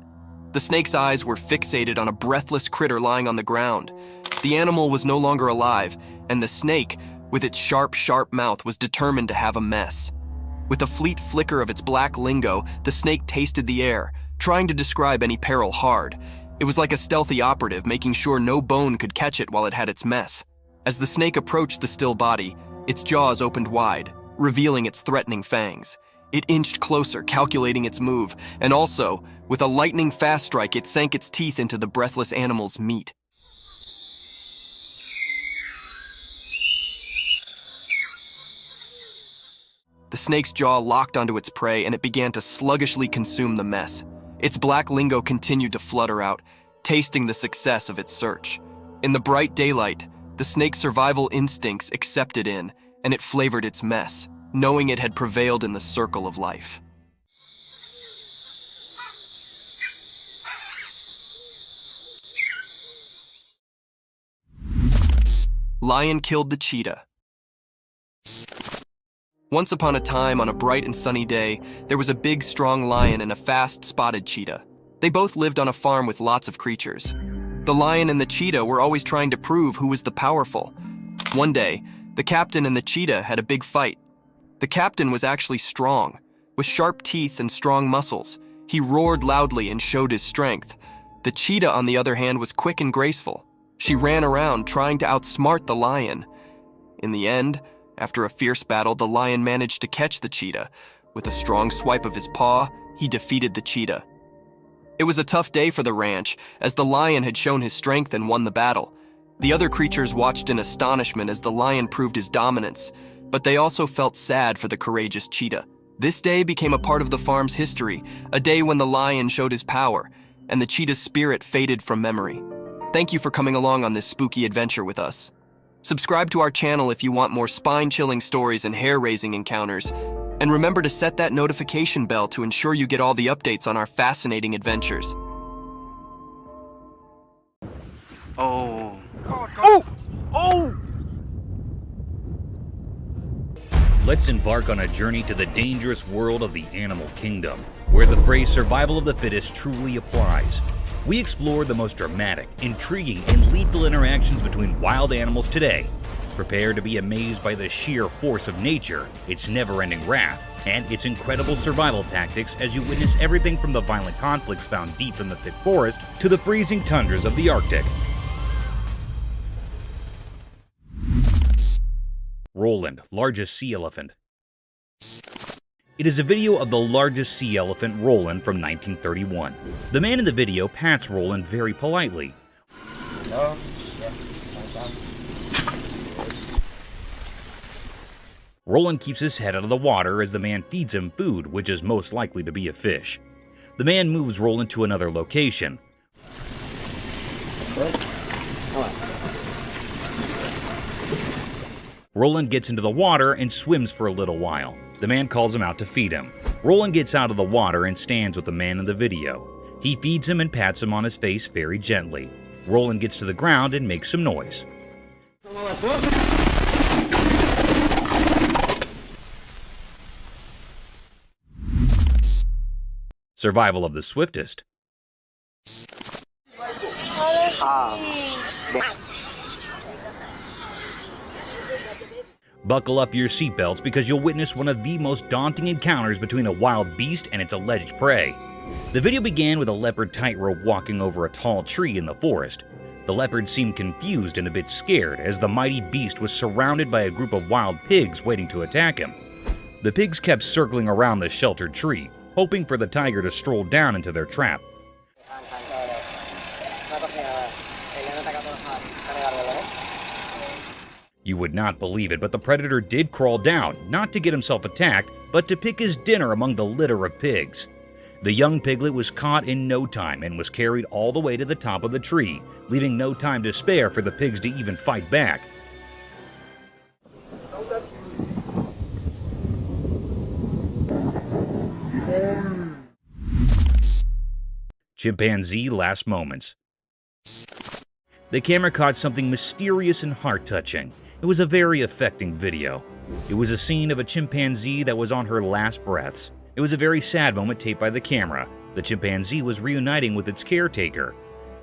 The snake's eyes were fixated on a breathless critter lying on the ground. The animal was no longer alive, and the snake, with its sharp, sharp mouth, was determined to have a mess. With a fleet flicker of its black lingo, the snake tasted the air, trying to describe any peril hard. It was like a stealthy operative, making sure no bone could catch it while it had its mess. As the snake approached the still body, Its jaws opened wide, revealing its threatening fangs. It inched closer, calculating its move, and also, with a lightning-fast strike, it sank its teeth into the breathless animal's meat. The snake's jaw locked onto its prey, and it began to sluggishly consume the mess. Its black lingo continued to flutter out, tasting the success of its search. In the bright daylight, the snake's survival instincts accepted in, and it flavored its mess, knowing it had prevailed in the circle of life. Lion killed the cheetah. Once upon a time, on a bright and sunny day, there was a big, strong lion and a fast, spotted cheetah. They both lived on a farm with lots of creatures. The lion and the cheetah were always trying to prove who was the powerful. One day, the captain and the cheetah had a big fight. The captain was actually strong. With sharp teeth and strong muscles, he roared loudly and showed his strength. The cheetah, on the other hand, was quick and graceful. She ran around trying to outsmart the lion. In the end, after a fierce battle, the lion managed to catch the cheetah. With a strong swipe of his paw, he defeated the cheetah. It was a tough day for the ranch, as the lion had shown his strength and won the battle. The other creatures watched in astonishment as the lion proved his dominance, but they also felt sad for the courageous cheetah. This day became a part of the farm's history, a day when the lion showed his power, and the cheetah's spirit faded from memory. Thank you for coming along on this spooky adventure with us. Subscribe to our channel if you want more spine-chilling stories and hair-raising encounters, and remember to set that notification bell to ensure you get all the updates on our fascinating adventures. Oh. Let's embark on a journey to the dangerous world of the animal kingdom, where the phrase survival of the fittest truly applies. We explore the most dramatic, intriguing, and lethal interactions between wild animals today. Prepare to be amazed by the sheer force of nature, its never-ending wrath, and its incredible survival tactics as you witness everything from the violent conflicts found deep in the thick forest to the freezing tundras of the Arctic. Roland, largest sea elephant. It is a video of the largest sea elephant, Roland, from 1931. The man in the video pats Roland very politely. Roland keeps his head out of the water as the man feeds him food, which is most likely to be a fish. The man moves Roland to another location. Roland gets into the water and swims for a little while. The man calls him out to feed him. Roland gets out of the water and stands with the man in the video. He feeds him and pats him on his face very gently. Roland gets to the ground and makes some noise. Survival of the swiftest. Buckle up your seatbelts because you'll witness one of the most daunting encounters between a wild beast and its alleged prey. The video began with a leopard tightrope walking over a tall tree in the forest. The leopard seemed confused and a bit scared as the mighty beast was surrounded by a group of wild pigs waiting to attack him. The pigs kept circling around the sheltered tree, hoping for the tiger to stroll down into their trap. You would not believe it, but the predator did crawl down, not to get himself attacked, but to pick his dinner among the litter of pigs. The young piglet was caught in no time and was carried all the way to the top of the tree, leaving no time to spare for the pigs to even fight back. Chimpanzee last moments. The camera caught something mysterious and heart-touching. It was a very affecting video. It was a scene of a chimpanzee that was on her last breaths. It was a very sad moment taped by the camera. The chimpanzee was reuniting with its caretaker.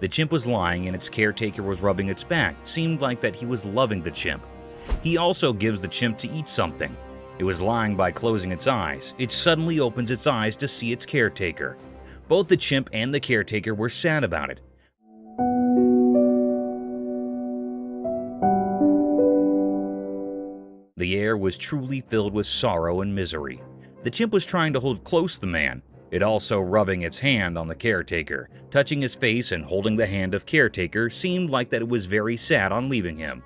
The chimp was lying and its caretaker was rubbing its back. It seemed like that he was loving the chimp. He also gives the chimp to eat something. It was lying by closing its eyes. It suddenly opens its eyes to see its caretaker. Both the chimp and the caretaker were sad about it. The air was truly filled with sorrow and misery. The chimp was trying to hold close the man, it also rubbing its hand on the caretaker. Touching his face and holding the hand of caretaker seemed like that it was very sad on leaving him.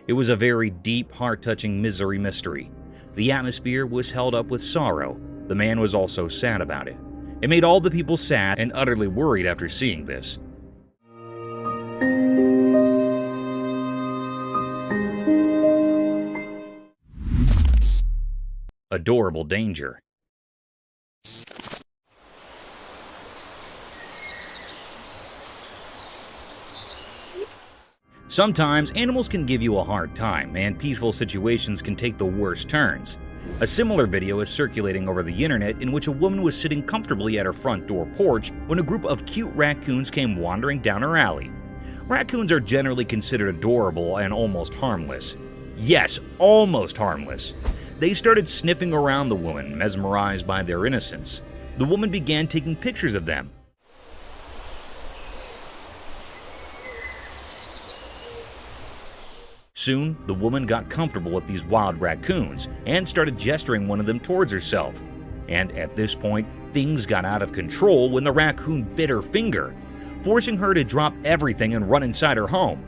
It was a very deep, heart-touching misery mystery. The atmosphere was held up with sorrow. The man was also sad about it. It made all the people sad and utterly worried after seeing this. Adorable danger. Sometimes animals can give you a hard time, and peaceful situations can take the worst turns. A similar video is circulating over the internet in which a woman was sitting comfortably at her front door porch when a group of cute raccoons came wandering down her alley. Raccoons are generally considered adorable and almost harmless. Yes, almost harmless. They started sniffing around the woman, mesmerized by their innocence. The woman began taking pictures of them. Soon, the woman got comfortable with these wild raccoons and started gesturing one of them towards herself. And at this point, things got out of control when the raccoon bit her finger, forcing her to drop everything and run inside her home.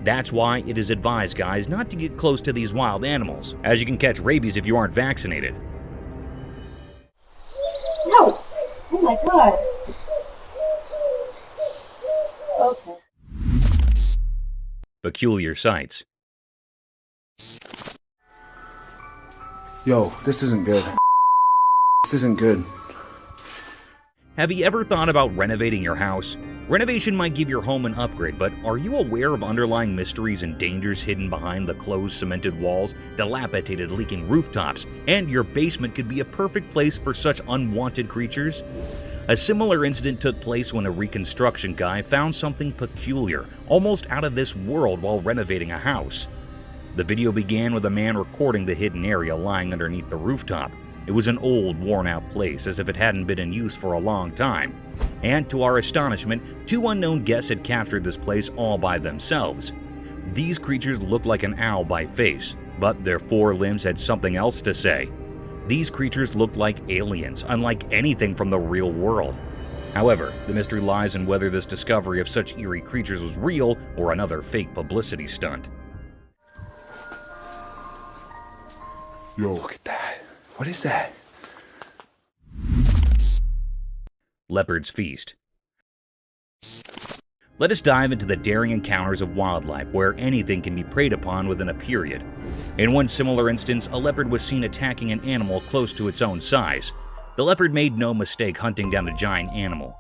That's why it is advised, guys, not to get close to these wild animals, as you can catch rabies if you aren't vaccinated. No! Oh my god! Okay. Peculiar sights. Yo, this isn't good. This isn't good. Have you ever thought about renovating your house? Renovation might give your home an upgrade, but are you aware of underlying mysteries and dangers hidden behind the closed cemented walls, dilapidated leaking rooftops, and your basement could be a perfect place for such unwanted creatures? A similar incident took place when a reconstruction guy found something peculiar, almost out of this world while renovating a house. The video began with a man recording the hidden area lying underneath the rooftop. It was an old, worn-out place, as if it hadn't been in use for a long time. And to our astonishment, two unknown guests had captured this place all by themselves. These creatures looked like an owl by face, but their four limbs had something else to say. These creatures looked like aliens, unlike anything from the real world. However, the mystery lies in whether this discovery of such eerie creatures was real or another fake publicity stunt. Yo, look at that. What is that? Leopard's Feast. Let us dive into the daring encounters of wildlife where anything can be preyed upon within a period. In one similar instance, a leopard was seen attacking an animal close to its own size. The leopard made no mistake hunting down the giant animal.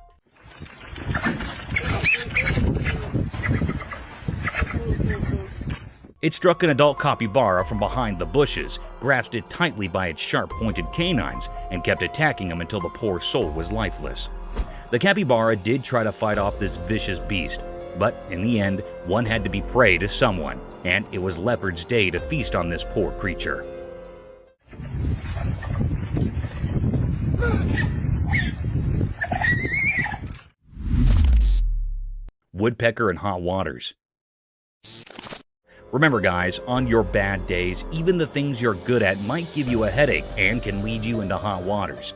It struck an adult capybara from behind the bushes, grasped it tightly by its sharp-pointed canines, and kept attacking him until the poor soul was lifeless. The capybara did try to fight off this vicious beast, but in the end, one had to be prey to someone, and it was Leopard's day to feast on this poor creature. Woodpecker in hot waters. Remember guys, on your bad days, even the things you're good at might give you a headache and can lead you into hot waters.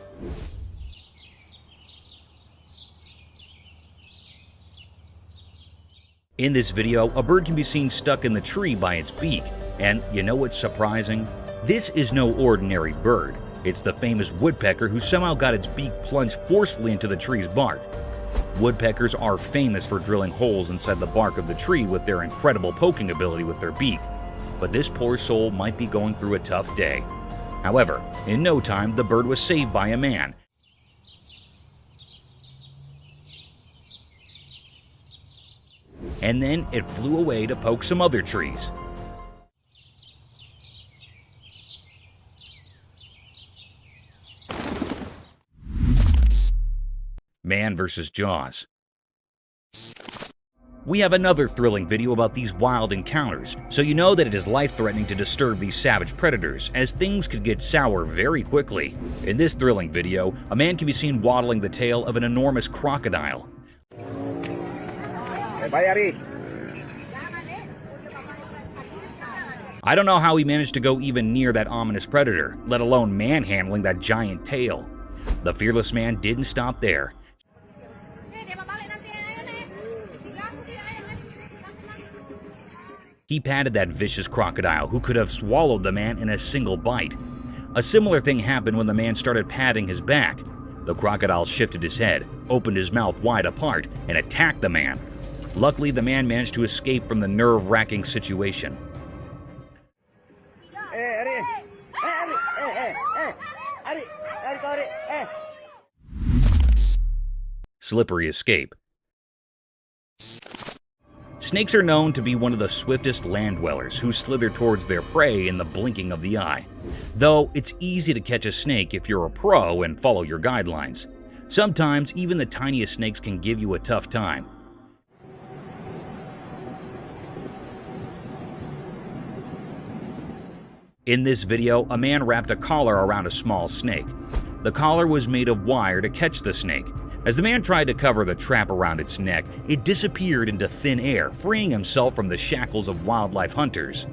In this video, a bird can be seen stuck in the tree by its beak. And you know what's surprising? This is no ordinary bird. It's the famous woodpecker who somehow got its beak plunged forcefully into the tree's bark. Woodpeckers are famous for drilling holes inside the bark of the tree with their incredible poking ability with their beak. But this poor soul might be going through a tough day. However, in no time, the bird was saved by a man. And then it flew away to poke some other trees. Man vs. Jaws. We have another thrilling video about these wild encounters, so you know that it is life-threatening to disturb these savage predators, as things could get sour very quickly. In this thrilling video, a man can be seen waddling the tail of an enormous crocodile. I don't know how he managed to go even near that ominous predator, let alone manhandling that giant tail. The fearless man didn't stop there. He patted that vicious crocodile who could have swallowed the man in a single bite. A similar thing happened when the man started patting his back. The crocodile shifted his head, opened his mouth wide apart, and attacked the man. Luckily, the man managed to escape from the nerve-wracking situation. Slippery escape. Snakes are known to be one of the swiftest land dwellers who slither towards their prey in the blinking of the eye. Though it's easy to catch a snake if you're a pro and follow your guidelines. Sometimes even the tiniest snakes can give you a tough time. In this video, a man wrapped a collar around a small snake. The collar was made of wire to catch the snake. As the man tried to cover the trap around its neck, it disappeared into thin air, freeing himself from the shackles of wildlife hunters.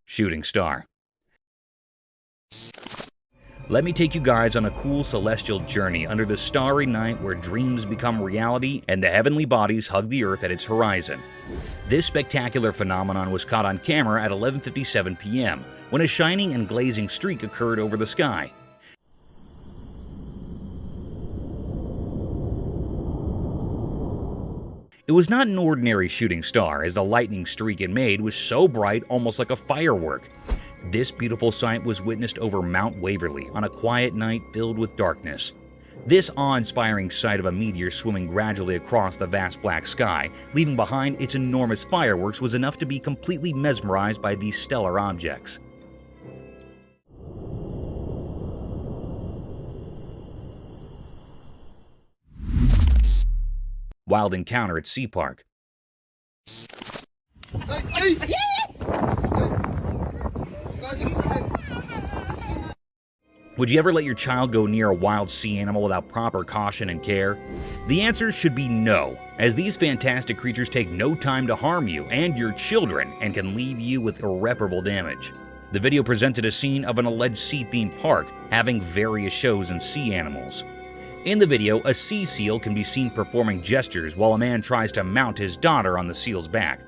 Shooting star. Let me take you guys on a cool celestial journey under the starry night where dreams become reality and the heavenly bodies hug the earth at its horizon. This spectacular phenomenon was caught on camera at 11:57 p.m. when a shining and glazing streak occurred over the sky. It was not an ordinary shooting star, as the lightning streak it made was so bright, almost like a firework. This beautiful sight was witnessed over Mount Waverly on a quiet night filled with darkness. This awe-inspiring sight of a meteor swimming gradually across the vast black sky, leaving behind its enormous fireworks, was enough to be completely mesmerized by these stellar objects. Wild encounter at Sea Park. Would you ever let your child go near a wild sea animal without proper caution and care? The answer should be no, as these fantastic creatures take no time to harm you and your children and can leave you with irreparable damage. The video presented a scene of an alleged sea-themed park having various shows and sea animals. In the video, a sea seal can be seen performing gestures while a man tries to mount his daughter on the seal's back.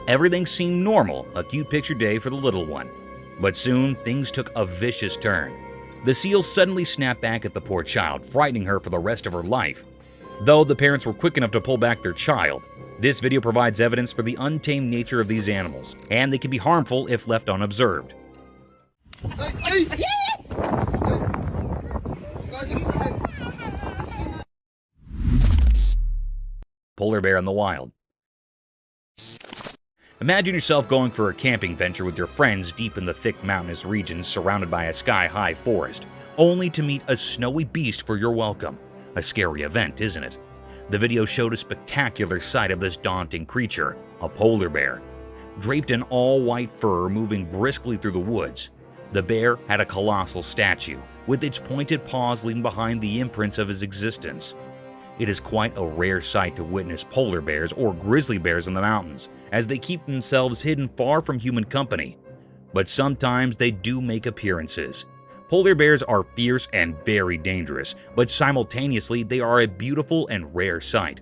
Everything seemed normal, a cute picture day for the little one. But soon, things took a vicious turn. The seal suddenly snapped back at the poor child, frightening her for the rest of her life. Though the parents were quick enough to pull back their child, this video provides evidence for the untamed nature of these animals, and they can be harmful if left unobserved. Polar bear in the wild. Imagine yourself going for a camping venture with your friends deep in the thick mountainous regions surrounded by a sky-high forest, only to meet a snowy beast for your welcome. A scary event, isn't it? The video showed a spectacular sight of this daunting creature, a polar bear. Draped in all-white fur moving briskly through the woods, the bear had a colossal statue, with its pointed paws leaving behind the imprints of his existence. It is quite a rare sight to witness polar bears or grizzly bears in the mountains, as they keep themselves hidden far from human company. But sometimes they do make appearances. Polar bears are fierce and very dangerous, but simultaneously they are a beautiful and rare sight.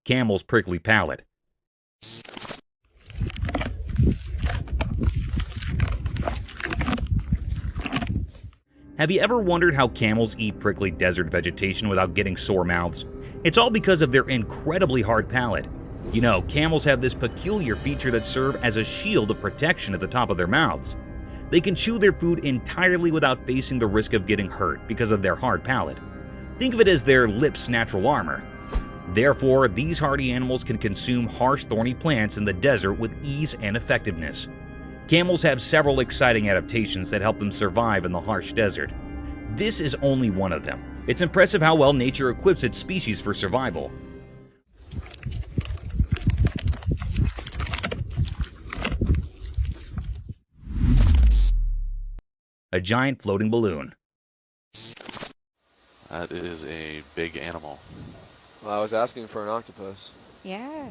Camel's prickly palate. Have you ever wondered how camels eat prickly desert vegetation without getting sore mouths? It's all because of their incredibly hard palate. You know, camels have this peculiar feature that serves as a shield of protection at the top of their mouths. They can chew their food entirely without facing the risk of getting hurt because of their hard palate. Think of it as their lips' natural armor. Therefore, these hardy animals can consume harsh, thorny plants in the desert with ease and effectiveness. Camels have several exciting adaptations that help them survive in the harsh desert. This is only one of them. It's impressive how well nature equips its species for survival. a giant floating balloon. That is a big animal. Well, I was asking for an octopus. Yeah.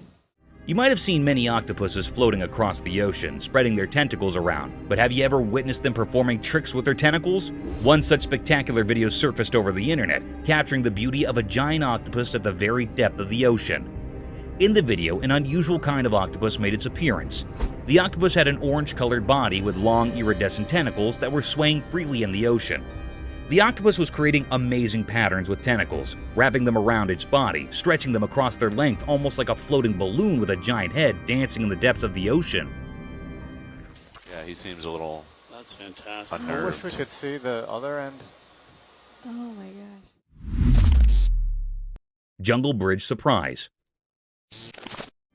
You might have seen many octopuses floating across the ocean, spreading their tentacles around, but have you ever witnessed them performing tricks with their tentacles? One such spectacular video surfaced over the internet, capturing the beauty of a giant octopus at the very depth of the ocean. In the video, an unusual kind of octopus made its appearance. The octopus had an orange-colored body with long iridescent tentacles that were swaying freely in the ocean. The octopus was creating amazing patterns with tentacles, wrapping them around its body, stretching them across their length almost like a floating balloon with a giant head dancing in the depths of the ocean. Yeah, he seems a little That's fantastic. unnerved. I wish we could see the other end. Oh my gosh. Jungle Bridge Surprise.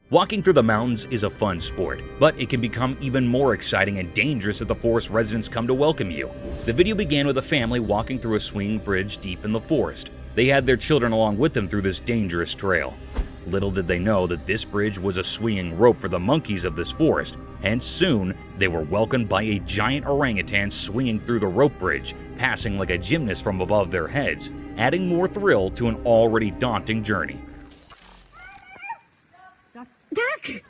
Walking through the mountains is a fun sport, but it can become even more exciting and dangerous if the forest residents come to welcome you. The video began with a family walking through a swinging bridge deep in the forest. They had their children along with them through this dangerous trail. Little did they know that this bridge was a swinging rope for the monkeys of this forest, and soon they were welcomed by a giant orangutan swinging through the rope bridge, passing like a gymnast from above their heads, adding more thrill to an already daunting journey. Duck!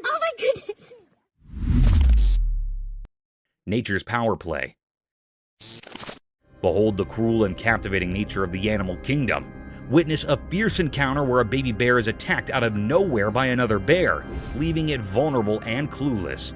Oh my goodness! Nature's power play. Behold the cruel and captivating nature of the animal kingdom. Witness a fierce encounter where a baby bear is attacked out of nowhere by another bear, leaving it vulnerable and clueless.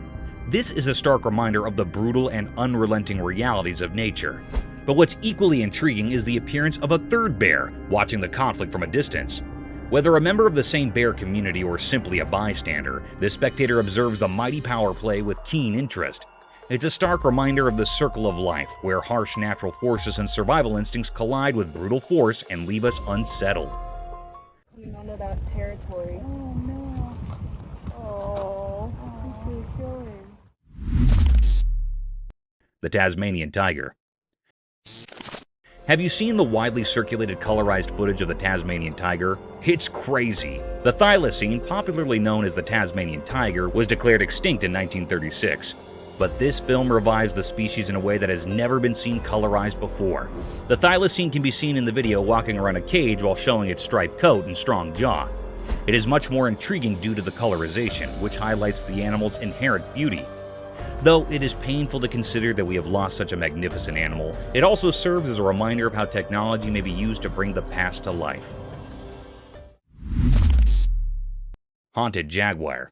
This is a stark reminder of the brutal and unrelenting realities of nature. But what's equally intriguing is the appearance of a third bear, watching the conflict from a distance. Whether a member of the same bear community or simply a bystander, the spectator observes the mighty power play with keen interest. It's a stark reminder of the circle of life, where harsh natural forces and survival instincts collide with brutal force and leave us unsettled. Coming onto that territory. Oh no. Oh, he's gonna kill him. The Tasmanian tiger. Have you seen the widely circulated colorized footage of the Tasmanian tiger? It's crazy. The thylacine, popularly known as the Tasmanian tiger, was declared extinct in 1936. But this film revives the species in a way that has never been seen colorized before. The thylacine can be seen in the video walking around a cage while showing its striped coat and strong jaw. It is much more intriguing due to the colorization, which highlights the animal's inherent beauty. Though it is painful to consider that we have lost such a magnificent animal, it also serves as a reminder of how technology may be used to bring the past to life. Haunted jaguar.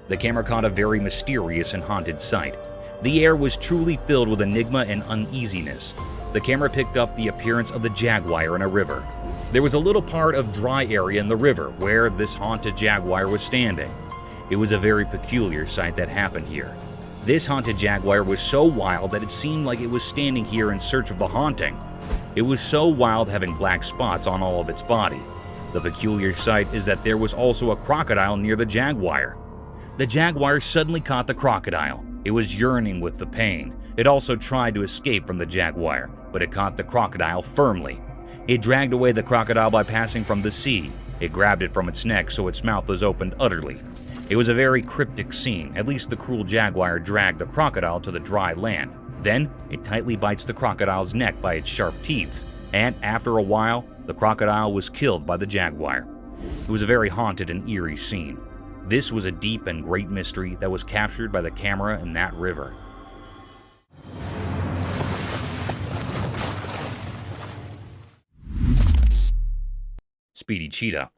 The camera caught a very mysterious and haunted sight. The air was truly filled with enigma and uneasiness. The camera picked up the appearance of the jaguar in a river. There was a little part of dry area in the river where this haunted jaguar was standing. It was a very peculiar sight that happened here. This haunted jaguar was so wild that it seemed like it was standing here in search of the haunting. It was so wild, having black spots on all of its body. The peculiar sight is that there was also a crocodile near the jaguar. The jaguar suddenly caught the crocodile. It was yearning with the pain. It also tried to escape from the jaguar, but it caught the crocodile firmly. It dragged away the crocodile by passing from the sea. It grabbed it from its neck so its mouth was opened utterly. It was a very cryptic scene. At least the cruel jaguar dragged the crocodile to the dry land. Then, it tightly bites the crocodile's neck by its sharp teeth, and after a while, the crocodile was killed by the jaguar. It was a very haunted and eerie scene. This was a deep and great mystery that was captured by the camera in that river. Speedy cheetah.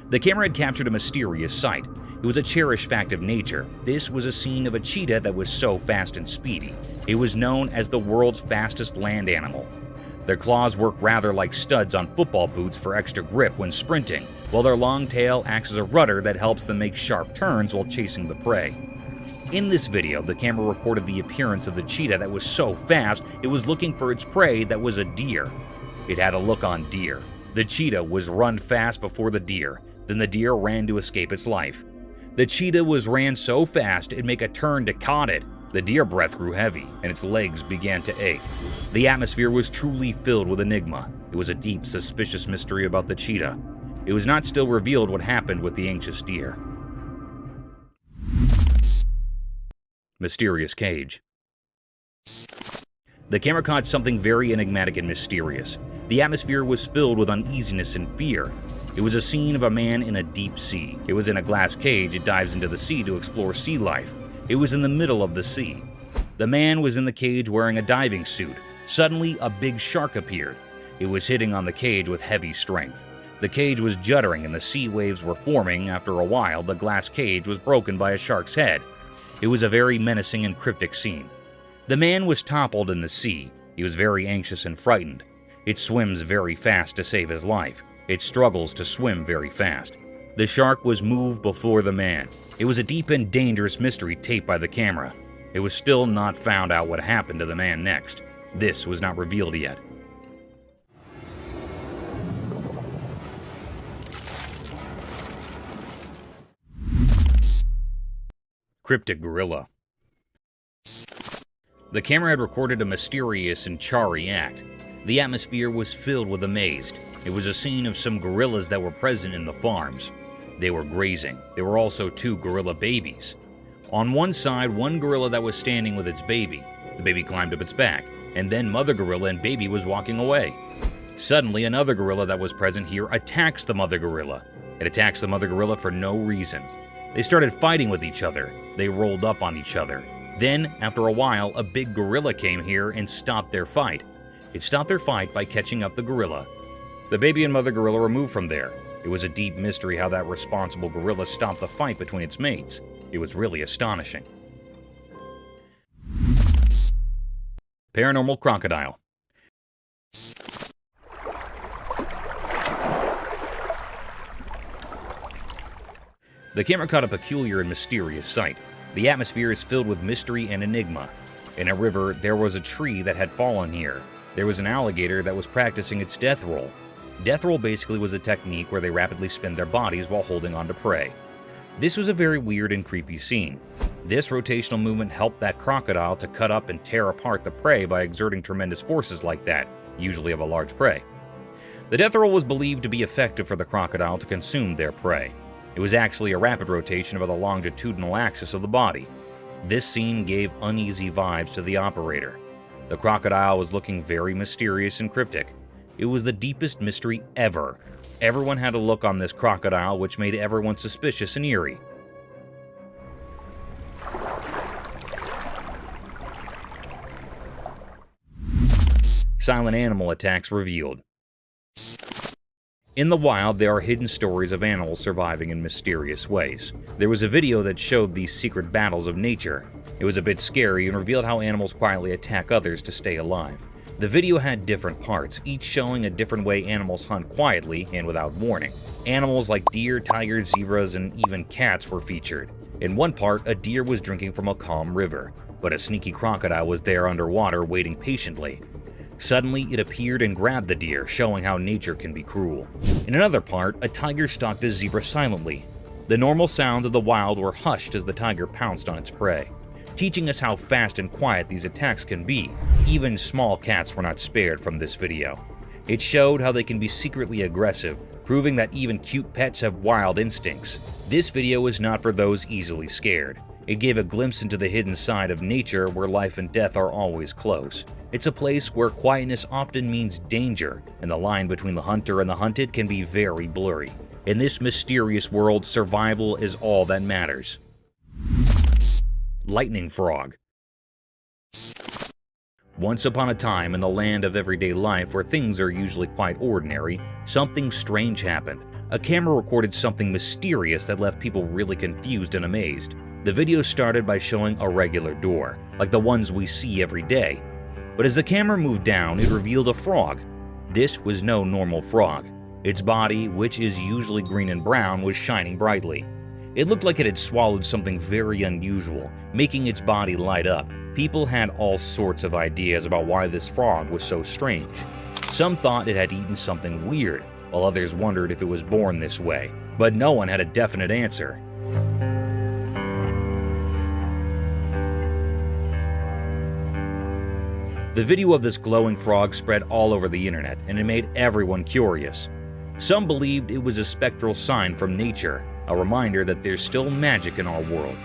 The camera had captured a mysterious sight. It was a cherished fact of nature. This was a scene of a cheetah that was so fast and speedy. It was known as the world's fastest land animal. Their claws work rather like studs on football boots for extra grip when sprinting, while their long tail acts as a rudder that helps them make sharp turns while chasing the prey. In this video, the camera recorded the appearance of the cheetah that was so fast it was looking for its prey that was a deer. It had a look on deer. The cheetah was run fast before the deer. Then the deer ran to escape its life. The cheetah ran so fast it'd make a turn to caught it. The deer breath grew heavy, and its legs began to ache. The atmosphere was truly filled with enigma. It was a deep, suspicious mystery about the cheetah. It was not still revealed what happened with the anxious deer. Mysterious cage. The camera caught something very enigmatic and mysterious. The atmosphere was filled with uneasiness and fear. It was a scene of a man in a deep sea. It was in a glass cage. It dives into the sea to explore sea life. It was in the middle of the sea. The man was in the cage wearing a diving suit. Suddenly, a big shark appeared. It was hitting on the cage with heavy strength. The cage was juddering and the sea waves were forming. After a while, the glass cage was broken by a shark's head. It was a very menacing and cryptic scene. The man was toppled in the sea. He was very anxious and frightened. It swims very fast to save his life. It struggles to swim very fast. The shark was moved before the man. It was a deep and dangerous mystery taped by the camera. It was still not found out what happened to the man next. This was not revealed yet. Cryptic gorilla. The camera had recorded a mysterious and charry act. The atmosphere was filled with amaze. It was a scene of some gorillas that were present in the farms. They were grazing. There were also 2 gorilla babies. On one side, one gorilla that was standing with its baby. The baby climbed up its back, and then mother gorilla and baby was walking away. Suddenly, another gorilla that was present here attacks the mother gorilla. It attacks the mother gorilla for no reason. They started fighting with each other. They rolled up on each other. Then, after a while, a big gorilla came here and stopped their fight. It stopped their fight by catching up the gorilla. The baby and mother gorilla were moved from there. It was a deep mystery how that responsible gorilla stopped the fight between its mates. It was really astonishing. Paranormal crocodile. The camera caught a peculiar and mysterious sight. The atmosphere is filled with mystery and enigma. In a river, there was a tree that had fallen here. There was an alligator that was practicing its death roll. Death roll basically was a technique where they rapidly spin their bodies while holding on to prey. This was a very weird and creepy scene. This rotational movement helped that crocodile to cut up and tear apart the prey by exerting tremendous forces like that, usually of a large prey. The death roll was believed to be effective for the crocodile to consume their prey. It was actually a rapid rotation about the longitudinal axis of the body. This scene gave uneasy vibes to the operator. The crocodile was looking very mysterious and cryptic. It was the deepest mystery ever. Everyone had a look on this crocodile which made everyone suspicious and eerie. Silent animal attacks revealed. In the wild, there are hidden stories of animals surviving in mysterious ways. There was a video that showed these secret battles of nature. It was a bit scary and revealed how animals quietly attack others to stay alive. The video had different parts, each showing a different way animals hunt quietly and without warning. Animals like deer, tigers, zebras, and even cats were featured. In one part, a deer was drinking from a calm river, but a sneaky crocodile was there underwater waiting patiently. Suddenly, it appeared and grabbed the deer, showing how nature can be cruel. In another part, a tiger stalked a zebra silently. The normal sounds of the wild were hushed as the tiger pounced on its prey, teaching us how fast and quiet these attacks can be. Even small cats were not spared from this video. It showed how they can be secretly aggressive, proving that even cute pets have wild instincts. This video is not for those easily scared. It gave a glimpse into the hidden side of nature where life and death are always close. It's a place where quietness often means danger, and the line between the hunter and the hunted can be very blurry. In this mysterious world, survival is all that matters. Lightning frog. Once upon a time, in the land of everyday life where things are usually quite ordinary, something strange happened. A camera recorded something mysterious that left people really confused and amazed. The video started by showing a regular door, like the ones we see every day. But as the camera moved down, it revealed a frog. This was no normal frog. Its body, which is usually green and brown, was shining brightly. It looked like it had swallowed something very unusual, making its body light up. People had all sorts of ideas about why this frog was so strange. Some thought it had eaten something weird, while others wondered if it was born this way. But no one had a definite answer. The video of this glowing frog spread all over the internet, and it made everyone curious. Some believed it was a spectral sign from nature, a reminder that there's still magic in our world.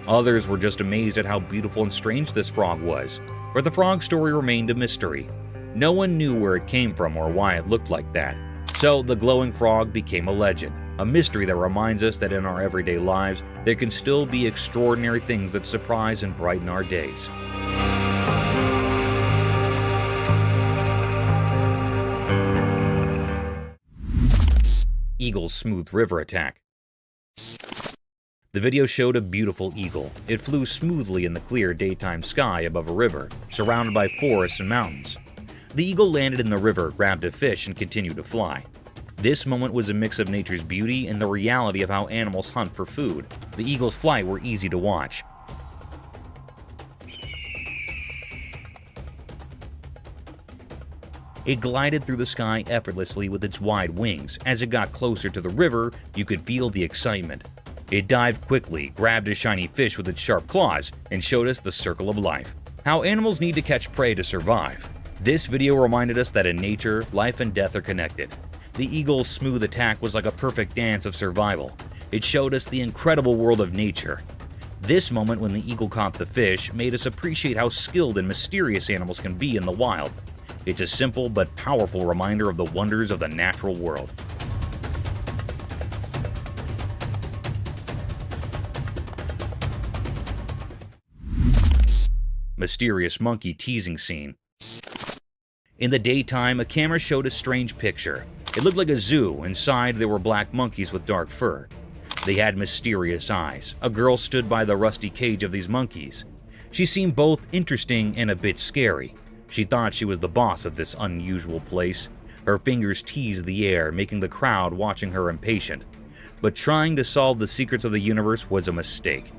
Others were just amazed at how beautiful and strange this frog was, but the frog story remained a mystery. No one knew where it came from or why it looked like that. So the glowing frog became a legend, a mystery that reminds us that in our everyday lives, there can still be extraordinary things that surprise and brighten our days. Eagle's smooth river attack. The video showed a beautiful eagle. It flew smoothly in the clear daytime sky above a river, surrounded by forests and mountains. The eagle landed in the river, grabbed a fish, and continued to fly. This moment was a mix of nature's beauty and the reality of how animals hunt for food. The eagle's flight were easy to watch. It glided through the sky effortlessly with its wide wings. As it got closer to the river, you could feel the excitement. It dived quickly, grabbed a shiny fish with its sharp claws, and showed us the circle of life. How animals need to catch prey to survive. This video reminded us that in nature, life and death are connected. The eagle's smooth attack was like a perfect dance of survival. It showed us the incredible world of nature. This moment when the eagle caught the fish made us appreciate how skilled and mysterious animals can be in the wild. It's a simple but powerful reminder of the wonders of the natural world. Mysterious monkey teasing scene. In the daytime, a camera showed a strange picture. It looked like a zoo. Inside, there were black monkeys with dark fur. They had mysterious eyes. A girl stood by the rusty cage of these monkeys. She seemed both interesting and a bit scary. She thought she was the boss of this unusual place. Her fingers teased the air, making the crowd watching her impatient. But trying to solve the secrets of the universe was a mistake.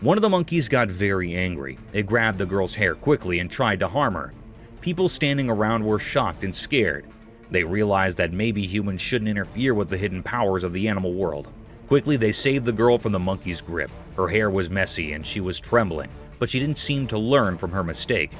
One of the monkeys got very angry. It grabbed the girl's hair quickly and tried to harm her. People standing around were shocked and scared. They realized that maybe humans shouldn't interfere with the hidden powers of the animal world. Quickly, they saved the girl from the monkey's grip. Her hair was messy and she was trembling, but she didn't seem to learn from her mistake.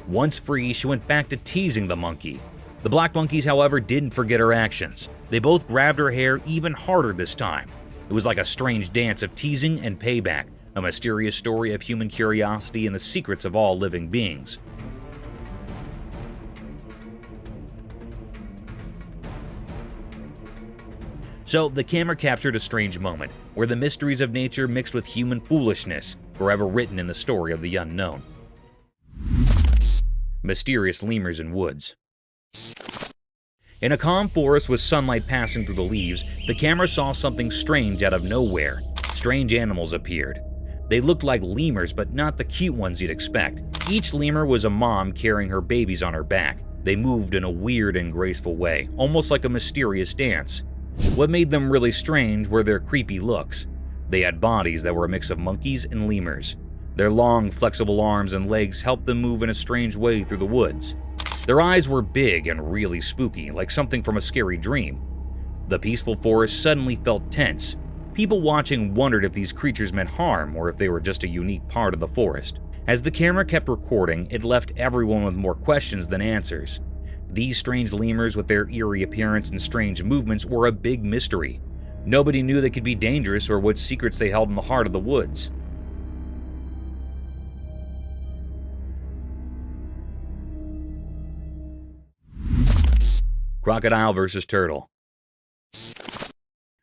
Once free, she went back to teasing the monkey. The black monkeys, however, didn't forget her actions. They both grabbed her hair even harder this time. It was like a strange dance of teasing and payback, a mysterious story of human curiosity and the secrets of all living beings. So, the camera captured a strange moment, where the mysteries of nature mixed with human foolishness, forever written in the story of the unknown. Mysterious lemurs in woods. In a calm forest with sunlight passing through the leaves, the camera saw something strange out of nowhere. Strange animals appeared. They looked like lemurs, but not the cute ones you'd expect. Each lemur was a mom carrying her babies on her back. They moved in a weird and graceful way, almost like a mysterious dance. What made them really strange were their creepy looks. They had bodies that were a mix of monkeys and lemurs. Their long, flexible arms and legs helped them move in a strange way through the woods. Their eyes were big and really spooky, like something from a scary dream. The peaceful forest suddenly felt tense. People watching wondered if these creatures meant harm or if they were just a unique part of the forest. As the camera kept recording, it left everyone with more questions than answers. These strange lemurs with their eerie appearance and strange movements were a big mystery. Nobody knew they could be dangerous or what secrets they held in the heart of the woods. Crocodile versus turtle.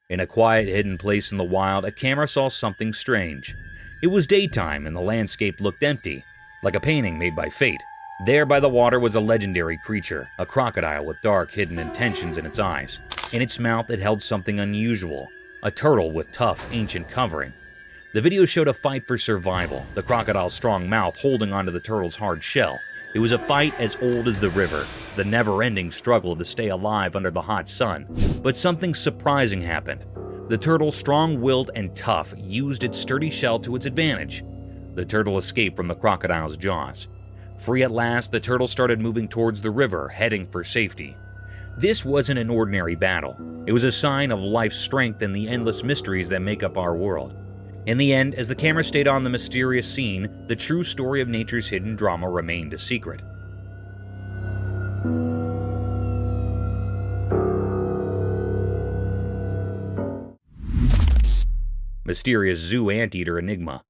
In a quiet, hidden place in the wild, a camera saw something strange. It was daytime and the landscape looked empty, like a painting made by fate. There by the water was a legendary creature, a crocodile with dark, hidden intentions in its eyes. In its mouth it held something unusual, a turtle with tough, ancient covering. The video showed a fight for survival, the crocodile's strong mouth holding onto the turtle's hard shell. It was a fight as old as the river, the never-ending struggle to stay alive under the hot sun. But something surprising happened. The turtle, strong-willed and tough, used its sturdy shell to its advantage. The turtle escaped from the crocodile's jaws. Free at last, the turtle started moving towards the river, heading for safety. This wasn't an ordinary battle. It was a sign of life's strength and the endless mysteries that make up our world. In the end, as the camera stayed on the mysterious scene, the true story of nature's hidden drama remained a secret. Mysterious zoo anteater enigma.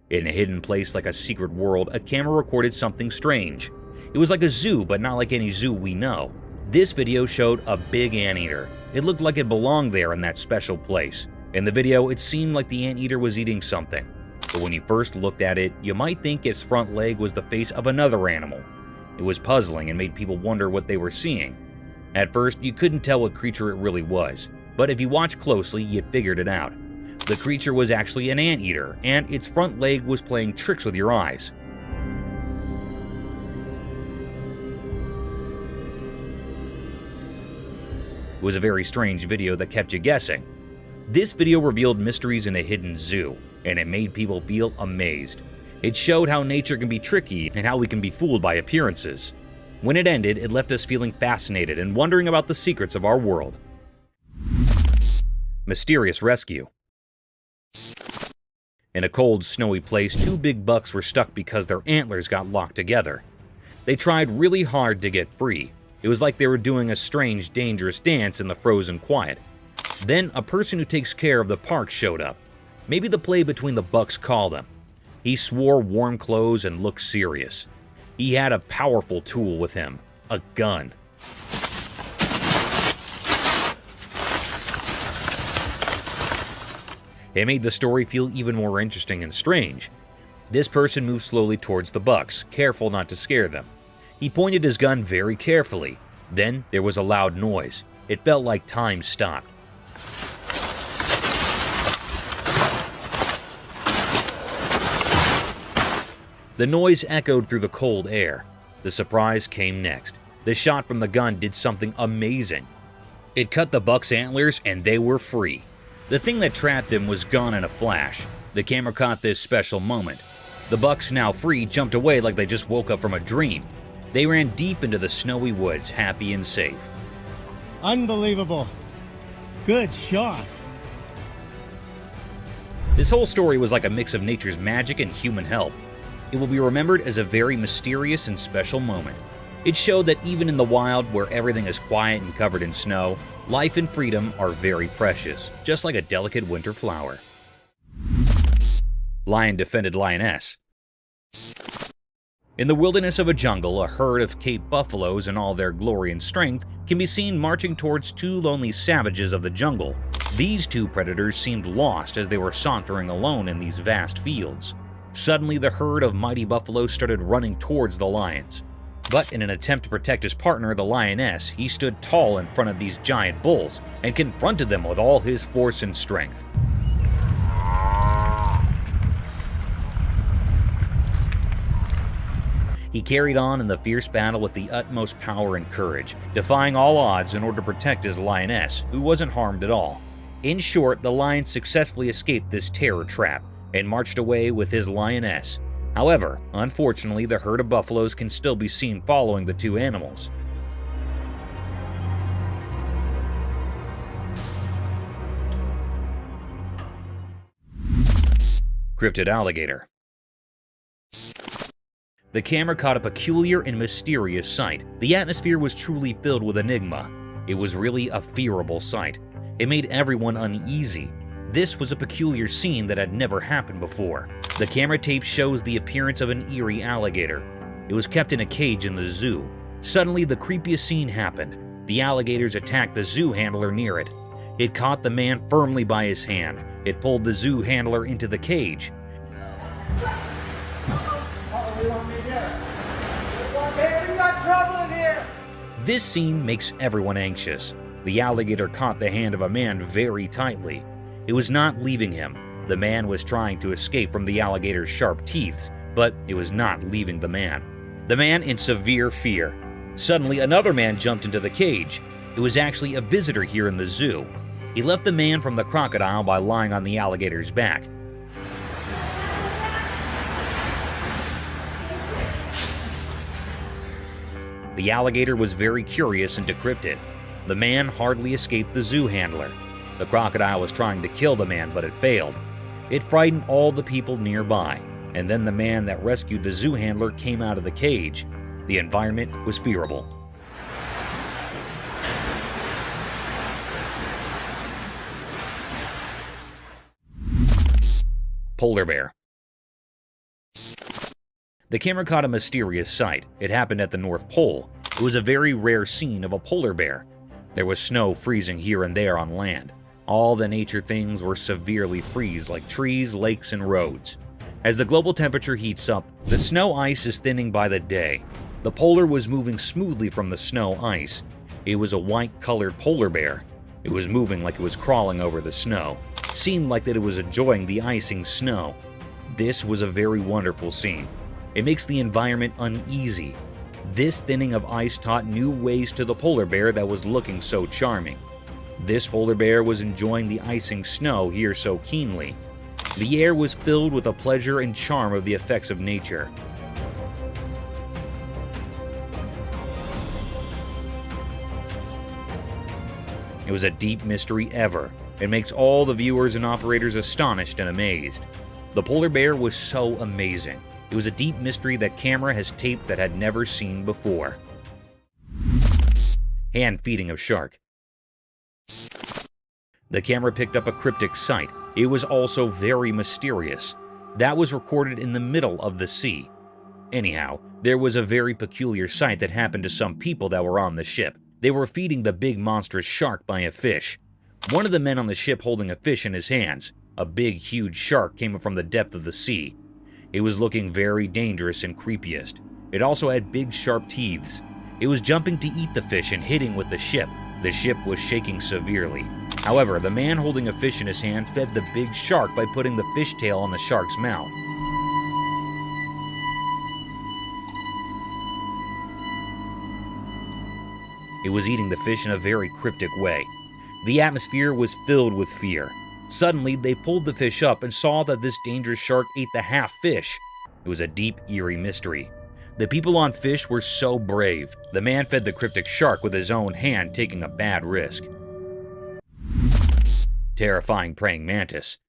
In a hidden place like a secret world, a camera recorded something strange. It was like a zoo, but not like any zoo we know. This video showed a big anteater. It looked like it belonged there in that special place. In the video, it seemed like the anteater was eating something. But when you first looked at it, you might think its front leg was the face of another animal. It was puzzling and made people wonder what they were seeing. At first, you couldn't tell what creature it really was, but if you watched closely, you figured it out. The creature was actually an anteater, and its front leg was playing tricks with your eyes. It was a very strange video that kept you guessing. This video revealed mysteries in a hidden zoo, and it made people feel amazed. It showed how nature can be tricky and how we can be fooled by appearances. When it ended, it left us feeling fascinated and wondering about the secrets of our world. Mysterious rescue. In a cold, snowy place, two big bucks were stuck because their antlers got locked together. They tried really hard to get free. It was like they were doing a strange, dangerous dance in the frozen quiet. Then a person who takes care of the park showed up. Maybe the play between the bucks called him. He swore warm clothes and looked serious. He had a powerful tool with him, a gun. It made the story feel even more interesting and strange. This person moved slowly towards the bucks, careful not to scare them. He pointed his gun very carefully. Then there was a loud noise. It felt like time stopped. The noise echoed through the cold air. The surprise came next. The shot from the gun did something amazing. It cut the buck's antlers and they were free. The thing that trapped them was gone in a flash. The camera caught this special moment. The bucks, now free, jumped away like they just woke up from a dream. They ran deep into the snowy woods, happy and safe. Unbelievable. Good shot. This whole story was like a mix of nature's magic and human help. It will be remembered as a very mysterious and special moment. It showed that even in the wild, where everything is quiet and covered in snow, life and freedom are very precious, just like a delicate winter flower. Lion defended lioness. In the wilderness of a jungle, a herd of Cape buffaloes in all their glory and strength can be seen marching towards two lonely savages of the jungle. These two predators seemed lost as they were sauntering alone in these vast fields. Suddenly, the herd of mighty buffaloes started running towards the lions. But in an attempt to protect his partner, the lioness, he stood tall in front of these giant bulls and confronted them with all his force and strength. He carried on in the fierce battle with the utmost power and courage, defying all odds in order to protect his lioness, who wasn't harmed at all. In short, the lion successfully escaped this terror trap and marched away with his lioness. However, unfortunately, the herd of buffaloes can still be seen following the two animals. Cryptid alligator. The camera caught a peculiar and mysterious sight. The atmosphere was truly filled with enigma. It was really a fearable sight. It made everyone uneasy. This was a peculiar scene that had never happened before. The camera tape shows the appearance of an eerie alligator. It was kept in a cage in the zoo. Suddenly, the creepiest scene happened. The alligators attacked the zoo handler near it. It caught the man firmly by his hand. It pulled the zoo handler into the cage. This scene makes everyone anxious. The alligator caught the hand of a man very tightly. It was not leaving him. The man was trying to escape from the alligator's sharp teeth, but it was not leaving the man. The man in severe fear. Suddenly, another man jumped into the cage. It was actually a visitor here in the zoo. He left the man from the crocodile by lying on the alligator's back. The alligator was very curious and decrypted. The man hardly escaped the zoo handler. The crocodile was trying to kill the man, but it failed. It frightened all the people nearby, and then the man that rescued the zoo handler came out of the cage. The environment was fearable. Polar bear. The camera caught a mysterious sight. It happened at the North Pole. It was a very rare scene of a polar bear. There was snow freezing here and there on land. All the nature things were severely freeze, like trees, lakes, and roads. As the global temperature heats up, the snow ice is thinning by the day. The polar was moving smoothly from the snow ice. It was a white-colored polar bear. It was moving like it was crawling over the snow. Seemed like that it was enjoying the icing snow. This was a very wonderful scene. It makes the environment uneasy. This thinning of ice taught new ways to the polar bear that was looking so charming. This polar bear was enjoying the icing snow here so keenly. The air was filled with the pleasure and charm of the effects of nature. It was a deep mystery ever. It makes all the viewers and operators astonished and amazed. The polar bear was so amazing. It was a deep mystery that camera has taped that had never seen before. Hand feeding of shark. The camera picked up a cryptic sight. It was also very mysterious. That was recorded in the middle of the sea. Anyhow, there was a very peculiar sight that happened to some people that were on the ship. They were feeding the big monstrous shark by a fish. One of the men on the ship holding a fish in his hands. A big, huge shark came up from the depth of the sea. It was looking very dangerous and creepiest. It also had big, sharp teeth. It was jumping to eat the fish and hitting with the ship. The ship was shaking severely. However, the man holding a fish in his hand fed the big shark by putting the fish tail on the shark's mouth. It was eating the fish in a very cryptic way. The atmosphere was filled with fear. Suddenly, they pulled the fish up and saw that this dangerous shark ate the half fish. It was a deep, eerie mystery. The people on fish were so brave. The man fed the cryptic shark with his own hand, taking a bad risk. Terrifying praying mantis.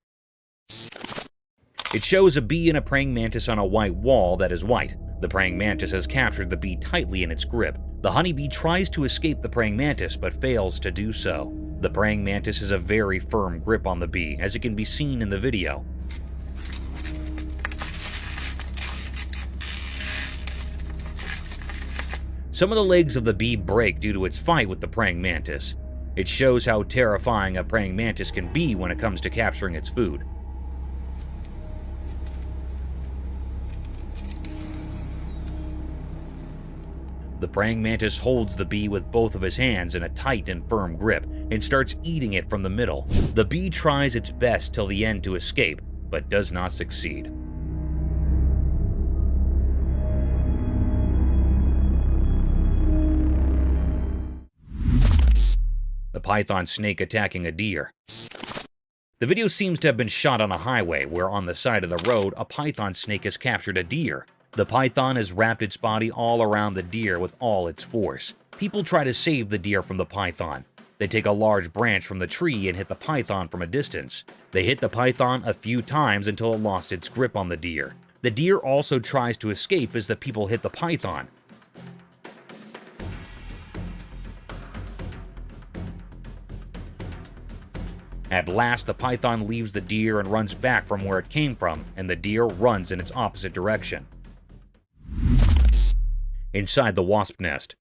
It shows a bee and a praying mantis on a white wall that is white. The praying mantis has captured the bee tightly in its grip. The honeybee tries to escape the praying mantis but fails to do so. The praying mantis has a very firm grip on the bee, as it can be seen in the video. Some of the legs of the bee break due to its fight with the praying mantis. It shows how terrifying a praying mantis can be when it comes to capturing its food. The praying mantis holds the bee with both of his hands in a tight and firm grip and starts eating it from the middle. The bee tries its best till the end to escape, but does not succeed. The python snake attacking a deer. The video seems to have been shot on a highway where on the side of the road a python snake has captured a deer. The python has wrapped its body all around the deer with all its force. People try to save the deer from the python. They take a large branch from the tree and hit the python from a distance. They hit the python a few times until it lost its grip on the deer. The deer also tries to escape as the people hit the python. At last, the python leaves the deer and runs back from where it came from, and the deer runs in its opposite direction. Inside the wasp nest.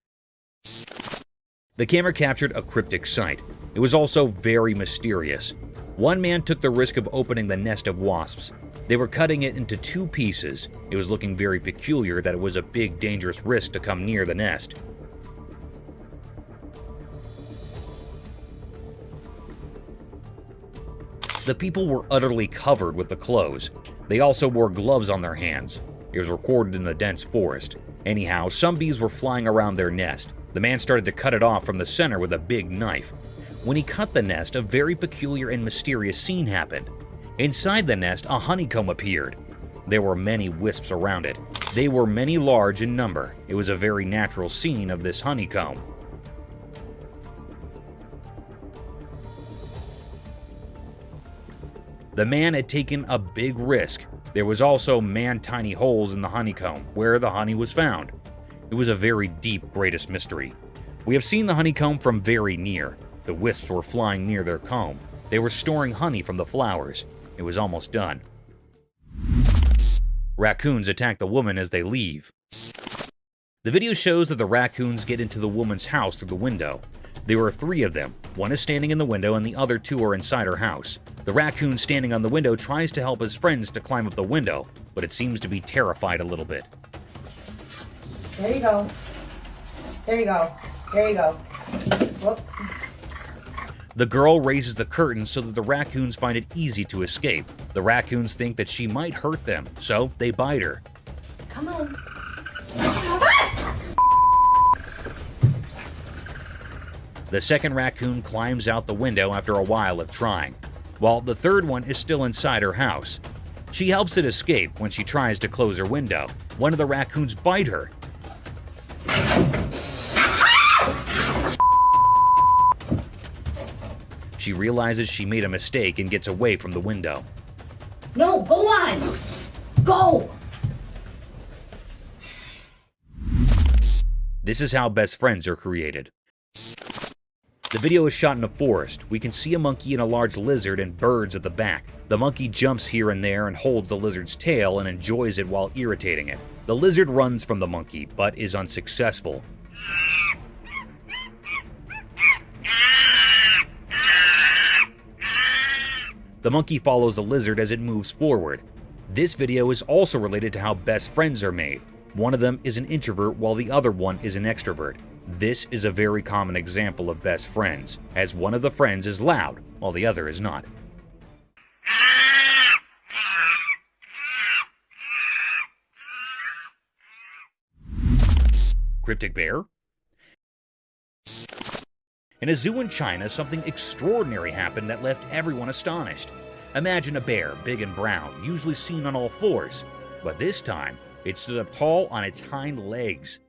The camera captured a cryptic sight. It was also very mysterious. One man took the risk of opening the nest of wasps. They were cutting it into 2 pieces. It was looking very peculiar that it was a big, dangerous risk to come near the nest. The people were utterly covered with the clothes. They also wore gloves on their hands. It was recorded in the dense forest. Anyhow, some bees were flying around their nest. The man started to cut it off from the center with a big knife. When he cut the nest, a very peculiar and mysterious scene happened. Inside the nest, a honeycomb appeared. There were many wisps around it. They were many large in number. It was a very natural scene of this honeycomb. The man had taken a big risk. There was also man-tiny holes in the honeycomb where the honey was found. It was a very deep, greatest mystery. We have seen the honeycomb from very near. The wisps were flying near their comb. They were storing honey from the flowers. It was almost done. Raccoons attack the woman as they leave. The video shows that the raccoons get into the woman's house through the window. There are 3 of them. One is standing in the window and the other 2 are inside her house. The raccoon standing on the window tries to help his friends to climb up the window, but it seems to be terrified a little bit. There you go. There you go. There you go. Whoop. The girl raises the curtain so that the raccoons find it easy to escape. The raccoons think that she might hurt them, so they bite her. Come on. The second raccoon climbs out the window after a while of trying, while the third one is still inside her house. She helps it escape when she tries to close her window. One of the raccoons bite her. She realizes she made a mistake and gets away from the window. No, go on. Go. This is how best friends are created. The video is shot in a forest. We can see a monkey and a large lizard and birds at the back. The monkey jumps here and there and holds the lizard's tail and enjoys it while irritating it. The lizard runs from the monkey, but is unsuccessful. The monkey follows the lizard as it moves forward. This video is also related to how best friends are made. One of them is an introvert while the other one is an extrovert. This is a very common example of best friends, as one of the friends is loud while the other is not. Cryptic bear? In a zoo in China, something extraordinary happened that left everyone astonished. Imagine a bear, big and brown, usually seen on all fours, but this time, it stood up tall on its hind legs.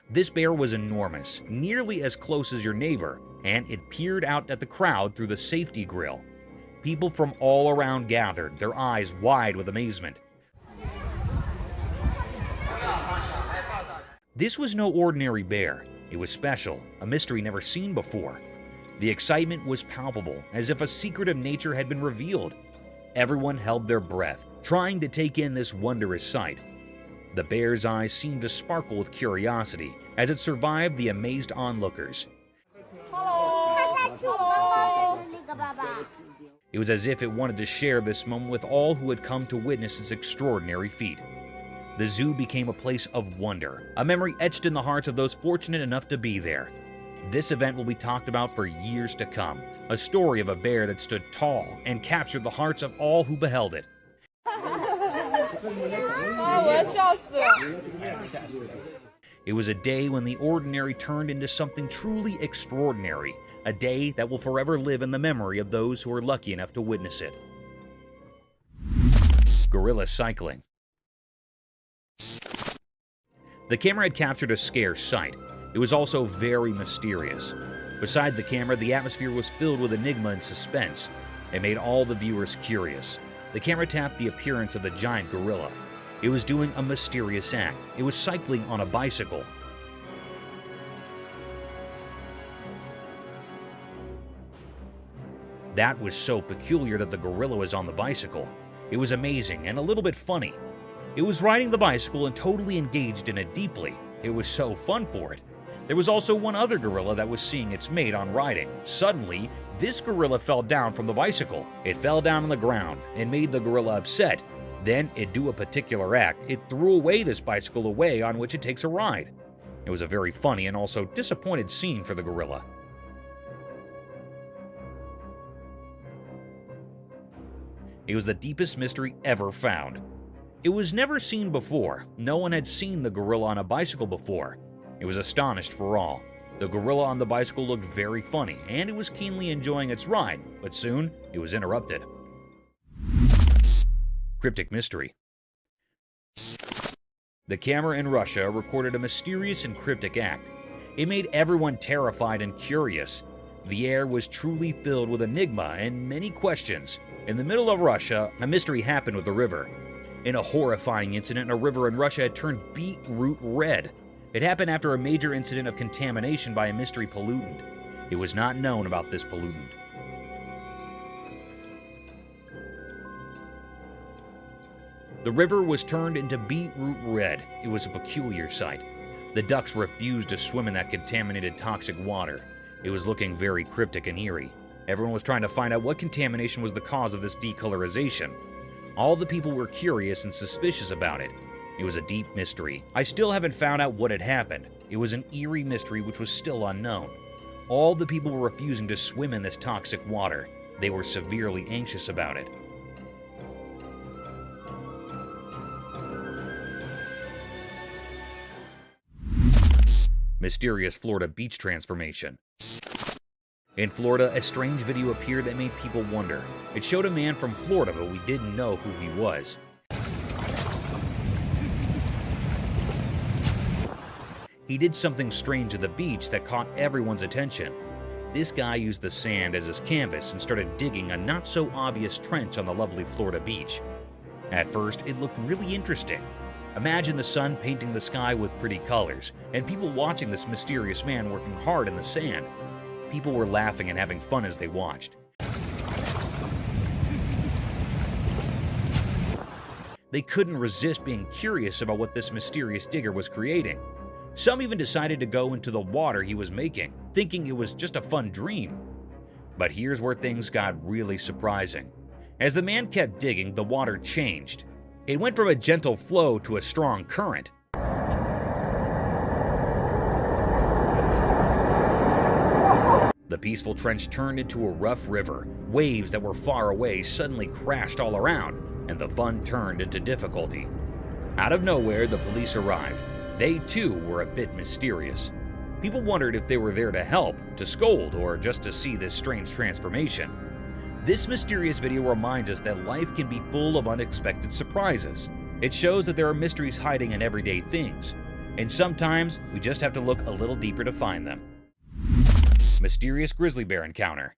This bear was enormous, nearly as close as your neighbor, and it peered out at the crowd through the safety grill. People from all around gathered, their eyes wide with amazement. This was no ordinary bear. It was special, a mystery never seen before. The excitement was palpable, as if a secret of nature had been revealed. Everyone held their breath, trying to take in this wondrous sight. The bear's eyes seemed to sparkle with curiosity as it survived the amazed onlookers. It was as if it wanted to share this moment with all who had come to witness its extraordinary feat. The zoo became a place of wonder, a memory etched in the hearts of those fortunate enough to be there. This event will be talked about for years to come, a story of a bear that stood tall and captured the hearts of all who beheld it. It was a day when the ordinary turned into something truly extraordinary, a day that will forever live in the memory of those who are lucky enough to witness it. Gorilla cycling. The camera had captured a scarce sight. It was also very mysterious. Beside the camera, the atmosphere was filled with enigma and suspense. It made all the viewers curious. The camera tapped the appearance of the giant gorilla. It was doing a mysterious act. It was cycling on a bicycle. That was so peculiar that the gorilla was on the bicycle. It was amazing and a little bit funny. It was riding the bicycle and totally engaged in it deeply. It was so fun for it. There was also one other gorilla that was seeing its mate on riding. Suddenly, this gorilla fell down from the bicycle. It fell down on the ground and made the gorilla upset. Then it do a particular act. It threw away this bicycle away on which it takes a ride. It was a very funny and also disappointed scene for the gorilla. It was the deepest mystery ever found. It was never seen before. No one had seen the gorilla on a bicycle before. It was astonished for all. The gorilla on the bicycle looked very funny, and it was keenly enjoying its ride, but soon it was interrupted. Cryptic mystery. The camera in Russia recorded a mysterious and cryptic act. It made everyone terrified and curious. The air was truly filled with enigma and many questions. In the middle of Russia, a mystery happened with the river. In a horrifying incident, a river in Russia had turned beetroot red. It happened after a major incident of contamination by a mystery pollutant. It was not known about this pollutant. The river was turned into beetroot red. It was a peculiar sight. The ducks refused to swim in that contaminated toxic water. It was looking very cryptic and eerie. Everyone was trying to find out what contamination was the cause of this decolorization. All the people were curious and suspicious about it. It was a deep mystery. I still haven't found out what had happened. It was an eerie mystery which was still unknown. All the people were refusing to swim in this toxic water. They were severely anxious about it. Mysterious Florida beach transformation. In Florida, a strange video appeared that made people wonder. It showed a man from Florida, but we didn't know who he was. He did something strange at the beach that caught everyone's attention. This guy used the sand as his canvas and started digging a not-so-obvious trench on the lovely Florida beach. At first, it looked really interesting. Imagine the sun painting the sky with pretty colors, and people watching this mysterious man working hard in the sand. People were laughing and having fun as they watched. They couldn't resist being curious about what this mysterious digger was creating. Some even decided to go into the water he was making, thinking it was just a fun dream. But here's where things got really surprising. As the man kept digging, the water changed. It went from a gentle flow to a strong current. The peaceful trench turned into a rough river. Waves that were far away suddenly crashed all around, and the fun turned into difficulty. Out of nowhere, the police arrived. They too were a bit mysterious. People wondered if they were there to help, to scold, or just to see this strange transformation. This mysterious video reminds us that life can be full of unexpected surprises. It shows that there are mysteries hiding in everyday things, and sometimes we just have to look a little deeper to find them. Mysterious grizzly bear encounter.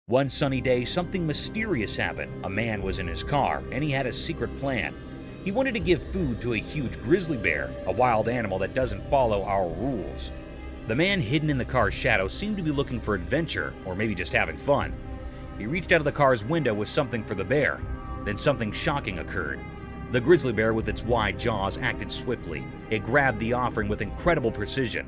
One sunny day, something mysterious happened. A man was in his car, and he had a secret plan. He wanted to give food to a huge grizzly bear, a wild animal that doesn't follow our rules. The man hidden in the car's shadow seemed to be looking for adventure, or maybe just having fun. He reached out of the car's window with something for the bear. Then something shocking occurred. The grizzly bear with its wide jaws acted swiftly. It grabbed the offering with incredible precision.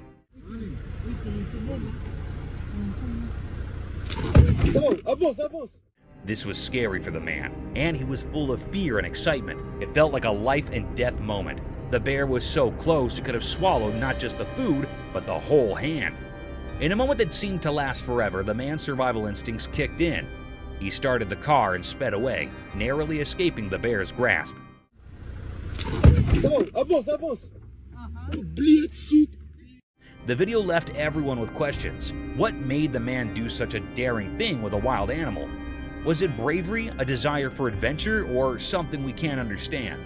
This was scary for the man, and he was full of fear and excitement. It felt like a life and death moment. The bear was so close it could have swallowed not just the food, but the whole hand. In a moment that seemed to last forever, the man's survival instincts kicked in. He started the car and sped away, narrowly escaping the bear's grasp. The video left everyone with questions. What made the man do such a daring thing with a wild animal? Was it bravery, a desire for adventure, or something we can't understand?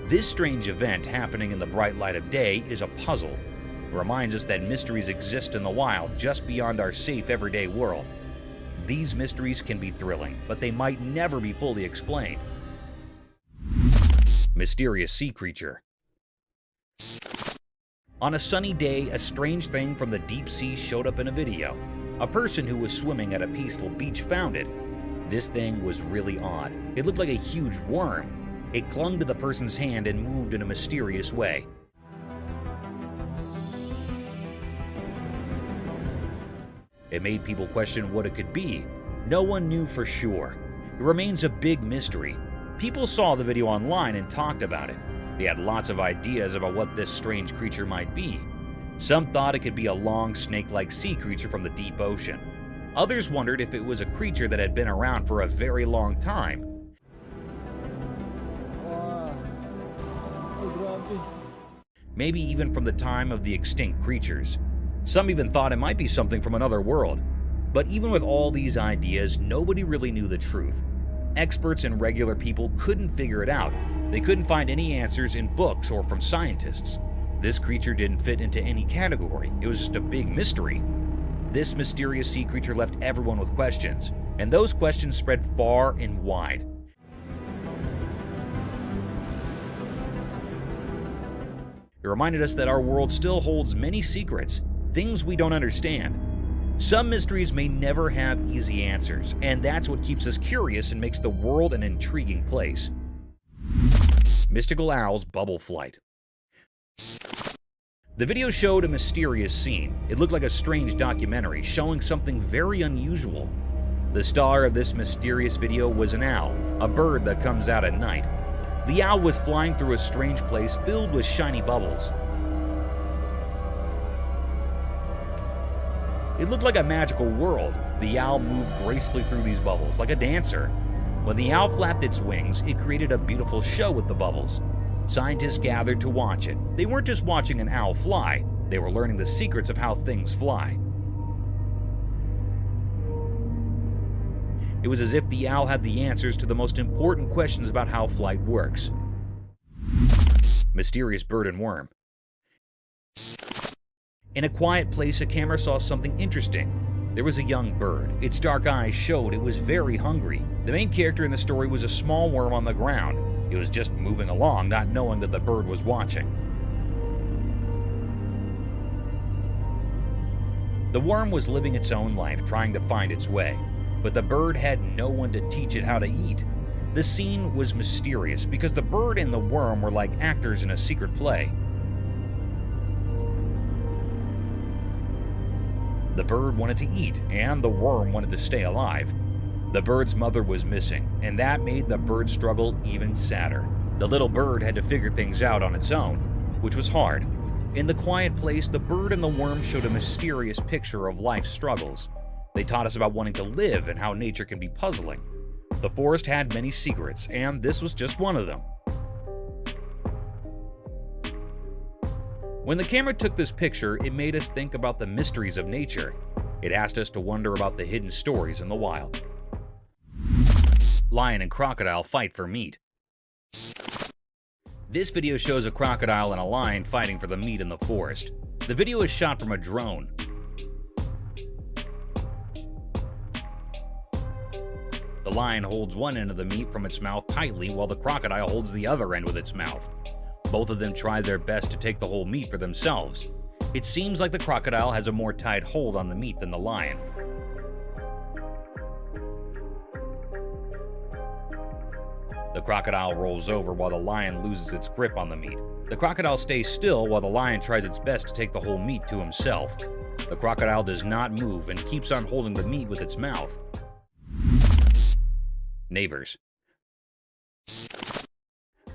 This strange event happening in the bright light of day is a puzzle. It reminds us that mysteries exist in the wild just beyond our safe everyday world. These mysteries can be thrilling, but they might never be fully explained. Mysterious sea creature. On a sunny day, a strange thing from the deep sea showed up in a video. A person who was swimming at a peaceful beach found it. This thing was really odd. It looked like a huge worm. It clung to the person's hand and moved in a mysterious way. It made people question what it could be. No one knew for sure. It remains a big mystery. People saw the video online and talked about it. They had lots of ideas about what this strange creature might be. Some thought it could be a long, snake-like sea creature from the deep ocean. Others wondered if it was a creature that had been around for a very long time. Maybe even from the time of the extinct creatures. Some even thought it might be something from another world. But even with all these ideas, nobody really knew the truth. Experts and regular people couldn't figure it out. They couldn't find any answers in books or from scientists. This creature didn't fit into any category. It was just a big mystery. This mysterious sea creature left everyone with questions, and those questions spread far and wide. It reminded us that our world still holds many secrets, things we don't understand. Some mysteries may never have easy answers, and that's what keeps us curious and makes the world an intriguing place. Mystical owl's bubble flight. The video showed a mysterious scene. It looked like a strange documentary showing something very unusual. The star of this mysterious video was an owl, a bird that comes out at night. The owl was flying through a strange place filled with shiny bubbles. It looked like a magical world. The owl moved gracefully through these bubbles like a dancer. When the owl flapped its wings, it created a beautiful show with the bubbles. Scientists gathered to watch it. They weren't just watching an owl fly, they were learning the secrets of how things fly. It was as if the owl had the answers to the most important questions about how flight works. Mysterious bird and worm. In a quiet place, a camera saw something interesting. There was a young bird. Its dark eyes showed it was very hungry. The main character in the story was a small worm on the ground. It was just moving along, not knowing that the bird was watching. The worm was living its own life, trying to find its way. But the bird had no one to teach it how to eat. The scene was mysterious because the bird and the worm were like actors in a secret play. The bird wanted to eat, and the worm wanted to stay alive. The bird's mother was missing, and that made the bird's struggle even sadder. The little bird had to figure things out on its own, which was hard. In the quiet place, the bird and the worm showed a mysterious picture of life's struggles. They taught us about wanting to live and how nature can be puzzling. The forest had many secrets, and this was just one of them. When the camera took this picture, it made us think about the mysteries of nature. It asked us to wonder about the hidden stories in the wild. Lion and crocodile fight for meat. This video shows a crocodile and a lion fighting for the meat in the forest. The video is shot from a drone. The lion holds one end of the meat from its mouth tightly while the crocodile holds the other end with its mouth. Both of them try their best to take the whole meat for themselves. It seems like the crocodile has a more tight hold on the meat than the lion. The crocodile rolls over while the lion loses its grip on the meat. The crocodile stays still while the lion tries its best to take the whole meat to himself. The crocodile does not move and keeps on holding the meat with its mouth. Neighbors.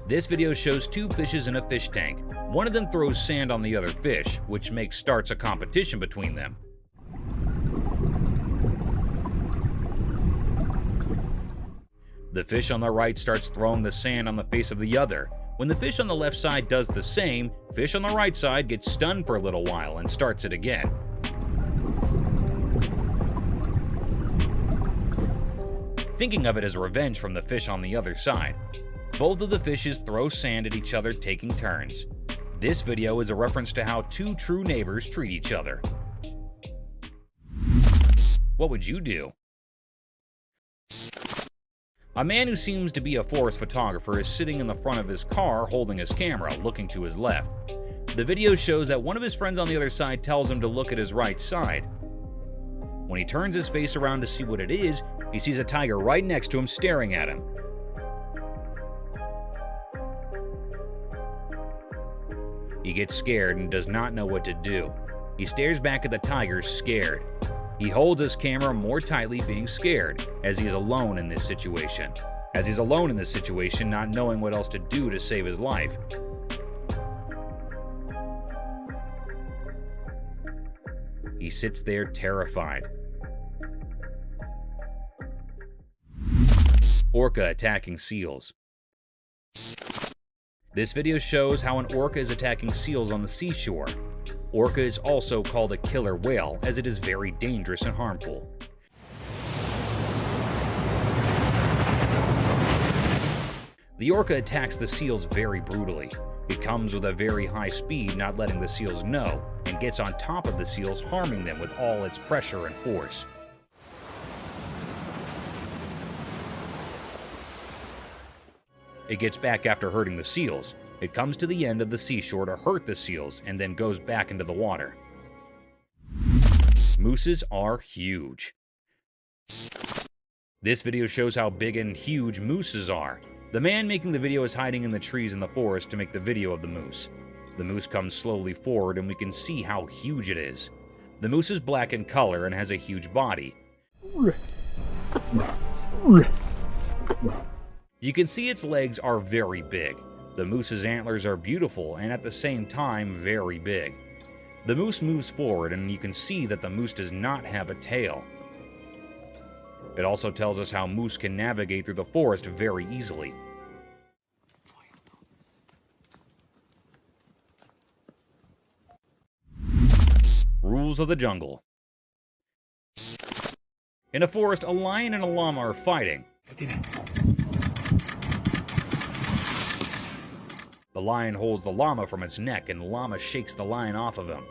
This video shows two fishes in a fish tank. One of them throws sand on the other fish, which starts a competition between them. The fish on the right starts throwing the sand on the face of the other. When the fish on the left side does the same, fish on the right side gets stunned for a little while and starts it again. Thinking of it as revenge from the fish on the other side. Both of the fishes throw sand at each other, taking turns. This video is a reference to how two true neighbors treat each other. What would you do? A man who seems to be a forest photographer is sitting in the front of his car holding his camera, looking to his left. The video shows that one of his friends on the other side tells him to look at his right side. When he turns his face around to see what it is, he sees a tiger right next to him staring at him. He gets scared and does not know what to do. He stares back at the tiger, scared. He holds his camera more tightly, being scared, as he is alone in this situation. Not knowing what else to do to save his life. He sits there terrified. Orca attacking seals. This video shows how an orca is attacking seals on the seashore. Orca is also called a killer whale, as it is very dangerous and harmful. The orca attacks the seals very brutally. It comes with a very high speed, not letting the seals know, and gets on top of the seals, harming them with all its pressure and force. It gets back after hurting the seals. It comes to the end of the seashore to hurt the seals and then goes back into the water. Mooses are huge. This video shows how big and huge mooses are. The man making the video is hiding in the trees in the forest to make the video of the moose. The moose comes slowly forward and we can see how huge it is. The moose is black in color and has a huge body. You can see its legs are very big. The moose's antlers are beautiful and at the same time very big. The moose moves forward and you can see that the moose does not have a tail. It also tells us how moose can navigate through the forest very easily. Rules of the jungle. In a forest, a lion and a llama are fighting. The lion holds the llama from its neck and the llama shakes the lion off of him.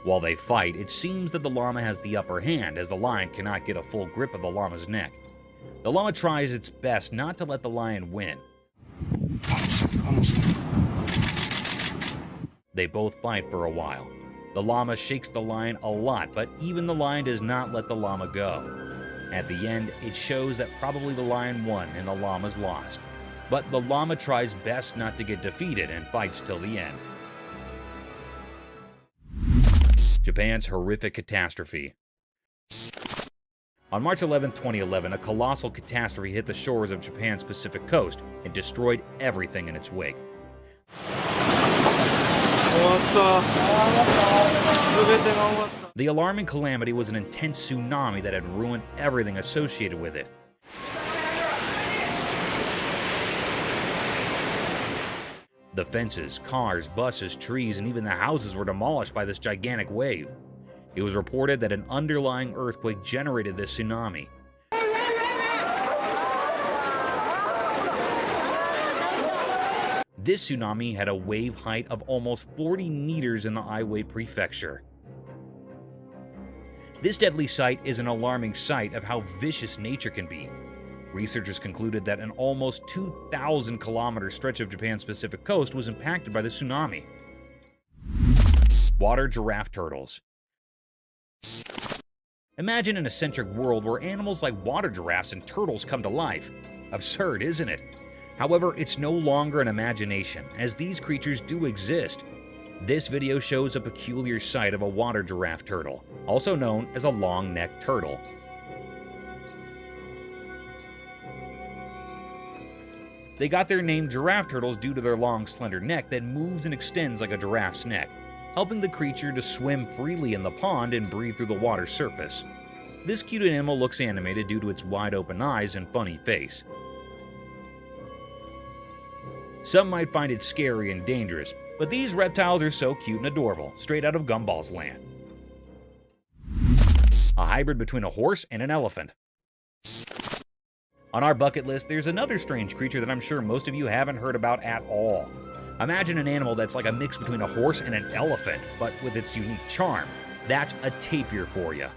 While they fight, it seems that the llama has the upper hand as the lion cannot get a full grip of the llama's neck. The llama tries its best not to let the lion win. They both fight for a while. The llama shakes the lion a lot, but even the lion does not let the llama go. At the end, it shows that probably the lion won and the llama's lost. But the llama tries best not to get defeated and fights till the end. Japan's horrific catastrophe. On March 11, 2011, a colossal catastrophe hit the shores of Japan's Pacific coast and destroyed everything in its wake. The alarming calamity was an intense tsunami that had ruined everything associated with it. The fences, cars, buses, trees, and even the houses were demolished by this gigantic wave. It was reported that an underlying earthquake generated this tsunami. This tsunami had a wave height of almost 40 meters in the Aiwei Prefecture. This deadly sight is an alarming sight of how vicious nature can be. Researchers concluded that an almost 2,000-kilometer stretch of Japan's Pacific coast was impacted by the tsunami. Water giraffe turtles. Imagine an eccentric world where animals like water giraffes and turtles come to life. Absurd, isn't it? However, it's no longer an imagination, as these creatures do exist. This video shows a peculiar sight of a water giraffe turtle, also known as a long-necked turtle. They got their name giraffe turtles due to their long, slender neck that moves and extends like a giraffe's neck, helping the creature to swim freely in the pond and breathe through the water's surface. This cute animal looks animated due to its wide-open eyes and funny face. Some might find it scary and dangerous, but these reptiles are so cute and adorable, straight out of Gumball's land. A hybrid between a horse and an elephant. On our bucket list, there's another strange creature that I'm sure most of you haven't heard about at all. Imagine an animal that's like a mix between a horse and an elephant, but with its unique charm. That's a tapir for you.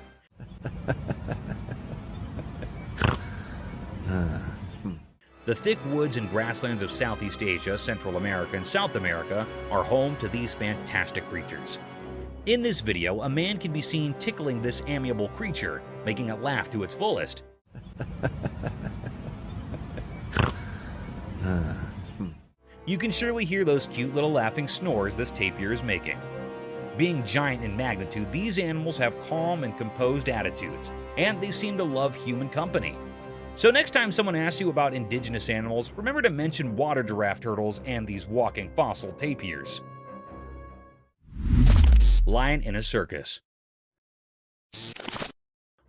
The thick woods and grasslands of Southeast Asia, Central America, and South America are home to these fantastic creatures. In this video, a man can be seen tickling this amiable creature, making it laugh to its fullest. You can surely hear those cute little laughing snores this tapir is making. Being giant in magnitude, these animals have calm and composed attitudes, and they seem to love human company. So next time someone asks you about indigenous animals, remember to mention water giraffe turtles and these walking fossil tapirs. Lion in a circus.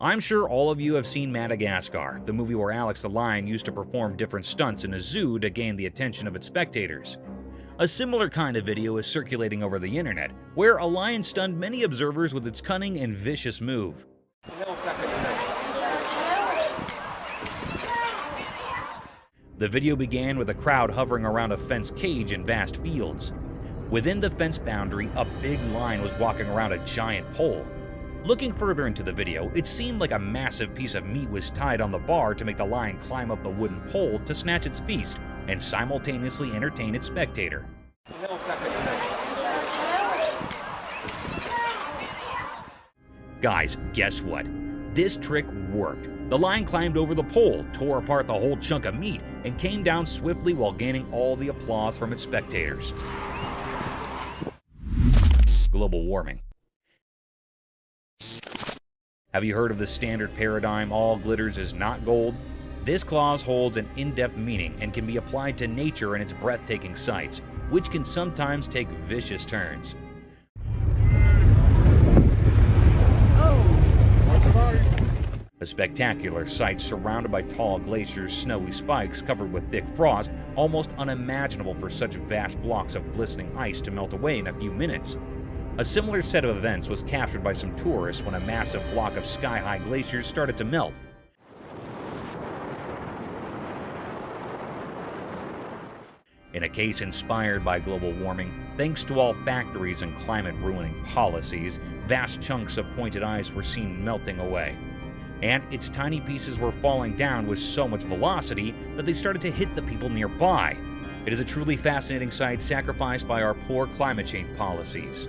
I'm sure all of you have seen Madagascar, the movie where Alex the lion used to perform different stunts in a zoo to gain the attention of its spectators. A similar kind of video is circulating over the internet, where a lion stunned many observers with its cunning and vicious move. The video began with a crowd hovering around a fenced cage in vast fields. Within the fence boundary, a big lion was walking around a giant pole. Looking further into the video, it seemed like a massive piece of meat was tied on the bar to make the lion climb up the wooden pole to snatch its feast and simultaneously entertain its spectator. Guys, guess what? This trick worked. The lion climbed over the pole, tore apart the whole chunk of meat, and came down swiftly while gaining all the applause from its spectators. Global warming. Have you heard of the standard paradigm, all glitters is not gold? This clause holds an in-depth meaning and can be applied to nature and its breathtaking sights, which can sometimes take vicious turns. A spectacular sight surrounded by tall glaciers, snowy spikes covered with thick frost, almost unimaginable for such vast blocks of glistening ice to melt away in a few minutes. A similar set of events was captured by some tourists when a massive block of sky-high glaciers started to melt. In a case inspired by global warming, thanks to all factories and climate-ruining policies, vast chunks of pointed ice were seen melting away. And its tiny pieces were falling down with so much velocity that they started to hit the people nearby. It is a truly fascinating sight sacrificed by our poor climate change policies.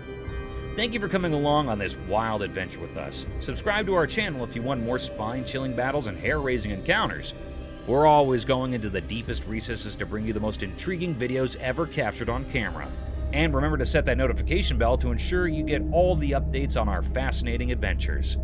Thank you for coming along on this wild adventure with us. Subscribe to our channel if you want more spine-chilling battles and hair-raising encounters. We're always going into the deepest recesses to bring you the most intriguing videos ever captured on camera. And remember to set that notification bell to ensure you get all the updates on our fascinating adventures.